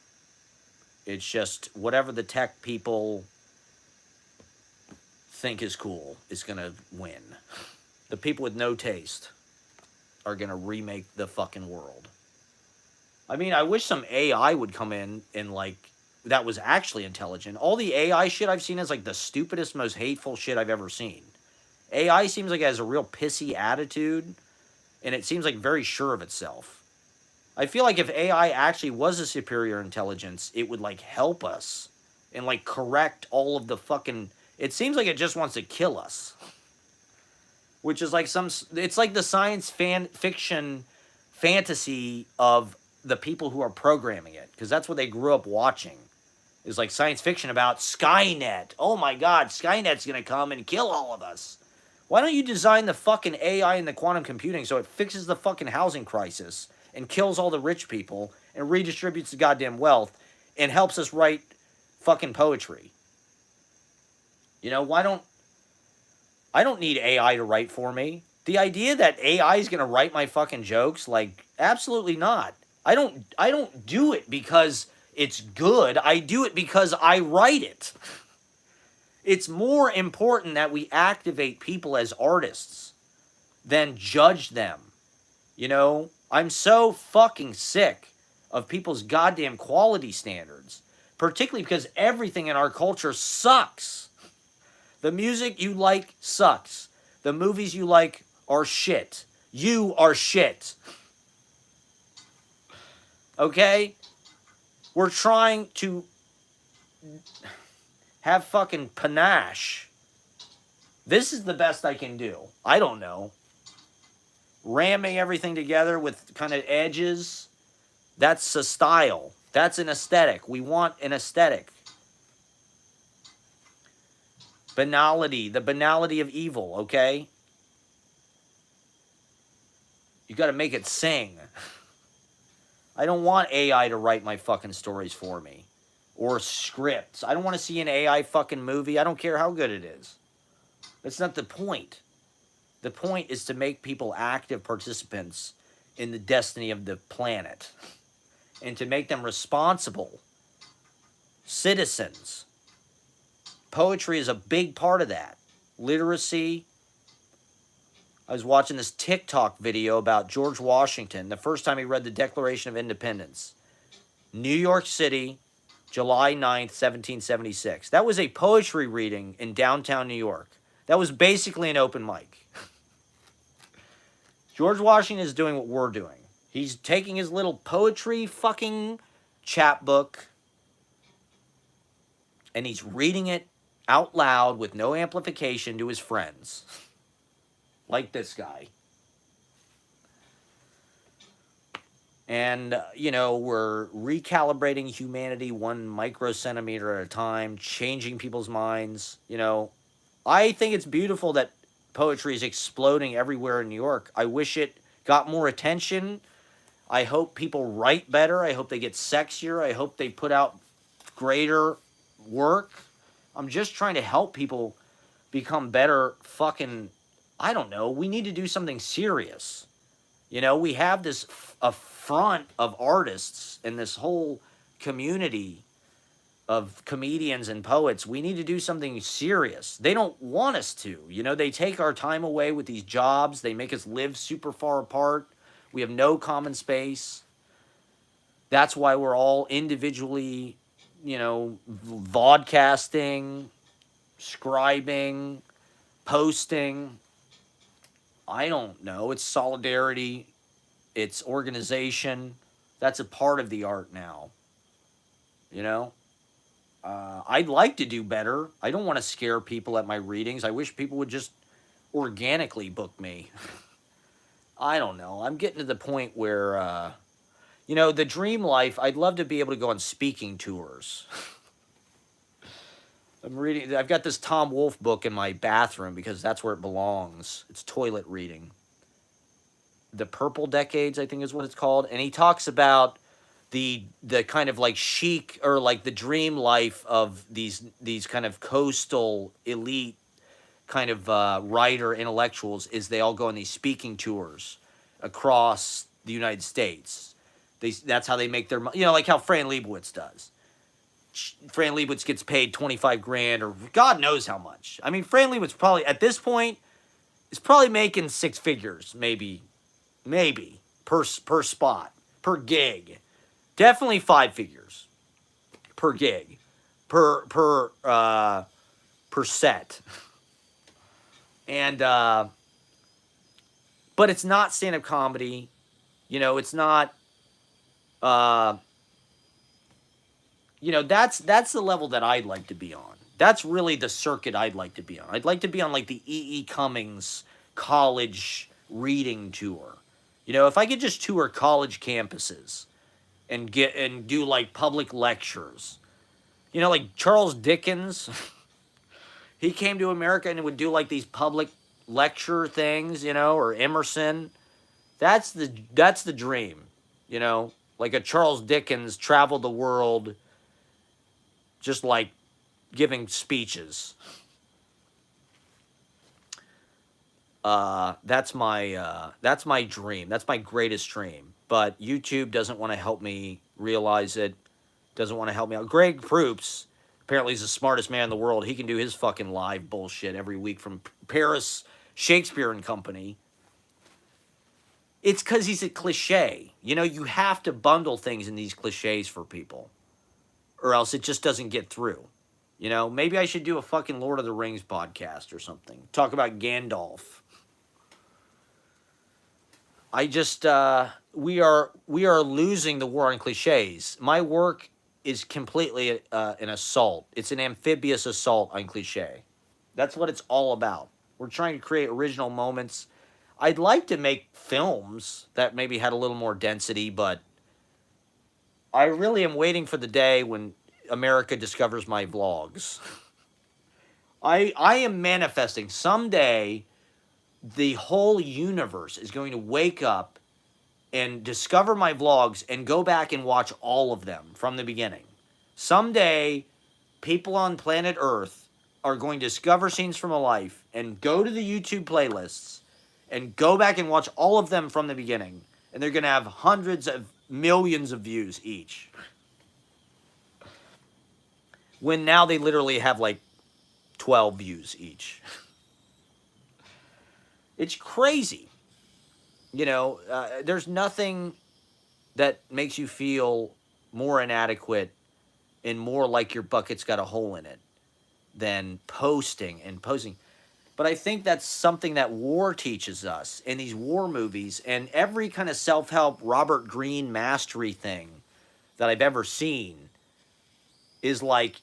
It's just whatever the tech people think is cool is going to win. The people with no taste are going to remake the fucking world. I mean, I wish some AI would come in and, like, that was actually intelligent. All the AI shit I've seen is, like, the stupidest, most hateful shit I've ever seen. AI seems like it has a real pissy attitude, and it seems like very sure of itself. I feel like if AI actually was a superior intelligence, it would, like, help us and, like, correct all of the fucking... It seems like it just wants to kill us. Which is like it's like the science fiction fantasy of the people who are programming it. Because that's what they grew up watching. Is like science fiction about Skynet. Oh my God, Skynet's going to come and kill all of us. Why don't you design the fucking AI and the quantum computing so it fixes the fucking housing crisis and kills all the rich people and redistributes the goddamn wealth and helps us write fucking poetry? You know, I don't need AI to write for me. The idea that AI is going to write my fucking jokes, like, absolutely not. I don't do it because it's good. I do it because I write it. It's more important that we activate people as artists than judge them. You know, I'm so fucking sick of people's goddamn quality standards, particularly because everything in our culture sucks. The music you like sucks. The movies you like are shit. You are shit. Okay? We're trying to have fucking panache. This is the best I can do. I don't know. Ramming everything together with kind of edges. That's a style. That's an aesthetic. We want an aesthetic. Banality, the banality of evil, okay? You got to make it sing. I don't want AI to write my fucking stories for me. Or scripts. I don't want to see an AI fucking movie. I don't care how good it is. That's not the point. The point is to make people active participants in the destiny of the planet. And to make them responsible citizens. Poetry is a big part of that. Literacy. I was watching this TikTok video about George Washington, the first time he read the Declaration of Independence. New York City, July 9th, 1776. That was a poetry reading in downtown New York. That was basically an open mic. George Washington is doing what we're doing. He's taking his little poetry fucking chapbook and he's reading it out loud with no amplification to his friends. Like this guy. And, you know, we're recalibrating humanity 1 microcentimeter at a time, changing people's minds. You know, I think it's beautiful that poetry is exploding everywhere in New York. I wish it got more attention. I hope people write better. I hope they get sexier. I hope they put out greater work. I'm just trying to help people become better fucking, I don't know. We need to do something serious. You know, we have this a front of artists and this whole community of comedians and poets. We need to do something serious. They don't want us to. You know, they take our time away with these jobs. They make us live super far apart. We have no common space. That's why we're all individually, you know, vodcasting, scribing, posting. I don't know. It's solidarity. It's organization. That's a part of the art now. You know? I'd like to do better. I don't want to scare people at my readings. I wish people would just organically book me. I don't know. I'm getting to the point where, the dream life, I'd love to be able to go on speaking tours. I've got this Tom Wolfe book in my bathroom because that's where it belongs. It's toilet reading. The Purple Decades, I think is what it's called. And he talks about the kind of like chic or like the dream life of these kind of coastal elite kind of writer intellectuals is they all go on these speaking tours across the United States. That's how they make their money. Like how Fran Lebowitz does. Fran Lebowitz gets paid 25 grand or God knows how much. I mean, Fran Lebowitz probably at this point is probably making six figures, maybe per spot, per gig. Definitely five figures per gig, per set. And but it's not stand-up comedy. It's not that's the level that I'd like to be on. That's really the circuit I'd like to be on. I'd like to be on like the E. E. Cummings college reading tour. If I could just tour college campuses and do like public lectures. Like Charles Dickens, he came to America and would do like these public lecture things, or Emerson. That's the dream, like a Charles Dickens traveled the world just like giving speeches. That's my dream. That's my greatest dream. But YouTube doesn't want to help me realize it. Doesn't want to help me out. Greg Proops, apparently he's the smartest man in the world. He can do his fucking live bullshit every week from Paris Shakespeare and Company. It's because he's a cliche. You have to bundle things in these cliches for people, or else it just doesn't get through. Maybe I should do a fucking Lord of the Rings podcast or something. Talk about Gandalf. I just we are losing the war on cliches. My work is completely an assault. It's an amphibious assault on cliche. That's what it's all about. We're trying to create original moments. I'd like to make films that maybe had a little more density, but I really am waiting for the day when America discovers my vlogs. I am manifesting someday the whole universe is going to wake up and discover my vlogs and go back and watch all of them from the beginning. Someday, people on planet Earth are going to discover Scenes from a Life and go to the YouTube playlists and go back and watch all of them from the beginning. And they're going to have hundreds of millions of views each. When now they literally have like 12 views each. It's crazy. There's nothing that makes you feel more inadequate and more like your bucket's got a hole in it than posting and posing. But I think that's something that war teaches us in these war movies and every kind of self-help Robert Greene mastery thing that I've ever seen is like,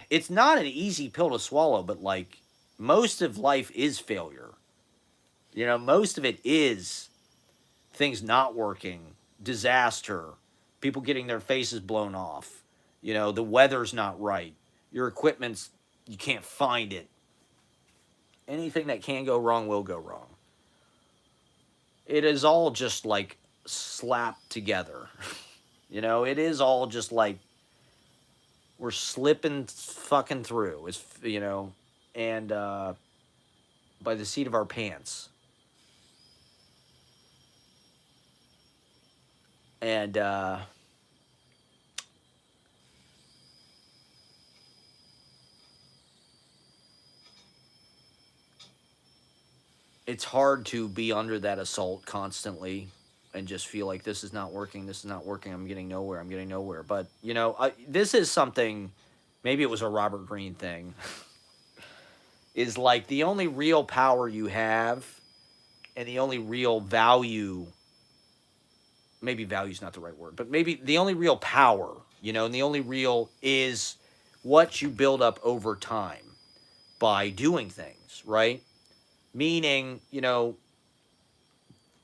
it's not an easy pill to swallow, but like most of life is failure. Most of it is things not working, disaster, people getting their faces blown off. The weather's not right. Your equipment's, you can't find it. Anything that can go wrong will go wrong. It is all just like slapped together. It is all just like we're slipping fucking through. It's, and by the seat of our pants. And it's hard to be under that assault constantly and just feel like this is not working, I'm getting nowhere. But, this is something, maybe it was a Robert Greene thing, is like the only real power you have and the only real value, maybe value is not the right word, but maybe the only real power, and the only real is what you build up over time by doing things, right? Meaning,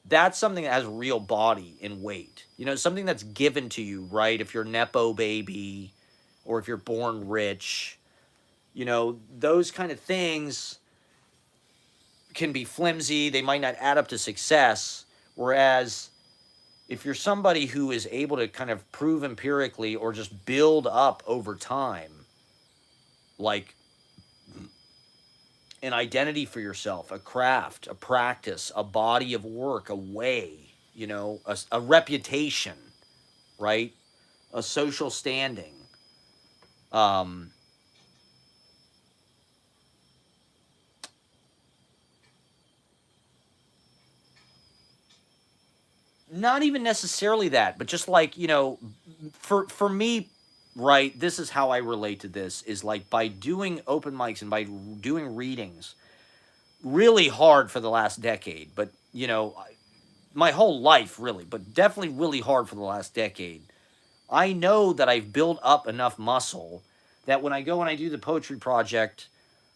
that's something that has real body and weight. You know, something that's given to you, right? If you're a Nepo baby or if you're born rich, you know, those kind of things can be flimsy. They might not add up to success. Whereas if you're somebody who is able to kind of prove empirically or just build up over time, like an identity for yourself, a craft, a practice, a body of work, a way, you know, a reputation, right? A social standing. Um, Not even necessarily that, but just like, you know, for me, right, this is how I relate to this is like by doing open mics and by doing readings really hard for the last decade, but you know, my whole life really, but definitely really hard for the last decade. I know that I've built up enough muscle that when I go and I do the poetry project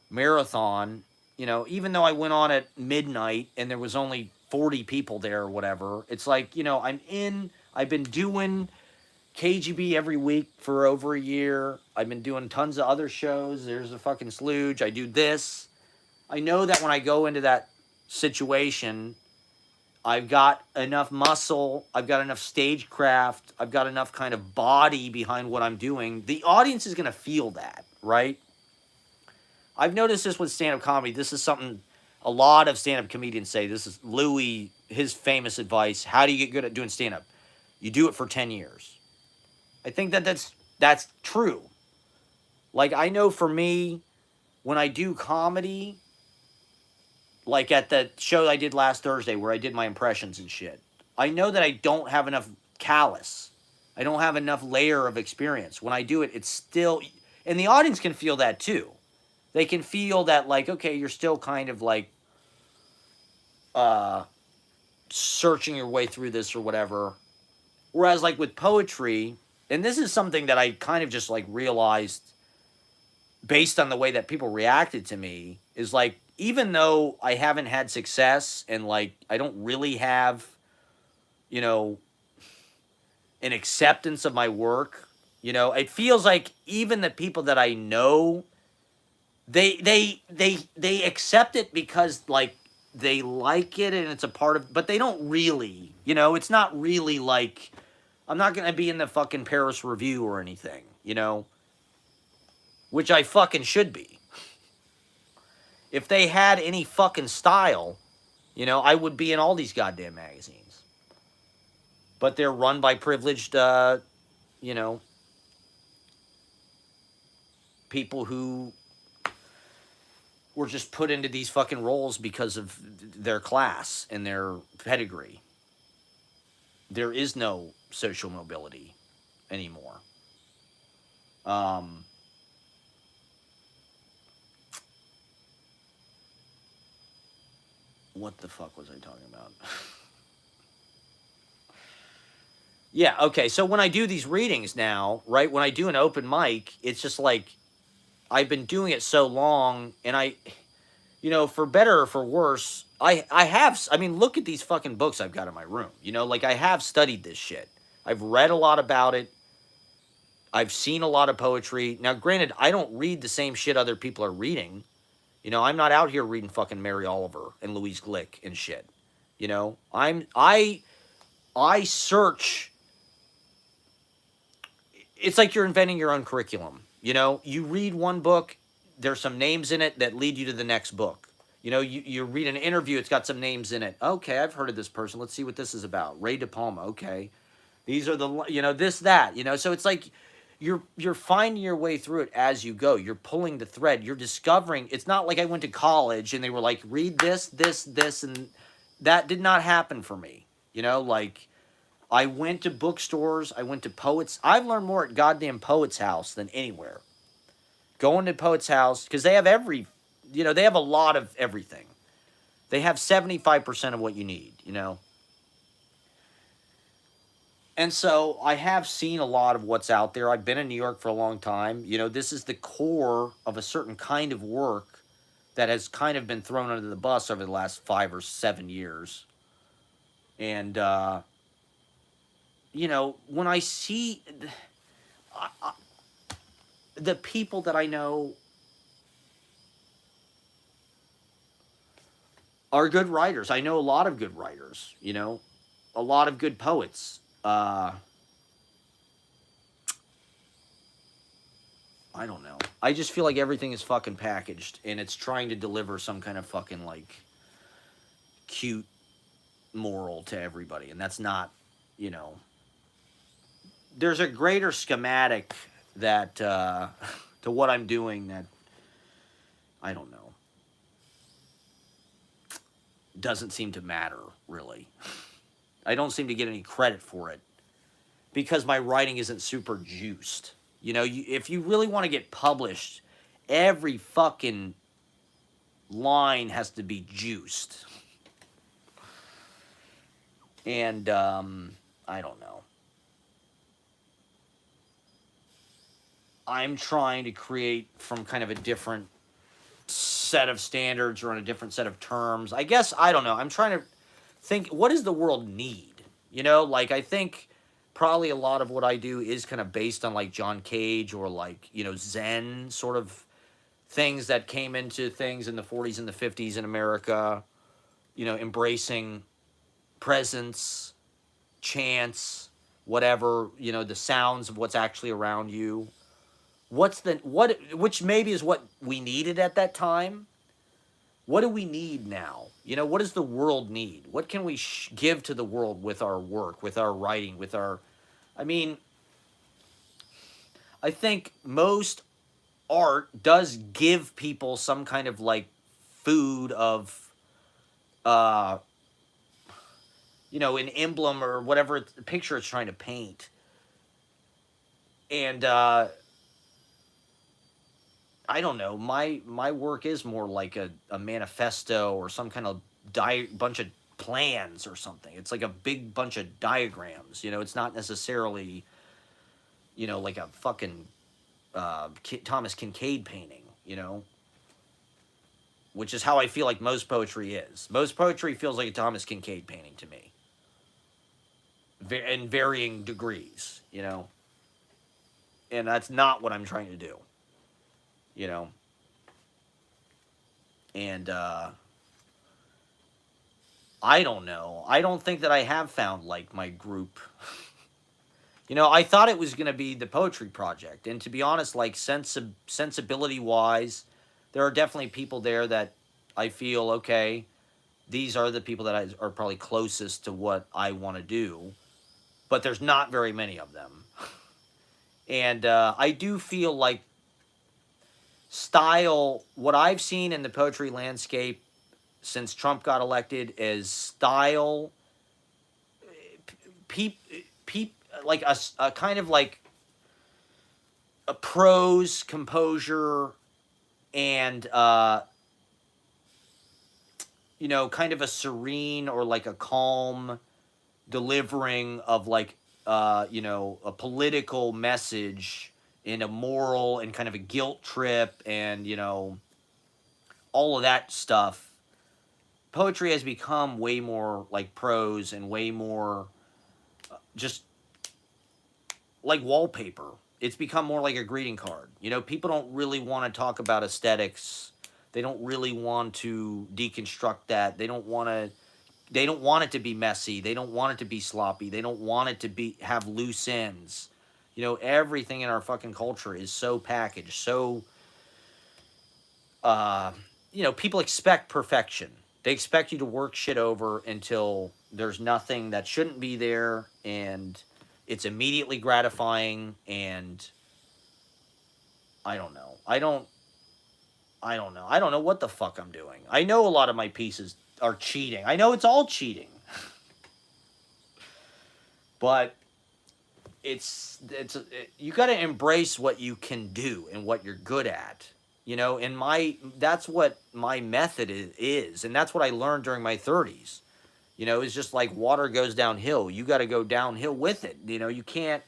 marathon, you know, even though I went on at midnight and there was only 40 people there or whatever, it's like, you know, I've been doing KGB every week for over a year. I've been doing tons of other shows. There's a fucking slooge. I do this. I know that when I go into that situation, I've got enough muscle, I've got enough stagecraft, I've got enough kind of body behind what I'm doing. The audience is going to feel that, right? I've noticed this with stand up comedy. This is something a lot of stand up comedians say. This is Louis, his famous advice. How do you get good at doing stand up? You do it for 10 years. I think that that's true. Like I know for me when I do comedy, like at the show I did last Thursday where I did my impressions and shit. I know that I don't have enough callus. I don't have enough layer of experience. When I do it, it's still, and the audience can feel that too. They can feel that like, okay, you're still kind of like uh searching your way through this or whatever. Whereas like with poetry, and this is something that I kind of just like realized based on the way that people reacted to me is like even though I haven't had success and like I don't really have, you know, an acceptance of my work, you know, it feels like even the people that I know they accept it because like they like it and it's a part of but they don't really, you know, it's not really like I'm not going to be in the fucking Paris Review or anything, you know, which I fucking should be. If they had any fucking style, you know, I would be in all these goddamn magazines. But they're run by privileged, you know, people who were just put into these fucking roles because of their class and their pedigree. There is no social mobility anymore. Um, what the fuck was I talking about? Yeah, okay. So when I do these readings now, right? When I do an open mic, it's just like I've been doing it so long and you know, for better or for worse, I have I mean, look at these fucking books I've got in my room. You know, like I have studied this shit. I've read a lot about it. I've seen a lot of poetry. Now, granted, I don't read the same shit other people are reading. You know, I'm not out here reading fucking Mary Oliver and Louise Glick and shit. You know, I search. It's like you're inventing your own curriculum. You know, you read one book, there's some names in it that lead you to the next book. You know, you read an interview, it's got some names in it. Okay, I've heard of this person. Let's see what this is about. Ray De Palma. Okay, these are the you know this that you know. So it's like you're finding your way through it as you go. You're pulling the thread. You're discovering. It's not like I went to college and they were like read this, and that did not happen for me. You know, like I went to bookstores. I went to poets. I've learned more at goddamn Poets House than anywhere. Going to Poets House because they have you know, they have a lot of everything. They have 75% of what you need, you know. And so I have seen a lot of what's out there. I've been in New York for a long time. You know, this is the core of a certain kind of work that has kind of been thrown under the bus over the last 5 or 7 years. And you know, when I see the people that I know are good writers. I know a lot of good writers, you know, a lot of good poets. I don't know. I just feel like everything is fucking packaged and it's trying to deliver some kind of fucking like cute moral to everybody. And that's not, you know, there's a greater schematic that, to what I'm doing that, I don't know, doesn't seem to matter really. I don't seem to get any credit for it because my writing isn't super juiced. You know, if you really want to get published, every fucking line has to be juiced. And I don't know. I'm trying to create from kind of a different set of standards or on a different set of terms. I guess, I don't know. I'm trying to think, what does the world need? You know, like I think probably a lot of what I do is kind of based on like John Cage or like, you know, Zen sort of things that came into things in the 40s and the 50s in America, you know, embracing presence, chance, whatever, you know, the sounds of what's actually around you. Which maybe is what we needed at that time. What do we need now? You know, what does the world need? What can we give to the world with our work, with our writing, with our, I mean, I think most art does give people some kind of like food of, uh, you know, an emblem or whatever picture it's trying to paint. And I don't know. My work is more like a manifesto or some kind of bunch of plans or something. It's like a big bunch of diagrams. You know, it's not necessarily, you know, like a fucking Thomas Kincaid painting. You know, which is how I feel like most poetry is. Most poetry feels like a Thomas Kincaid painting to me, in varying degrees. You know, and that's not what I'm trying to do. You know, and I don't know. I don't think that I have found like my group. You know, I thought it was going to be the poetry project, and to be honest, like sensibility wise, there are definitely people there that I feel okay. These are the people that are probably closest to what I want to do, but there's not very many of them, and I do feel like style. What I've seen in the poetry landscape since Trump got elected is style. Peep, peep, like a kind of like a prose composure and you know, kind of a serene or like a calm delivering of like you know, a political message in a moral and kind of a guilt trip and you know, all of that stuff. Poetry has become way more like prose and way more just like wallpaper. It's become more like a greeting card. You know, people don't really want to talk about aesthetics. They don't really want to deconstruct that. They don't want it to be messy. They don't want it to be sloppy. They don't want it to be have loose ends. You know, everything in our fucking culture is so packaged, so uh you know, people expect perfection. They expect you to work shit over until there's nothing that shouldn't be there and it's immediately gratifying and I don't know. I don't know what the fuck I'm doing. I know a lot of my pieces are cheating. I know it's all cheating. But you got to embrace what you can do and what you're good at. You know, and that's what my method is, and that's what I learned during my 30s. You know, it's just like water goes downhill. You got to go downhill with it. You know, you can't.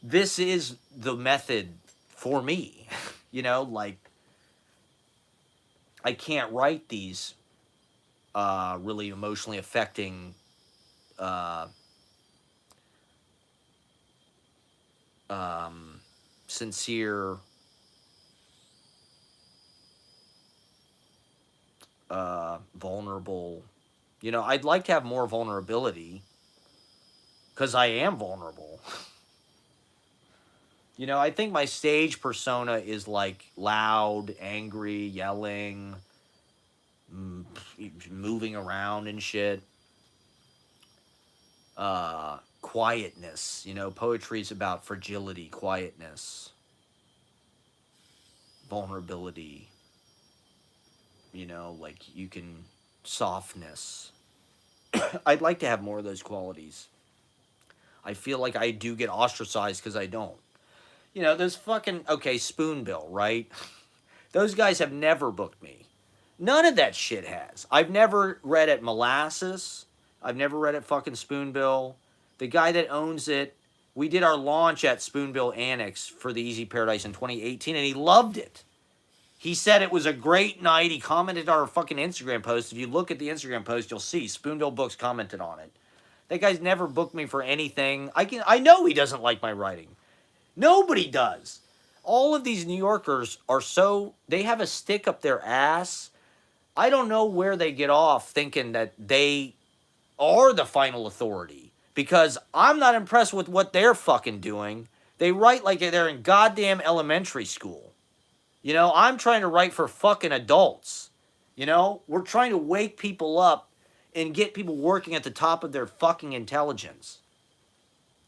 This is the method for me. You know, like I can't write these really emotionally affecting uh, sincere, vulnerable. You know, I'd like to have more vulnerability because I am vulnerable. You know, I think my stage persona is like loud, angry, yelling, moving around and shit. Quietness. You know, poetry is about fragility, quietness, vulnerability. You know, like you can, softness. I'd like to have more of those qualities. I feel like I do get ostracized because I don't. You know, those fucking, okay, Spoonbill, right? Those guys have never booked me. None of that shit has. I've never read at Molasses. I've never read at fucking Spoonbill. The guy that owns it, we did our launch at Spoonbill Annex for the Easy Paradise in 2018, and he loved it. He said it was a great night. He commented on our fucking Instagram post. If you look at the Instagram post, you'll see Spoonbill Books commented on it. That guy's never booked me for anything. I know he doesn't like my writing. Nobody does. All of these New Yorkers are so, they have a stick up their ass. I don't know where they get off thinking that they are the final authority, because I'm not impressed with what they're fucking doing. They write like they're in goddamn elementary school. You know, I'm trying to write for fucking adults. You know, we're trying to wake people up and get people working at the top of their fucking intelligence.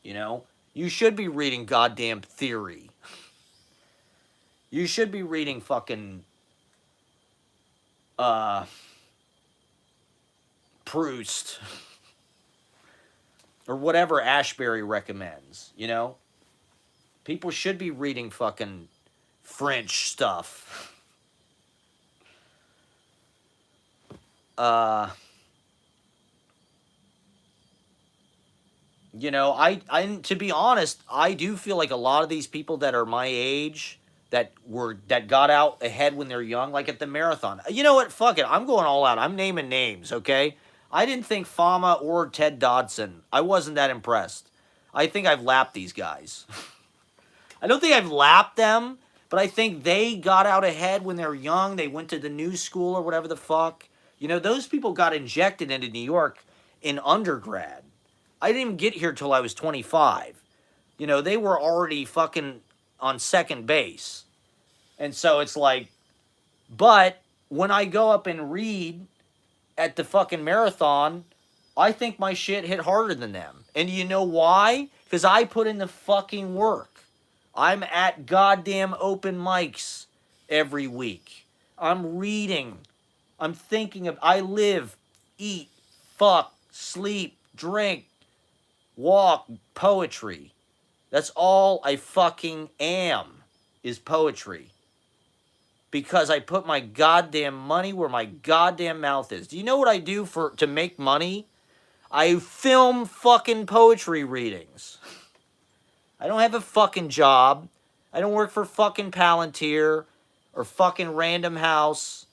You know, you should be reading goddamn theory. You should be reading fucking Proust or whatever Ashbery recommends, you know? People should be reading fucking French stuff. You know, I to be honest, I do feel like a lot of these people that are my age that got out ahead when they're young, like at the marathon. You know what? Fuck it. I'm going all out. I'm naming names, okay? I didn't think Fama or Ted Dodson. I wasn't that impressed. I think I've lapped these guys. I don't think I've lapped them, but I think they got out ahead when they were young. They went to the new school or whatever the fuck. You know, those people got injected into New York in undergrad. I didn't even get here till I was 25. You know, they were already fucking on second base. And so it's like, but when I go up and read at the fucking marathon, I think my shit hit harder than them. And you know why? Because I put in the fucking work. I'm at goddamn open mics every week. I'm reading. I'm thinking of, I live, eat, fuck, sleep, drink, walk, poetry. That's all I fucking am, is poetry. Because I put my goddamn money where my goddamn mouth is. Do you know what I do to make money? I film fucking poetry readings. I don't have a fucking job. I don't work for fucking Palantir or fucking Random House.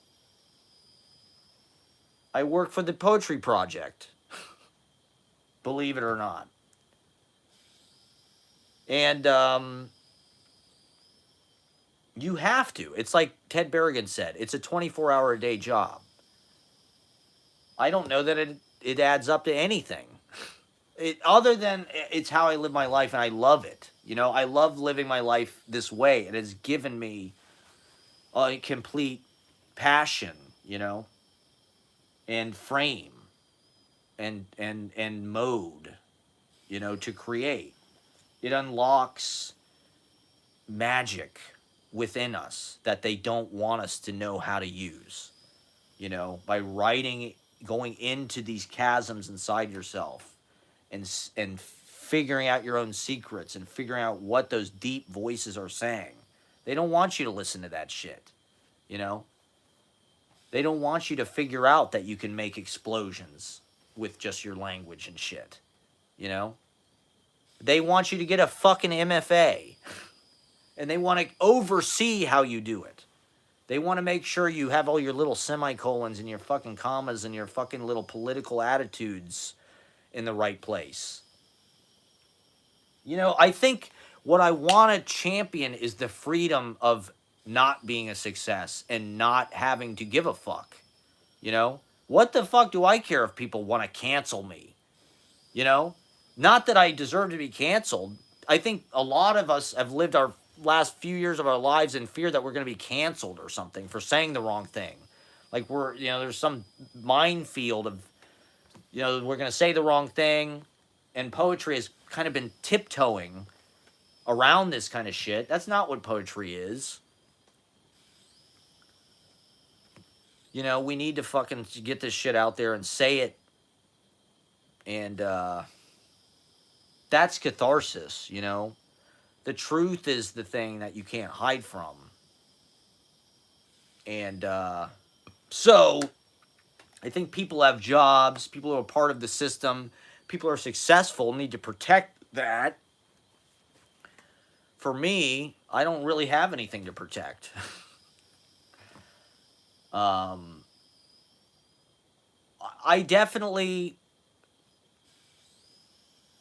I work for the Poetry Project. Believe it or not. And you have to. It's like Ted Berrigan said, it's a 24-hour-a-day job. I don't know that it adds up to anything. Other than it's how I live my life, and I love it. You know, I love living my life this way. It has given me a complete passion, you know, and frame and mode, you know, to create. It unlocks magic within us that they don't want us to know how to use. You know, by writing, going into these chasms inside yourself and figuring out your own secrets and figuring out what those deep voices are saying. They don't want you to listen to that shit, you know? They don't want you to figure out that you can make explosions with just your language and shit, you know? They want you to get a fucking MFA, and they want to oversee how you do it. They want to make sure you have all your little semicolons and your fucking commas and your fucking little political attitudes in the right place. You know, I think what I want to champion is the freedom of not being a success and not having to give a fuck. You know, what the fuck do I care if people want to cancel me? You know, not that I deserve to be canceled. I think a lot of us have lived our last few years of our lives in fear that we're going to be canceled or something for saying the wrong thing. Like there's some minefield of, we're going to say the wrong thing. And poetry has kind of been tiptoeing around this kind of shit. That's not what poetry is. You know, we need to fucking get this shit out there and say it. And that's catharsis, you know? The truth is the thing that you can't hide from. And so I think people have jobs, people who are part of the system, people who are successful need to protect that. For me, I don't really have anything to protect. I definitely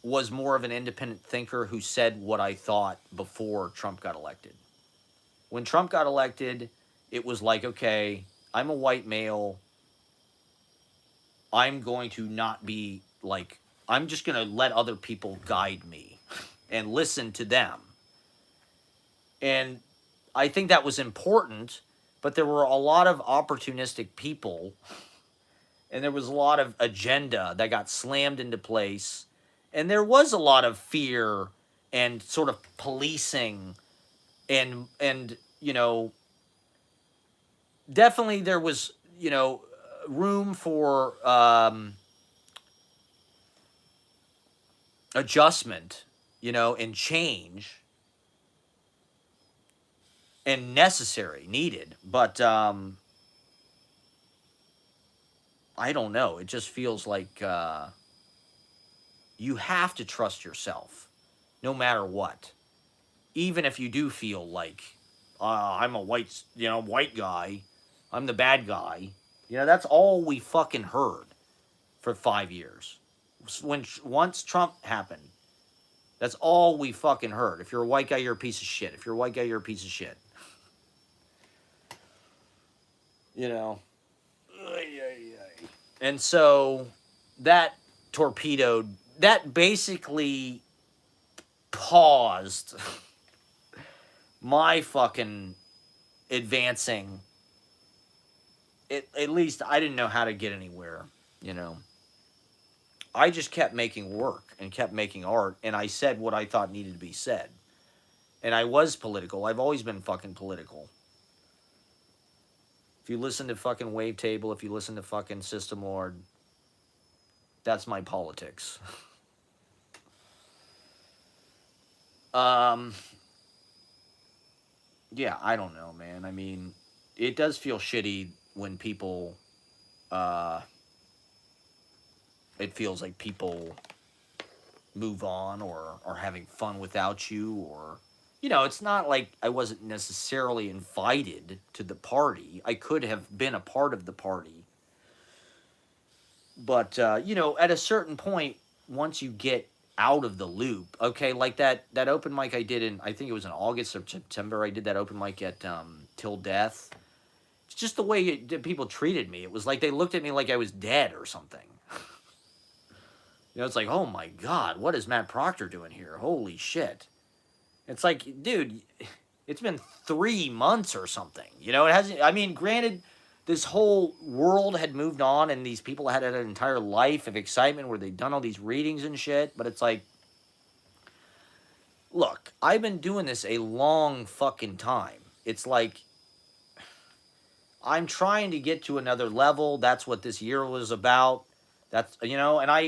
was more of an independent thinker who said what I thought before Trump got elected. When Trump got elected, it was like, okay, I'm a white male. I'm going to not be like, I'm just going to let other people guide me and listen to them. And I think that was important, but there were a lot of opportunistic people and there was a lot of agenda that got slammed into place. And there was a lot of fear and sort of policing and definitely there was, room for adjustment, and change and needed. But I don't know. It just feels like you have to trust yourself no matter what. Even if you do feel like I'm a white guy, I'm the bad guy. That's all we fucking heard for 5 years. Once Trump happened, that's all we fucking heard. If you're a white guy, you're a piece of shit. If you're a white guy, you're a piece of shit. You know. And so that torpedoed, that basically paused my fucking advancing. At least I didn't know how to get anywhere, I just kept making work and kept making art, and I said what I thought needed to be said. And I was political. I've always been fucking political. If you listen to fucking Wavetable, if you listen to fucking System Lord, that's my politics. Yeah, I don't know, man. I mean, it does feel shitty when people, it feels like people move on or are having fun without you, or, it's not like I wasn't necessarily invited to the party. I could have been a part of the party. But, at a certain point, once you get out of the loop, okay, like that open mic I did I think it was in August or September, I did that open mic at Till Death. It's just the way people treated me. It was like they looked at me like I was dead or something. It's like, oh my God, what is Matt Proctor doing here? Holy shit. It's like, dude, it's been 3 months or something. It hasn't, I mean, granted, this whole world had moved on and these people had an entire life of excitement where they'd done all these readings and shit, but it's like, look, I've been doing this a long fucking time. It's like, I'm trying to get to another level. That's what this year was about. That's, and I